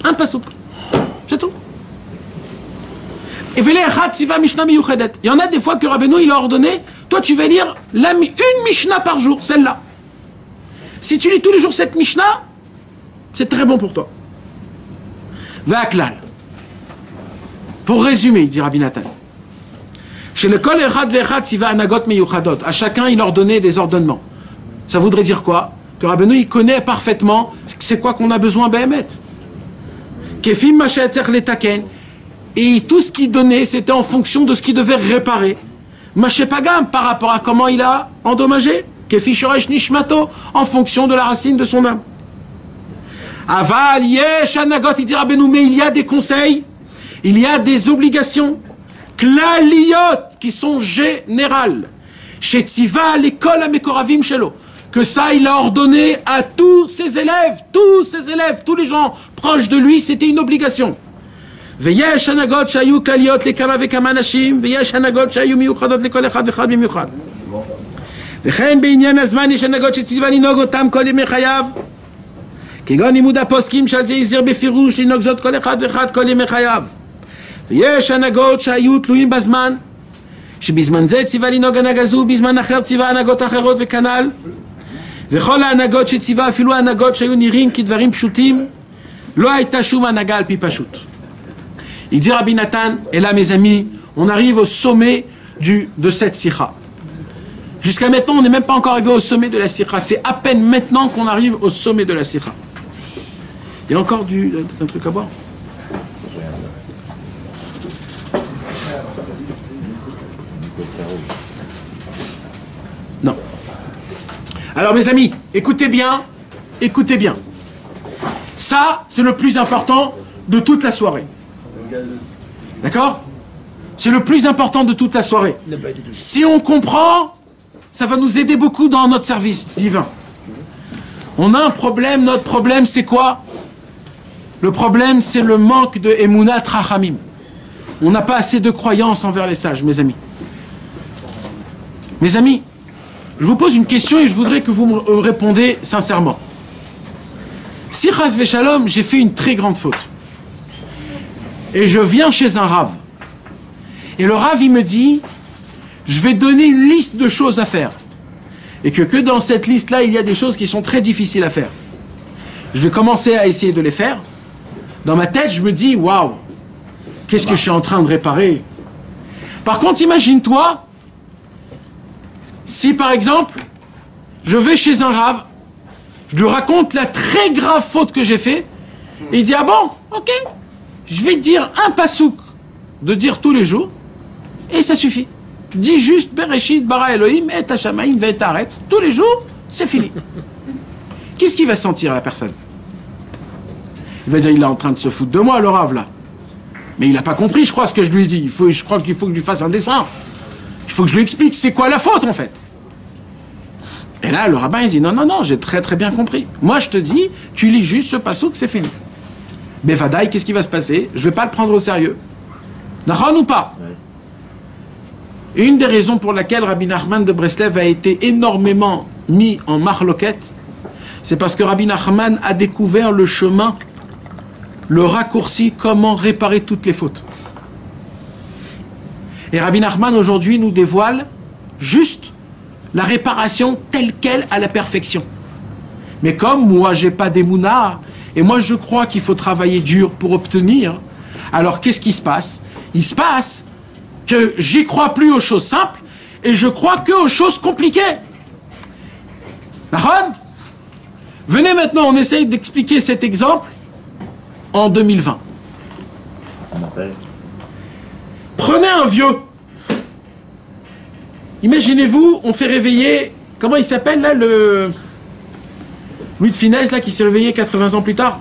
Speaker 1: Un pasuk. C'est tout. Et לאחד ציווה משנה מיוחדת. Il y en a des fois que Rabbeinu il leur ordonnait, toi tu vas lire une Mishnah par jour, celle-là. Si tu lis tous les jours cette Mishnah, c'est très bon pour toi. Va'aklal. Pour résumer, il dit Rabbi Nathan. Chez le kol echad ve'echad tziva anagot meyuchadot. À chacun, il leur donnait des ordonnements. Ça voudrait dire quoi? Que Rabbeinu, il connaît parfaitement c'est quoi qu'on a besoin Béhémet. Kefim ma'she'etzech letaken. Et tout ce qu'il donnait, c'était en fonction de ce qu'il devait réparer. Ma'shepagam, par rapport à comment il a endommagé. Kefi shoresh nishmato, en fonction de la racine de son âme. Aval, yesh, anagot, il dit Rabbeinu, mais il y a des conseils, il y a des obligations, klaliot, qui sont générales. Chez Tziva, l'école à Mekoravim Shelo, que ça, il a ordonné à tous ses élèves, tous les gens proches de lui, c'était une obligation. Veyesh, anagot, shayu, klaliot, les kama vekama nashim, veyesh, anagot, shayu, miyuchadot, l'école echad vechad bimiuchad. Vechen, be'inyan azman, yesh, anagot, chez Tziva, linog, otam, kol yemei chayav. כגון לימוד הפוסקים שעל זה הזהיר בפירוש לנהוג זאת כל אחד ואחד כל ימי חייו. ויש הנהגות שהיו תלויים בזמן, שבזמן זה ציווה לנהוג הנהגה זו, בזמן אחר ציווה הנהגות אחרות וכנ"ל. וכל ההנהגות שציווה, אפילו ההנהגות שהיו נראים כדברים פשוטים, לא הייתה שום הנהגה על פי פשוט. Il dit Rabbi Nathan, et là mes amis, on arrive au sommet de cette sikha. Jusqu'à maintenant, on n'est même pas encore arrivé au sommet de la sikha. C'est à peine maintenant qu'on arrive au sommet de la sikha. Il y a encore un truc à boire? Non. Alors mes amis, écoutez bien. Ça, c'est le plus important de toute la soirée. D'accord? C'est le plus important de toute la soirée. Si on comprend, ça va nous aider beaucoup dans notre service divin. On a un problème, notre problème c'est quoi? Le problème c'est le manque de Emunat Rachamim. on n'a pas assez de croyance envers les sages, mes amis. Mes amis, je vous pose une question et je voudrais que vous me répondez sincèrement. Si chas v'shalom, j'ai fait une très grande faute, et je viens chez un rave, et le rave il me dit, je vais donner une liste de choses à faire, et que dans cette liste-là, il y a des choses qui sont très difficiles à faire. Je vais commencer à essayer de les faire. Dans ma tête, je me dis, waouh, qu'est-ce que je suis en train de réparer? Par contre, imagine-toi, si par exemple, je vais chez un rave, je lui raconte la très grave faute que j'ai fait, et il dit, ah bon, ok, je vais te dire un pasouk de dire tous les jours, et ça suffit. Dis juste Bereshit bara Elohim et Hashamaim ve'et haaretz tous les jours, c'est fini. Qu'est-ce qu'il va sentir la personne? Il va dire, il est en train de se foutre de moi, le rave là. Mais il n'a pas compris, je crois, ce que je lui dis. Je crois qu'il faut que je lui fasse un dessin. Il faut que je lui explique c'est quoi la faute en fait. Et là, le rabbin il dit, non, non, non, j'ai très très bien compris. Moi je te dis, tu lis juste ce passouk, c'est fini. Mais Vadaï, qu'est-ce qui va se passer? Je ne vais pas le prendre au sérieux. D'accord ou pas? Et une des raisons pour laquelle Rabbi Nachman de Breslev a été énormément mis en marloquette, c'est parce que Rabbi Nachman a découvert le chemin, le raccourci, comment réparer toutes les fautes. Et Rabbi Nachman aujourd'hui nous dévoile juste la réparation telle qu'elle à la perfection. Mais comme moi j'ai pas d'émouna, et moi je crois qu'il faut travailler dur pour obtenir, alors qu'est-ce qui se passe? Il se passe que j'y crois plus aux choses simples et je crois que aux choses compliquées. D'accord? Venez maintenant, on essaye d'expliquer cet exemple en 2020. Prenez un vieux. Imaginez-vous, on fait réveiller, comment il s'appelle là, le Louis de Funès là qui s'est réveillé 80 ans plus tard.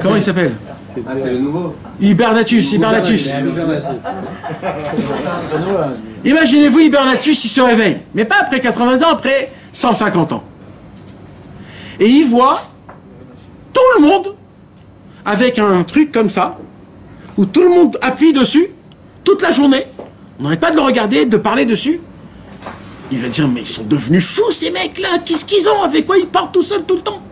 Speaker 1: Comment il s'appelle?
Speaker 3: Ah, c'est le nouveau.
Speaker 1: Hibernatus. Imaginez-vous, Hibernatus, il se réveille. Mais pas après 80 ans, après 150 ans. Et il voit tout le monde avec un truc comme ça, où tout le monde appuie dessus, toute la journée. On n'arrête pas de le regarder, de parler dessus. Il va dire, mais ils sont devenus fous ces mecs-là, qu'est-ce qu'ils ont? Avec quoi ils parlent tout seuls tout le temps?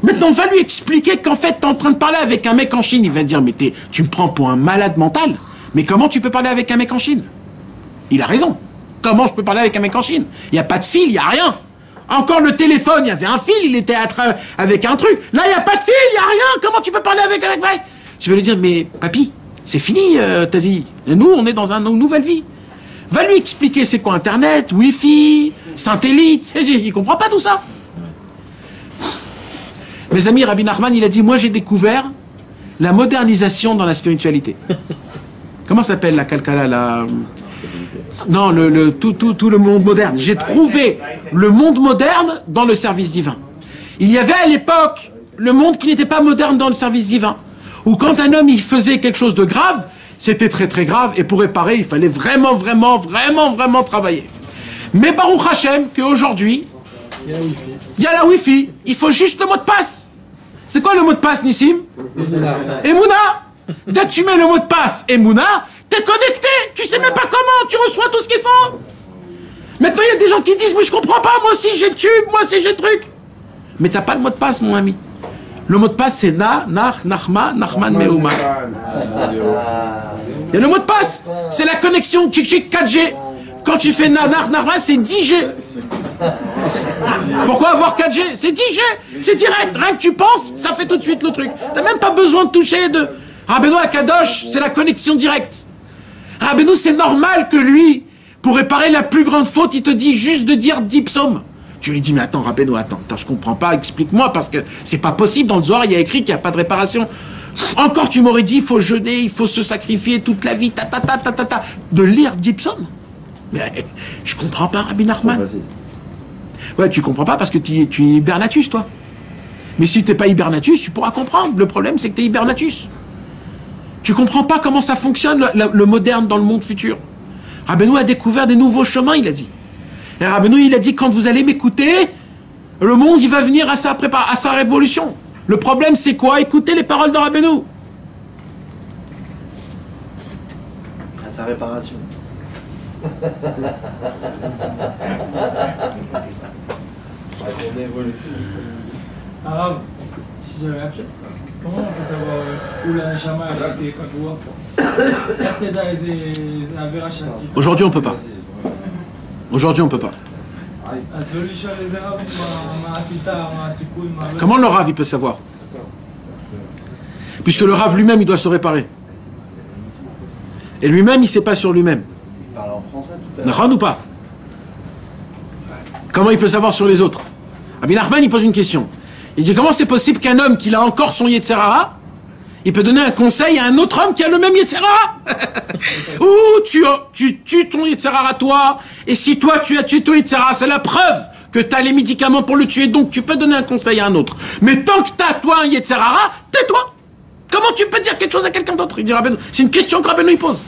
Speaker 1: Maintenant, on va lui expliquer qu'en fait, tu es en train de parler avec un mec en Chine. Il va dire, mais tu me prends pour un malade mental. Mais comment tu peux parler avec un mec en Chine? Il a raison. Comment je peux parler avec un mec en Chine? Il n'y a pas de fil, il n'y a rien. Encore le téléphone, il y avait un fil, il était avec un truc. Là, il n'y a pas de fil, il n'y a rien. Comment tu peux parler avec un mec? Je vais lui dire, mais papy, c'est fini ta vie. Et nous, on est dans une nouvelle vie. Va lui expliquer c'est quoi Internet, Wi-Fi, satellite. Il ne comprend pas tout ça. Mes amis, Rabbi Nachman, il a dit, moi j'ai découvert la modernisation dans la spiritualité. Comment s'appelle la Kalkala, la... Non, tout le monde moderne. J'ai trouvé le monde moderne dans le service divin. Il y avait à l'époque le monde qui n'était pas moderne dans le service divin. Où quand un homme il faisait quelque chose de grave, c'était très très grave, et pour réparer, il fallait vraiment travailler. Mais Baruch Hashem, qu'aujourd'hui, il y a la Wi-Fi, il faut juste le mot de passe. C'est quoi le mot de passe, Nissim? Emouna. Dès que tu mets le mot de passe Emouna, t'es connecté, tu sais même pas comment, tu reçois tout ce qu'il faut. Maintenant, il y a des gens qui disent, mais je comprends pas, moi aussi j'ai le tube, moi aussi j'ai le truc. Mais t'as pas le mot de passe, mon ami. Le mot de passe, c'est Nachman, Meuma. Il y a le mot de passe, c'est la connexion 4G. Quand tu fais Nachman, c'est 10G. Pourquoi avoir 4G? C'est 10G, c'est direct. Rien que tu penses, ça fait tout de suite le truc. T'as même pas besoin de toucher de... Rabbeinu Akadosh, c'est la connexion directe. Rabbeinu, c'est normal que lui, pour réparer la plus grande faute, il te dit juste de dire 10 psaumes. Tu lui dis, mais attends, Rabbeinu, attends, je comprends pas, explique-moi, parce que c'est pas possible. Dans le Zohar, il y a écrit qu'il n'y a pas de réparation. Encore, tu m'aurais dit, il faut jeûner, il faut se sacrifier toute la vie, de lire 10 psaumes. Mais je comprends pas, Rabbi Nachman. Ouais, tu comprends pas parce que tu es hibernatus, toi. Mais si t'es pas hibernatus, tu pourras comprendre. Le problème, c'est que tu es hibernatus. Tu comprends pas comment ça fonctionne, le moderne dans le monde futur. Rabbeinu a découvert des nouveaux chemins, il a dit. Et Rabbeinu, il a dit, quand vous allez m'écouter, le monde, il va venir à sa révolution. Le problème, c'est quoi? Écoutez les paroles de Rabbeinu.
Speaker 6: À sa réparation.
Speaker 8: Arabe, si j'avais acheté, comment on peut savoir où la Neshama a été quand tu vois
Speaker 1: Aujourd'hui, on peut pas. Aujourd'hui, on peut pas. Comment le Rav il peut savoir? Puisque le Rav lui-même il doit se réparer. Et lui-même il ne sait pas sur lui-même.
Speaker 3: Il parle en français tout à l'heure.
Speaker 1: Ou pas? Comment il peut savoir sur les autres? Rabbi Nachman il pose une question. Il dit comment c'est possible qu'un homme qui a encore son Yetzer Hara, il peut donner un conseil à un autre homme qui a le même Yetzer Hara? Ou tu tues ton Yetzer Hara toi, et si toi tu as tué ton Yetzer Hara, c'est la preuve que tu as les médicaments pour le tuer, donc tu peux donner un conseil à un autre. Mais tant que tu as toi un Yetzer Hara, tais-toi. Comment tu peux dire quelque chose à quelqu'un d'autre? Il dit Rabbeinu. C'est une question que Rabbeinu il pose.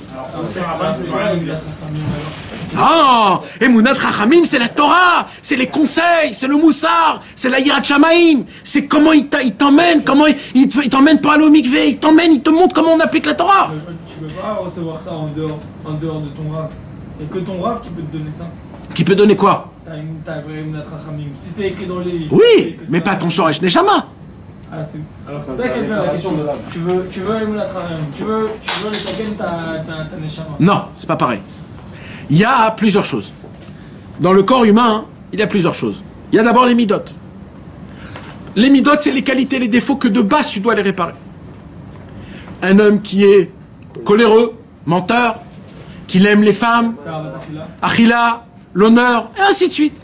Speaker 1: Ah, Emunat Chachamim, c'est la Torah, c'est les conseils, c'est le Moussar, c'est la Yirat Shamaim, c'est comment il t'emmène, comment il t'emmène pour aller au mikvé, il te montre comment on applique la Torah.
Speaker 8: Tu peux pas recevoir ça en dehors de ton Rav. Et que ton Rav qui peut te donner ça.
Speaker 1: Qui peut donner quoi?
Speaker 8: T'as vrai Emunat Chachamim. Si c'est écrit dans les livres.
Speaker 1: Oui, mais pas ton Shoresh Neshama.
Speaker 8: Alors c'est ça qu'elle fait la question. Tu veux Emunat Chachamim, tu veux les tokens ta Neshama.
Speaker 1: Non, c'est pas pareil. Il y a plusieurs choses. Dans le corps humain, il y a plusieurs choses. Il y a d'abord les midot. Les midot, c'est les qualités, les défauts que de base tu dois les réparer. Un homme qui est coléreux, menteur, qu'il aime les femmes, achila, l'honneur, et ainsi de suite.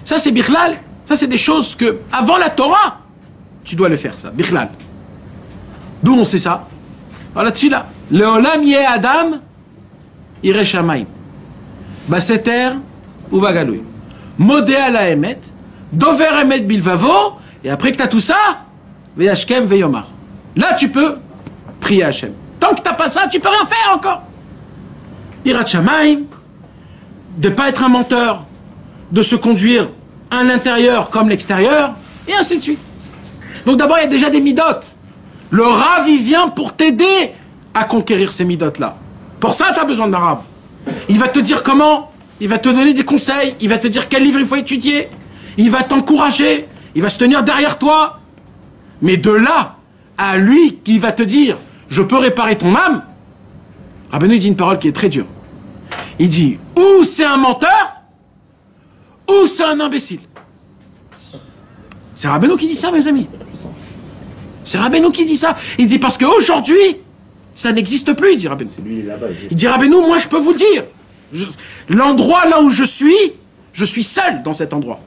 Speaker 1: Ça c'est bichlal, ça c'est des choses que, avant la Torah, tu dois les faire, ça, bichlal. D'où on sait ça? Voilà, dessus là. Leolam yeh Adam, yireh shamayim. Baseter ou Bagaloui. Modé à la Emet, Dover Emet Bilvavo, et après que tu as tout ça, Veyashkem Veyomar. Là, tu peux prier Hachem. Tant que tu n'as pas ça, tu peux rien faire encore. Yirat Shamaim, de ne pas être un menteur, de se conduire à l'intérieur comme l'extérieur, et ainsi de suite. Donc d'abord, il y a déjà des midotes. Le Rav, il vient pour t'aider à conquérir ces midotes-là. Pour ça, tu as besoin d'un Rav. Il va te dire comment, il va te donner des conseils, il va te dire quel livre il faut étudier, il va t'encourager, il va se tenir derrière toi. Mais de là à lui qui va te dire je peux réparer ton âme, Rabbeinu dit une parole qui est très dure. Il dit ou c'est un menteur, ou c'est un imbécile. C'est Rabbeinu qui dit ça, mes amis. C'est Rabbeinu qui dit ça. Il dit parce qu'aujourd'hui, ça n'existe plus, il dit Rabbeinu. Il dit Rabbeinu, moi je peux vous le dire. L'endroit là où je suis seul dans cet endroit.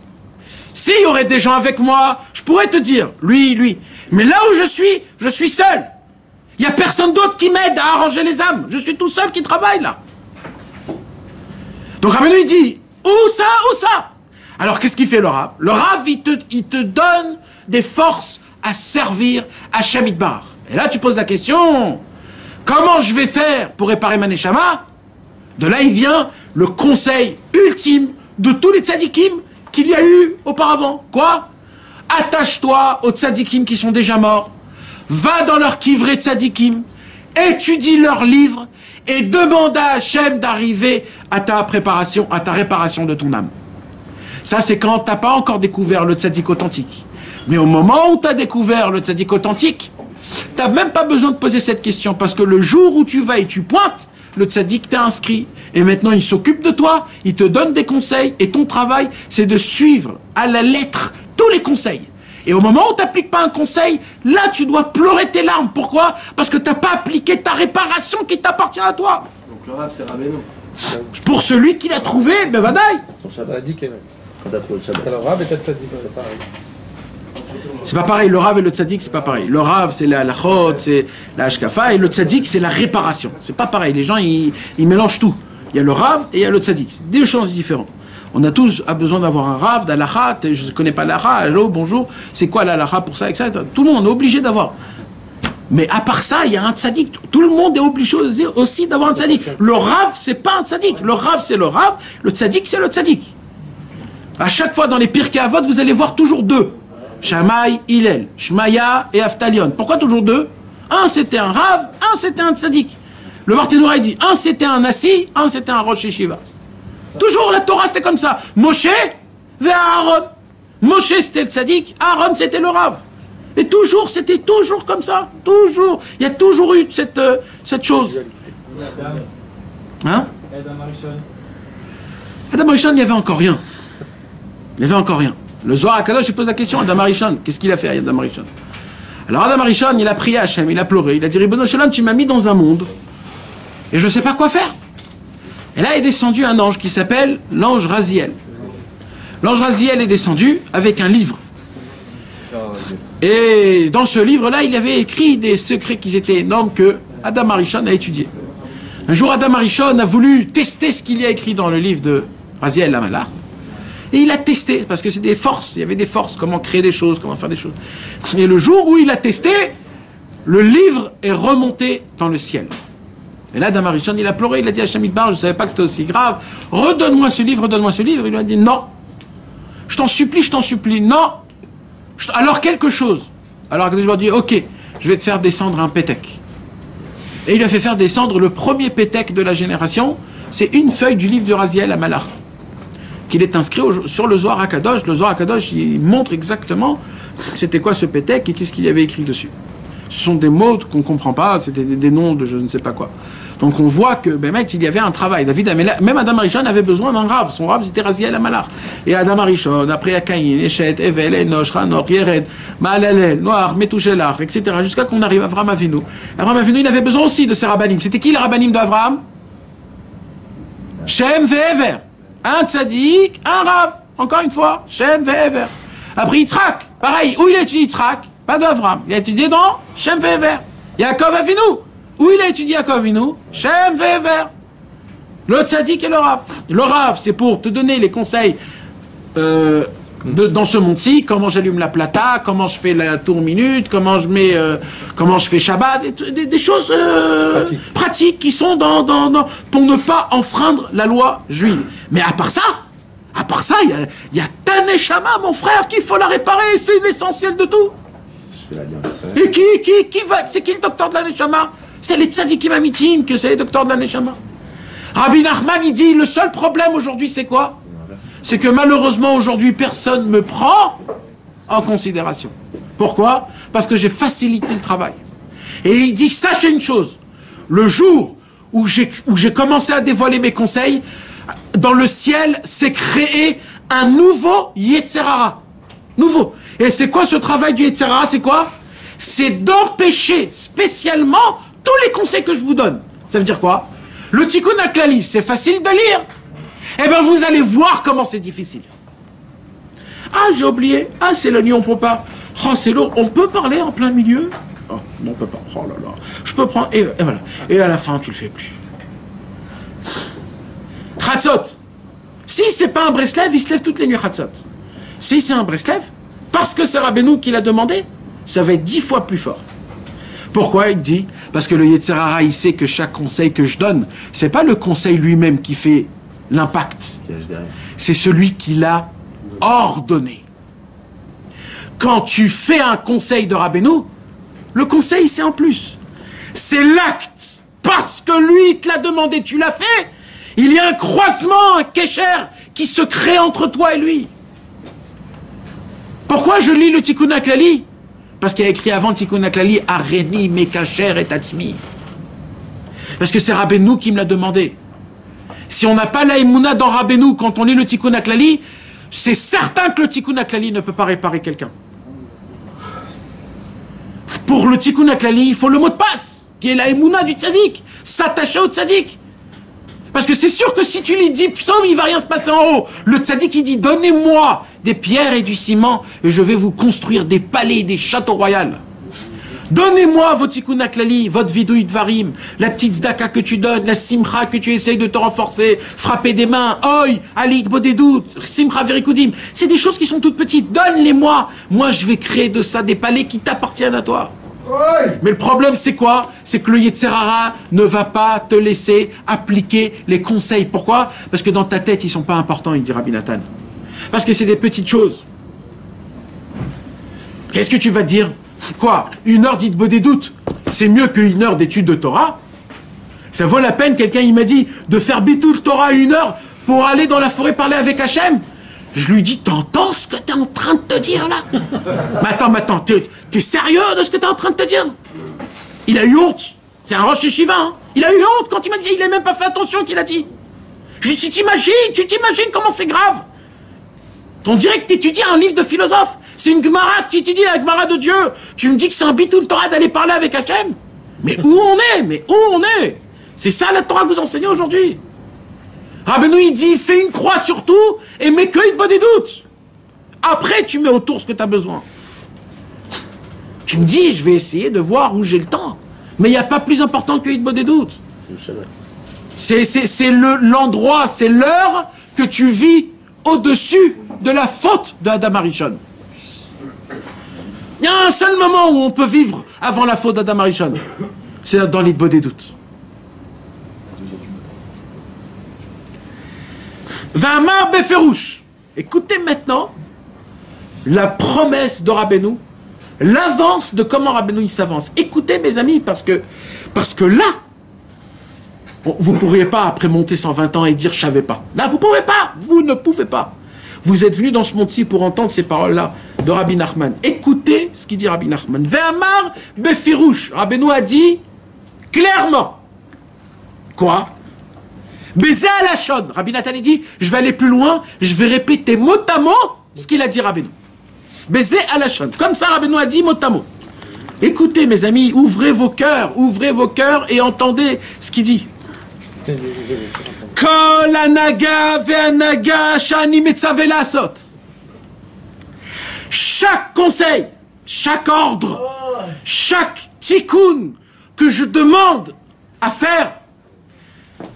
Speaker 1: S'il y aurait des gens avec moi, je pourrais te dire, lui. Mais là où je suis seul. Il n'y a personne d'autre qui m'aide à arranger les âmes. Je suis tout seul qui travaille là. Donc Rabbeinu il dit, où ça? Alors qu'est-ce qu'il fait le Rav? Le Rav il te donne des forces à servir à Hashem Yitbarach. Et là tu poses la question, comment je vais faire pour réparer ma neshama? De là il vient le conseil ultime de tous les tzadikim qu'il y a eu auparavant. Quoi? Attache-toi aux tzadikim qui sont déjà morts, va dans leur kivré tzadikim, étudie leurs livres et demande à Hashem d'arriver à ta préparation, à ta réparation de ton âme. Ça c'est quand tu n'as pas encore découvert le tzadik authentique. Mais au moment où tu as découvert le tzadik authentique, tu n'as même pas besoin de poser cette question, parce que le jour où tu vas et tu pointes, le tzaddik t'est inscrit. Et maintenant, il s'occupe de toi, il te donne des conseils, et ton travail, c'est de suivre à la lettre tous les conseils. Et au moment où tu n'appliques pas un conseil, là, tu dois pleurer tes larmes. Pourquoi? Parce que tu n'as pas appliqué ta réparation qui t'appartient à toi.
Speaker 6: Donc le Rav, c'est Rabbeinu.
Speaker 1: Pour celui qui l'a trouvé, ben vadaï.
Speaker 7: Ton tzaddik,
Speaker 4: Quand t'as trouvé le Shabbat.
Speaker 7: alors Rav et ta tzaddik, c'est pas pareil.
Speaker 1: C'est pas pareil, le Rav et le Tzadik, c'est pas pareil. Le Rav, c'est la halachot, c'est la hashkafa, et le Tzadik, c'est la réparation. C'est pas pareil, les gens, ils mélangent tout. Il y a le Rav et il y a le Tzadik. C'est deux choses différentes. On a tous besoin d'avoir un Rav, d'halakha, je ne connais pas l'halakha, hello, bonjour, c'est quoi l'halakha pour ça, etc. Tout le monde est obligé d'avoir. Mais à part ça, il y a un Tzadik. Tout le monde est obligé aussi d'avoir un Tzadik. Le Rav, c'est pas un Tzadik. Le Rav, c'est le Rav, le Tzadik, c'est le Tzadik. À chaque fois, dans les Pirkei Avot, vous allez voir toujours deux. Shammai, Hillel, Shmaya et Aftalion. Pourquoi toujours deux? Un c'était un Rav, un c'était un Tzadik. Le Barthénoura, il dit, un c'était un Nassi, un c'était un Rosh Yeshiva. Toujours la Torah c'était comme ça. Moshe vers Aaron. Moshe c'était le tzaddik, Aaron c'était le Rav. Et toujours, c'était toujours comme ça. Toujours. Il y a toujours eu cette chose. Hein? Adam Arishon, il n'y avait encore rien. Il n'y avait encore rien. Le Zohar HaKadosh, il pose la question à Adam Arishon. Qu'est-ce qu'il a fait, Adam Arishon? Alors Adam Arishon, il a prié à Hachem, il a pleuré. Il a dit, Ribono Shalom, tu m'as mis dans un monde. Et je ne sais pas quoi faire. Et là est descendu un ange qui s'appelle l'ange Raziel. L'ange Raziel est descendu avec un livre. Et dans ce livre-là, il avait écrit des secrets qui étaient énormes que Adam Arishon a étudiés. Un jour, Adam Arishon a voulu tester ce qu'il y a écrit dans le livre de Raziel Lamalach. Et il a testé, parce que c'est des forces, il y avait des forces, comment créer des choses, comment faire des choses. Et le jour où il a testé, le livre est remonté dans le ciel. Et là, Adam Arishon, il a pleuré, il a dit à Hachem Yitbarach, je ne savais pas que c'était aussi grave, redonne-moi ce livre, redonne-moi ce livre. Il lui a dit, non, je t'en supplie, non. Alors quelque chose. Alors il a dit, ok, je vais te faire descendre un pétek. Et il a fait faire descendre le premier pétek de la génération, c'est une feuille du livre de Raziel Lamalach, qu'il est inscrit sur le Zohar HaKadosh. Le Zohar HaKadosh, il montre exactement c'était quoi ce pétek et qu'est-ce qu'il y avait écrit dessus. Ce sont des mots qu'on ne comprend pas, c'était des noms de je ne sais pas quoi. Donc on voit que, ben mec, il y avait un travail. Même Adam Arishon avait besoin d'un Rav. Son Rav, c'était Raziel Lamalach. Et Adam Arishon, après Caïn, Eshet, Evel, Enoch, Hanok, Yered, Mahalalel, Noach, Metouchelach, etc. Jusqu'à qu'on arrive à Avraham Avinu. Avraham Avinu, il avait besoin aussi de ces rabbanim. C'était qui les rabbanim d'Avraham? Shem ve'Ever. Un tzaddik, un Rav. Encore une fois, Shem ve'Ever. Après Yitzhak, pareil. Où il a étudié Yitzhak? Pas d'Avraham. Il a étudié dans Shem ve'Ever. Yaakov Avinu. Où il a étudié Yaakov Avinu? Shem ve'Ever. Le tzaddik et le Rav. Le Rav, c'est pour te donner les conseils dans ce monde-ci, comment j'allume la plata, comment je fais la tour minute, comment je fais Shabbat, des choses pratiques qui sont pour ne pas enfreindre la loi juive. Mais à part ça, il y a ta neshama, mon frère, qu'il faut la réparer, c'est l'essentiel de tout. Et c'est qui le docteur de la neshama? C'est les tzadikim amitim que c'est les docteurs de la neshama. Rabbi Nachman, il dit, le seul problème aujourd'hui, c'est quoi? C'est que malheureusement, aujourd'hui, personne ne me prend en considération. Pourquoi? Parce que j'ai facilité le travail. Et il dit, sachez une chose, le jour où j'ai commencé à dévoiler mes conseils, dans le ciel s'est créé un nouveau Yetzer Hara. Nouveau. Et c'est quoi ce travail du Yetzer Hara? C'est quoi? C'est d'empêcher spécialement tous les conseils que je vous donne. Ça veut dire quoi? Le Tikkun HaKlali, c'est facile de lire. Eh bien, vous allez voir comment c'est difficile. Ah, j'ai oublié. Ah, c'est le nid, on peut pas. Oh, c'est lourd. On peut parler en plein milieu? Oh, non, on peut pas. Oh là là. Je peux prendre. Et voilà. Et à la fin, tu le fais plus. Chatzot. Si c'est pas un Breslev, il se lève toutes les nuits Chatzot. Si c'est un Breslev, parce que c'est Rabbeinu qui l'a demandé, ça va être 10 fois plus fort. Pourquoi il dit? Parce que le Yetzer Hara, il sait que chaque conseil que je donne, c'est pas le conseil lui-même qui fait l'impact. C'est celui qui l'a ordonné. Quand tu fais un conseil de Rabbeinu, le conseil c'est en plus. C'est l'acte. Parce que lui, il te l'a demandé, tu l'as fait. Il y a un croisement, un kécher qui se crée entre toi et lui. Pourquoi je lis le Tikkun HaKlali? Parce qu'il y a écrit avant Tikkun HaKlali, Areni, Mekacher et Tatzmi. Parce que c'est Rabbeinu qui me l'a demandé. Si on n'a pas la Emouna dans Rabbeinu quand on lit le Tikkun HaKlali, c'est certain que le Tikkun HaKlali ne peut pas réparer quelqu'un. Pour le Tikkun HaKlali, il faut le mot de passe, qui est la Emouna du tzaddik, s'attacher au tzaddik. Parce que c'est sûr que si tu lis 10 psaumes, il ne va rien se passer en haut. Le tzaddik, il dit, donnez-moi des pierres et du ciment, et je vais vous construire des palais et des châteaux royaux. Donnez-moi votre Tikkun HaKlali, votre vidouille dvarim, la petite zdaka que tu donnes, la simcha que tu essayes de te renforcer, frapper des mains, oi, alit bodedou, simcha verikudim. C'est des choses qui sont toutes petites. Donne-les-moi. Moi, je vais créer de ça des palais qui t'appartiennent à toi. Mais le problème, c'est quoi? C'est que le Yetzer Hara ne va pas te laisser appliquer les conseils. Pourquoi? Parce que dans ta tête, ils ne sont pas importants, il dit Rabbi Nathan. Parce que c'est des petites choses. Qu'est-ce que tu vas dire? Quoi? 1 heure d'Itbo des doutes, c'est mieux qu'1 heure d'étude de Torah? Ça vaut la peine, quelqu'un il m'a dit, de faire bitul Torah 1 heure pour aller dans la forêt parler avec Hachem. Je lui dis, t'entends ce que t'es en train de te dire là? Mais attends, t'es sérieux de ce que t'es en train de te dire? Il a eu honte. C'est un roche yeshiva, hein. Il a eu honte quand il m'a dit, il n'a même pas fait attention qu'il a dit. Je lui dis, tu t'imagines comment c'est grave? On dirait que tu étudies un livre de philosophe. C'est une Gemara, tu étudies la Gemara de Dieu. Tu me dis que c'est un bitul Torah d'aller parler avec Hachem? Mais où on est? C'est ça la Torah que vous enseignez aujourd'hui. Rabbeinu il dit, fais une croix sur tout et mets que il des doutes. Après, tu mets autour ce que tu as besoin. Tu me dis, je vais essayer de voir où j'ai le temps. Mais il n'y a pas plus important que il des doutes. C'est l'endroit, c'est l'heure que tu vis au-dessus de la faute de Adam Arishon. Il y a un seul moment où on peut vivre avant la faute d'Adam Arishon. C'est dans l'Idbo des doutes. Va'amar beferouche. Écoutez maintenant la promesse de Rabbeinu, l'avance de comment Rabbeinu il s'avance. Écoutez mes amis, parce que là, vous ne pourriez pas après monter 120 ans et dire je savais pas. Là vous ne pouvez pas. Vous êtes venus dans ce monde-ci pour entendre ces paroles-là de Rabbi Nachman. Écoutez ce qu'il dit Rabbi Nachman. Ve'amar befirouche. Rabbeinu a dit clairement. Quoi? Bézé à la chaude. Rabbi Nathan dit, je vais aller plus loin, je vais répéter mot à mot ce qu'il a dit Rabbeinu. Baiser à la chaude. Comme ça, Rabbeinu a dit mot à mot. Écoutez, mes amis, ouvrez vos cœurs et entendez ce qu'il dit. Kol anaga ve'anaga shani metzaveh la'asot. Chaque conseil, chaque ordre, chaque tikkun que je demande à faire,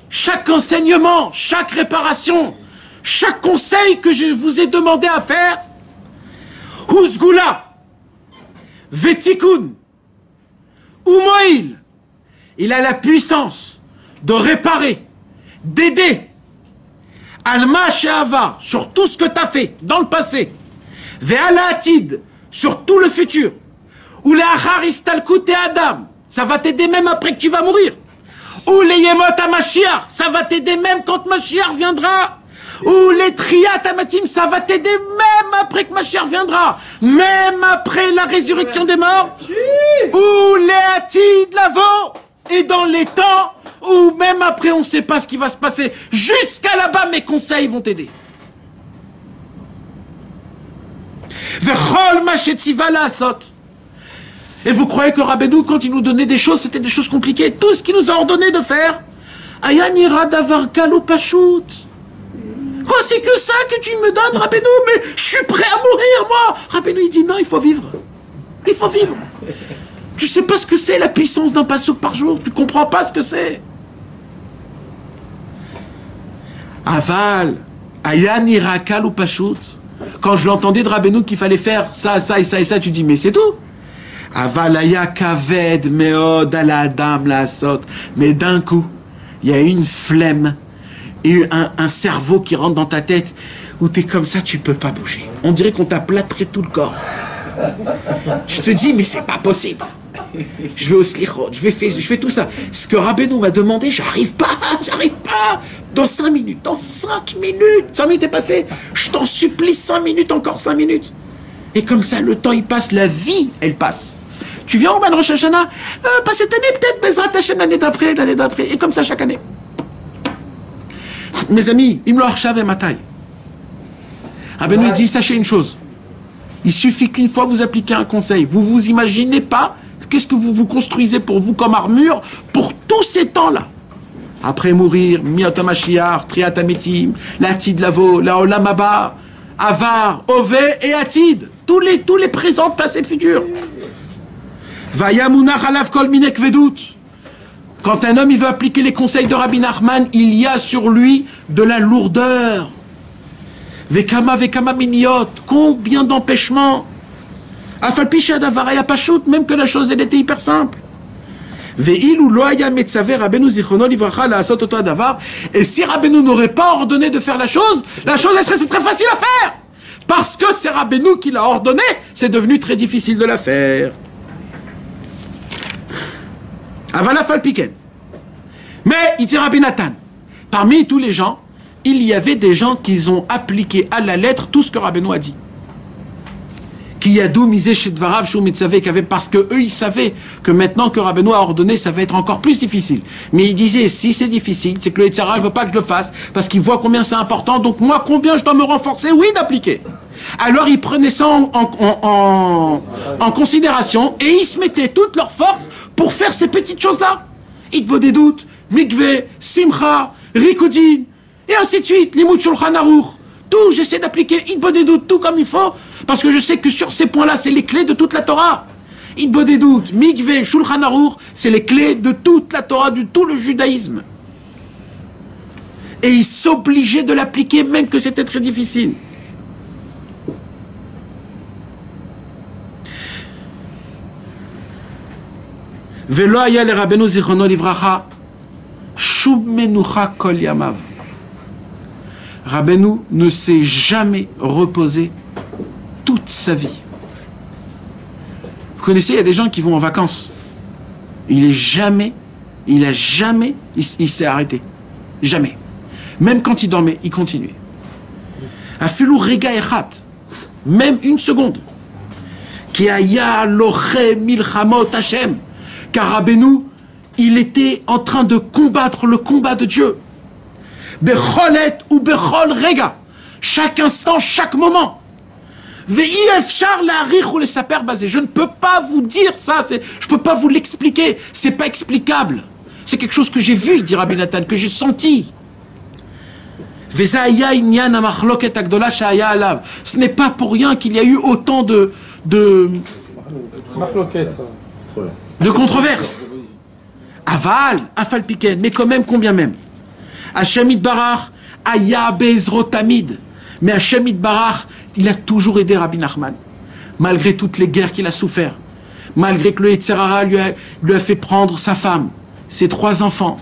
Speaker 1: chaque enseignement, chaque réparation, chaque conseil que je vous ai demandé à faire, Huzgula, Vetikun, Umoil, il a la puissance de réparer, d'aider, Alma She'avar, sur tout ce que tu as fait dans le passé, Ve'ala Atid, sur tout le futur, ou Le'achar Istalkut Adam, ça va t'aider même après que tu vas mourir. Ou les Yemot à Mashiach, ça va t'aider même quand Mashiach viendra. Ou les Triat Amatim, ça va t'aider même après que Mashiach viendra. Même après la résurrection des morts. Ou les Atid Lavo, et dans les temps où même après on ne sait pas ce qui va se passer. Jusqu'à là-bas, mes conseils vont t'aider. Vechol Mashetziva La'asot. Et vous croyez que Rabbeinu, quand il nous donnait des choses, c'était des choses compliquées. Tout ce qu'il nous a ordonné de faire. Ayanira davar kalo pashut. Quoi, c'est que ça que tu me donnes, Rabbeinu? Mais je suis prêt à mourir, moi. Rabbeinu, il dit non, il faut vivre. Il faut vivre. Tu sais pas ce que c'est la puissance d'un passouk par jour. Tu comprends pas ce que c'est. Aval, ayanira kalo pashut. Quand je l'entendais de Rabbeinu qu'il fallait faire ça, ça et ça et ça, tu dis mais c'est tout. Avalaya kaved meod ala adam la sot. Mais d'un coup, il y a une flemme et un cerveau qui rentre dans ta tête où tu es comme ça, tu peux pas bouger. On dirait qu'on t'a plâtré tout le corps. Tu te dis, mais c'est pas possible. Je vais au slichot, je fais tout ça. Ce que Rabbeinu m'a demandé, j'arrive pas. Dans 5 minutes, 5 minutes est passé. Je t'en supplie, 5 minutes, encore 5 minutes. Et comme ça, le temps il passe, la vie elle passe. Tu viens au Ban Rosh Hashanah, pas cette année peut-être, Bezrat Hashem l'année d'après, et comme ça chaque année. Mes amis, Imlo Arshav et Matai. Rabbeinu dit, sachez une chose, il suffit qu'une fois vous appliquez un conseil, vous vous imaginez pas qu'est-ce que vous vous construisez pour vous comme armure pour tous ces temps-là. Après mourir, Miot HaMashiach, Triat HaMetim, l'Atid Lavo, la Olam Haba, Avar, Ove et Atid. Tous les présents, passés, futurs. Vayamunach alav kol minek vedut. Quand un homme il veut appliquer les conseils de Rabbi Nachman, il y a sur lui de la lourdeur. Vekama miniot. Combien d'empêchements. Afalpi adavaraya pashut, même que la chose elle était hyper simple. Veilu lo haya metzaveh Rabbeinu zichrono livracha la'asot oto adavar. Et si Rabbeinu n'aurait pas ordonné de faire la chose elle serait très facile à faire. Parce que c'est Rabbeinu qui l'a ordonné, c'est devenu très difficile de la faire. Avala falpiken. Mais, il dit Rabbi Nathan, parmi tous les gens, il y avait des gens qui ont appliqué à la lettre tout ce que Rabbeinu a dit. Parce que eux, ils savaient que maintenant que Rabbeinu a ordonné, ça va être encore plus difficile. Mais ils disaient, si c'est difficile, c'est que le Yetzirah ne veut pas que je le fasse, parce qu'il voit combien c'est important, donc moi, combien je dois me renforcer, oui, d'appliquer. Alors ils prenaient ça en considération, et ils se mettaient toutes leurs forces pour faire ces petites choses-là. Itbo des doutes, Mikve, Simcha, Rikoudin, et ainsi de suite, Limud Shulchan Aruch. Tout, j'essaie d'appliquer Itbo des doutes, tout comme il faut, parce que je sais que sur ces points-là, c'est les clés de toute la Torah. Itbo des doutes, Mikve, Shulchan Aruch, c'est les clés de toute la Torah, de tout le judaïsme. Et ils s'obligeaient de l'appliquer, même que c'était très difficile. Velo aya le Rabbeinu zichrono livracha, shub menucha kol yamav. Rabbeinu ne s'est jamais reposé toute sa vie. Vous connaissez, il y a des gens qui vont en vacances. Il s'est arrêté. Jamais. Même quand il dormait, il continuait. Afilu rega echat, même une seconde. Ki aya loche milchamot Hashem. Car Rabbeinu, il était en train de combattre le combat de Dieu. Becholet ou bechol rega. Chaque instant, chaque moment. Ve'ifchar la'arich ou le saper basé. Je ne peux pas vous dire ça, je ne peux pas vous l'expliquer. C'est pas explicable. C'est quelque chose que j'ai vu, dit Rabbi Nathan, que j'ai senti. Ce n'est pas pour rien qu'il y a eu autant de controverses. Aval, afalpiken, mais quand même, combien même. Hashem Yitbarach, aya bezro tamid. Mais Hashem Yitbarach, il a toujours aidé Rabbi Nachman, malgré toutes les guerres qu'il a souffert, malgré que le Yetzirah lui a fait prendre sa femme, ses 3 enfants,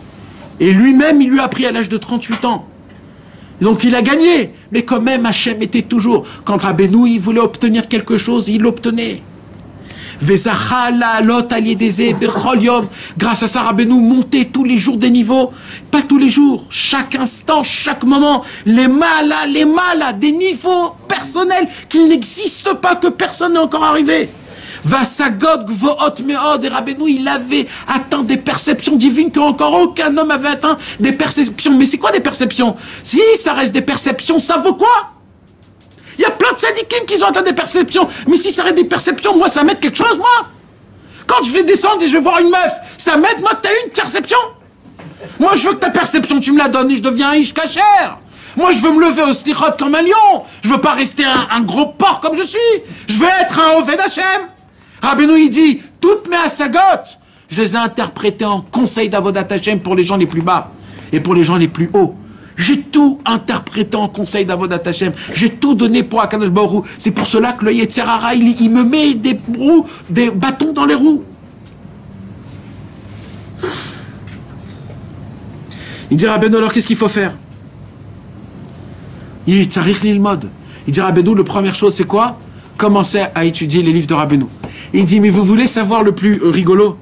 Speaker 1: et lui-même, il lui a pris à l'âge de 38 ans. Donc il a gagné, mais quand même, Hashem était toujours, quand Rabbeinu, il voulait obtenir quelque chose, il l'obtenait. Grâce à ça, Rabbeinu montait tous les jours des niveaux, pas tous les jours, chaque instant, chaque moment, les malas, des niveaux personnels qui n'existent pas, que personne n'est encore arrivé. Vasagod gvoot meod, et Rabbeinu, il avait atteint des perceptions divines que encore aucun homme avait atteint, des perceptions. Mais c'est quoi des perceptions? Si ça reste des perceptions, ça vaut quoi? Il y a plein de sadikim qui ont atteint des perceptions. Mais si ça reste des perceptions, moi, ça m'aide quelque chose, moi. Quand je vais descendre et je vais voir une meuf, ça m'aide, moi, t'as une perception. Moi, je veux que ta perception, tu me la donnes et je deviens un ish kacher. Moi, je veux me lever au slichot comme un lion. Je veux pas rester un gros porc comme je suis. Je veux être un Oved Hashem. Rabbeinu, il dit, toutes mes asagot, je les ai interprétées en conseil d'Avodat Hashem pour les gens les plus bas et pour les gens les plus hauts. J'ai tout interprété en conseil d'Avodat Hashem. J'ai tout donné pour Akadosh Baruch Hu. C'est pour cela que le Yetzirah, il me met des bâtons dans les roues. Il dit Rabbeinu, alors qu'est-ce qu'il faut faire? Il dit Rabbeinu, la première chose c'est quoi? Commencer à étudier les livres de Rabbeinu. Il dit, mais vous voulez savoir le plus rigolo?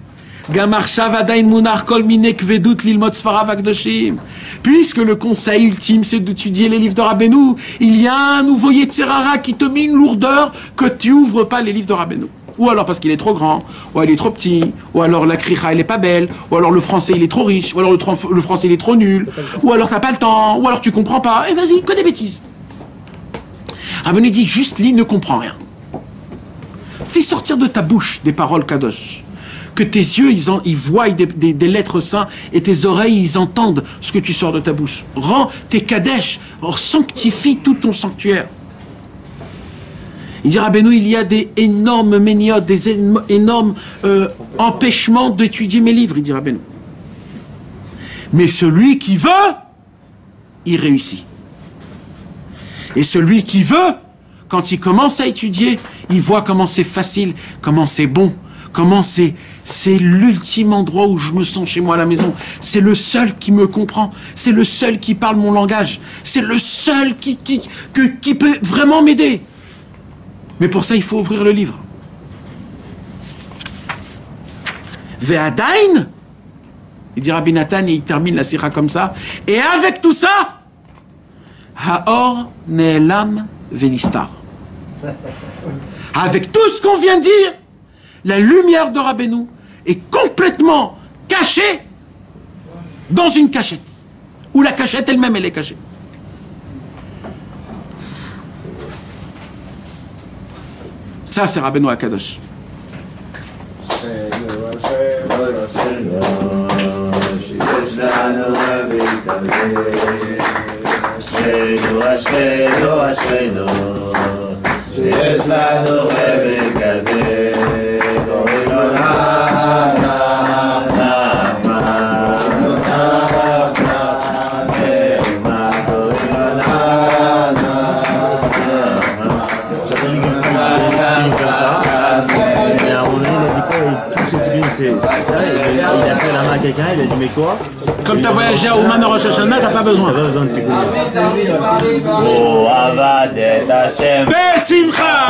Speaker 1: Puisque le conseil ultime c'est d'étudier les livres de Rabbeinu, il y a un nouveau Yetzirah qui te met une lourdeur que tu ouvres pas les livres de Rabbeinu. Ou alors parce qu'il est trop grand, ou alors il est trop petit, ou alors la kricha elle est pas belle, ou alors le français il est trop riche, ou alors le français il est trop nul, ou alors t'as pas le temps, ou alors tu comprends pas, et vas-y, que des bêtises. Rabbeinu dit, juste lis, ne comprends rien. Fais sortir de ta bouche des paroles kadosh. Que tes yeux, ils voient des lettres saintes et tes oreilles, ils entendent ce que tu sors de ta bouche. Rends tes kadesh, sanctifie tout ton sanctuaire. Il dit Rabbeinu, il y a des énormes méniotes, des énormes empêchements d'étudier mes livres, il dit Rabbeinu. Mais celui qui veut, il réussit. Et celui qui veut, quand il commence à étudier, il voit comment c'est facile, comment c'est bon, comment c'est l'ultime endroit où je me sens chez moi à la maison. C'est le seul qui me comprend. C'est le seul qui parle mon langage. C'est le seul qui peut vraiment m'aider. Mais pour ça, il faut ouvrir le livre. Ve'adain, Il dit Rabbi Nathan et il termine la sira comme ça. Et avec tout ça, Haor Ne'elam Venistar. Avec tout ce qu'on vient de dire, la lumière de Rabbeinu est complètement cachée dans une cachette. Ou la cachette elle-même, elle est cachée. Ça, c'est Rabbeinu Akadosh.
Speaker 11: שיש לנו רבל כזה, קוראים לו
Speaker 4: c'est ça, il a fait la main à quelqu'un, il a dit mais quoi?
Speaker 1: Comme tu as voyagé à Ouman Rosh Hashanah, tu n'as pas besoin.
Speaker 4: T'as pas besoin de Tikkun.
Speaker 11: הוא עבד את השם
Speaker 1: בשמחה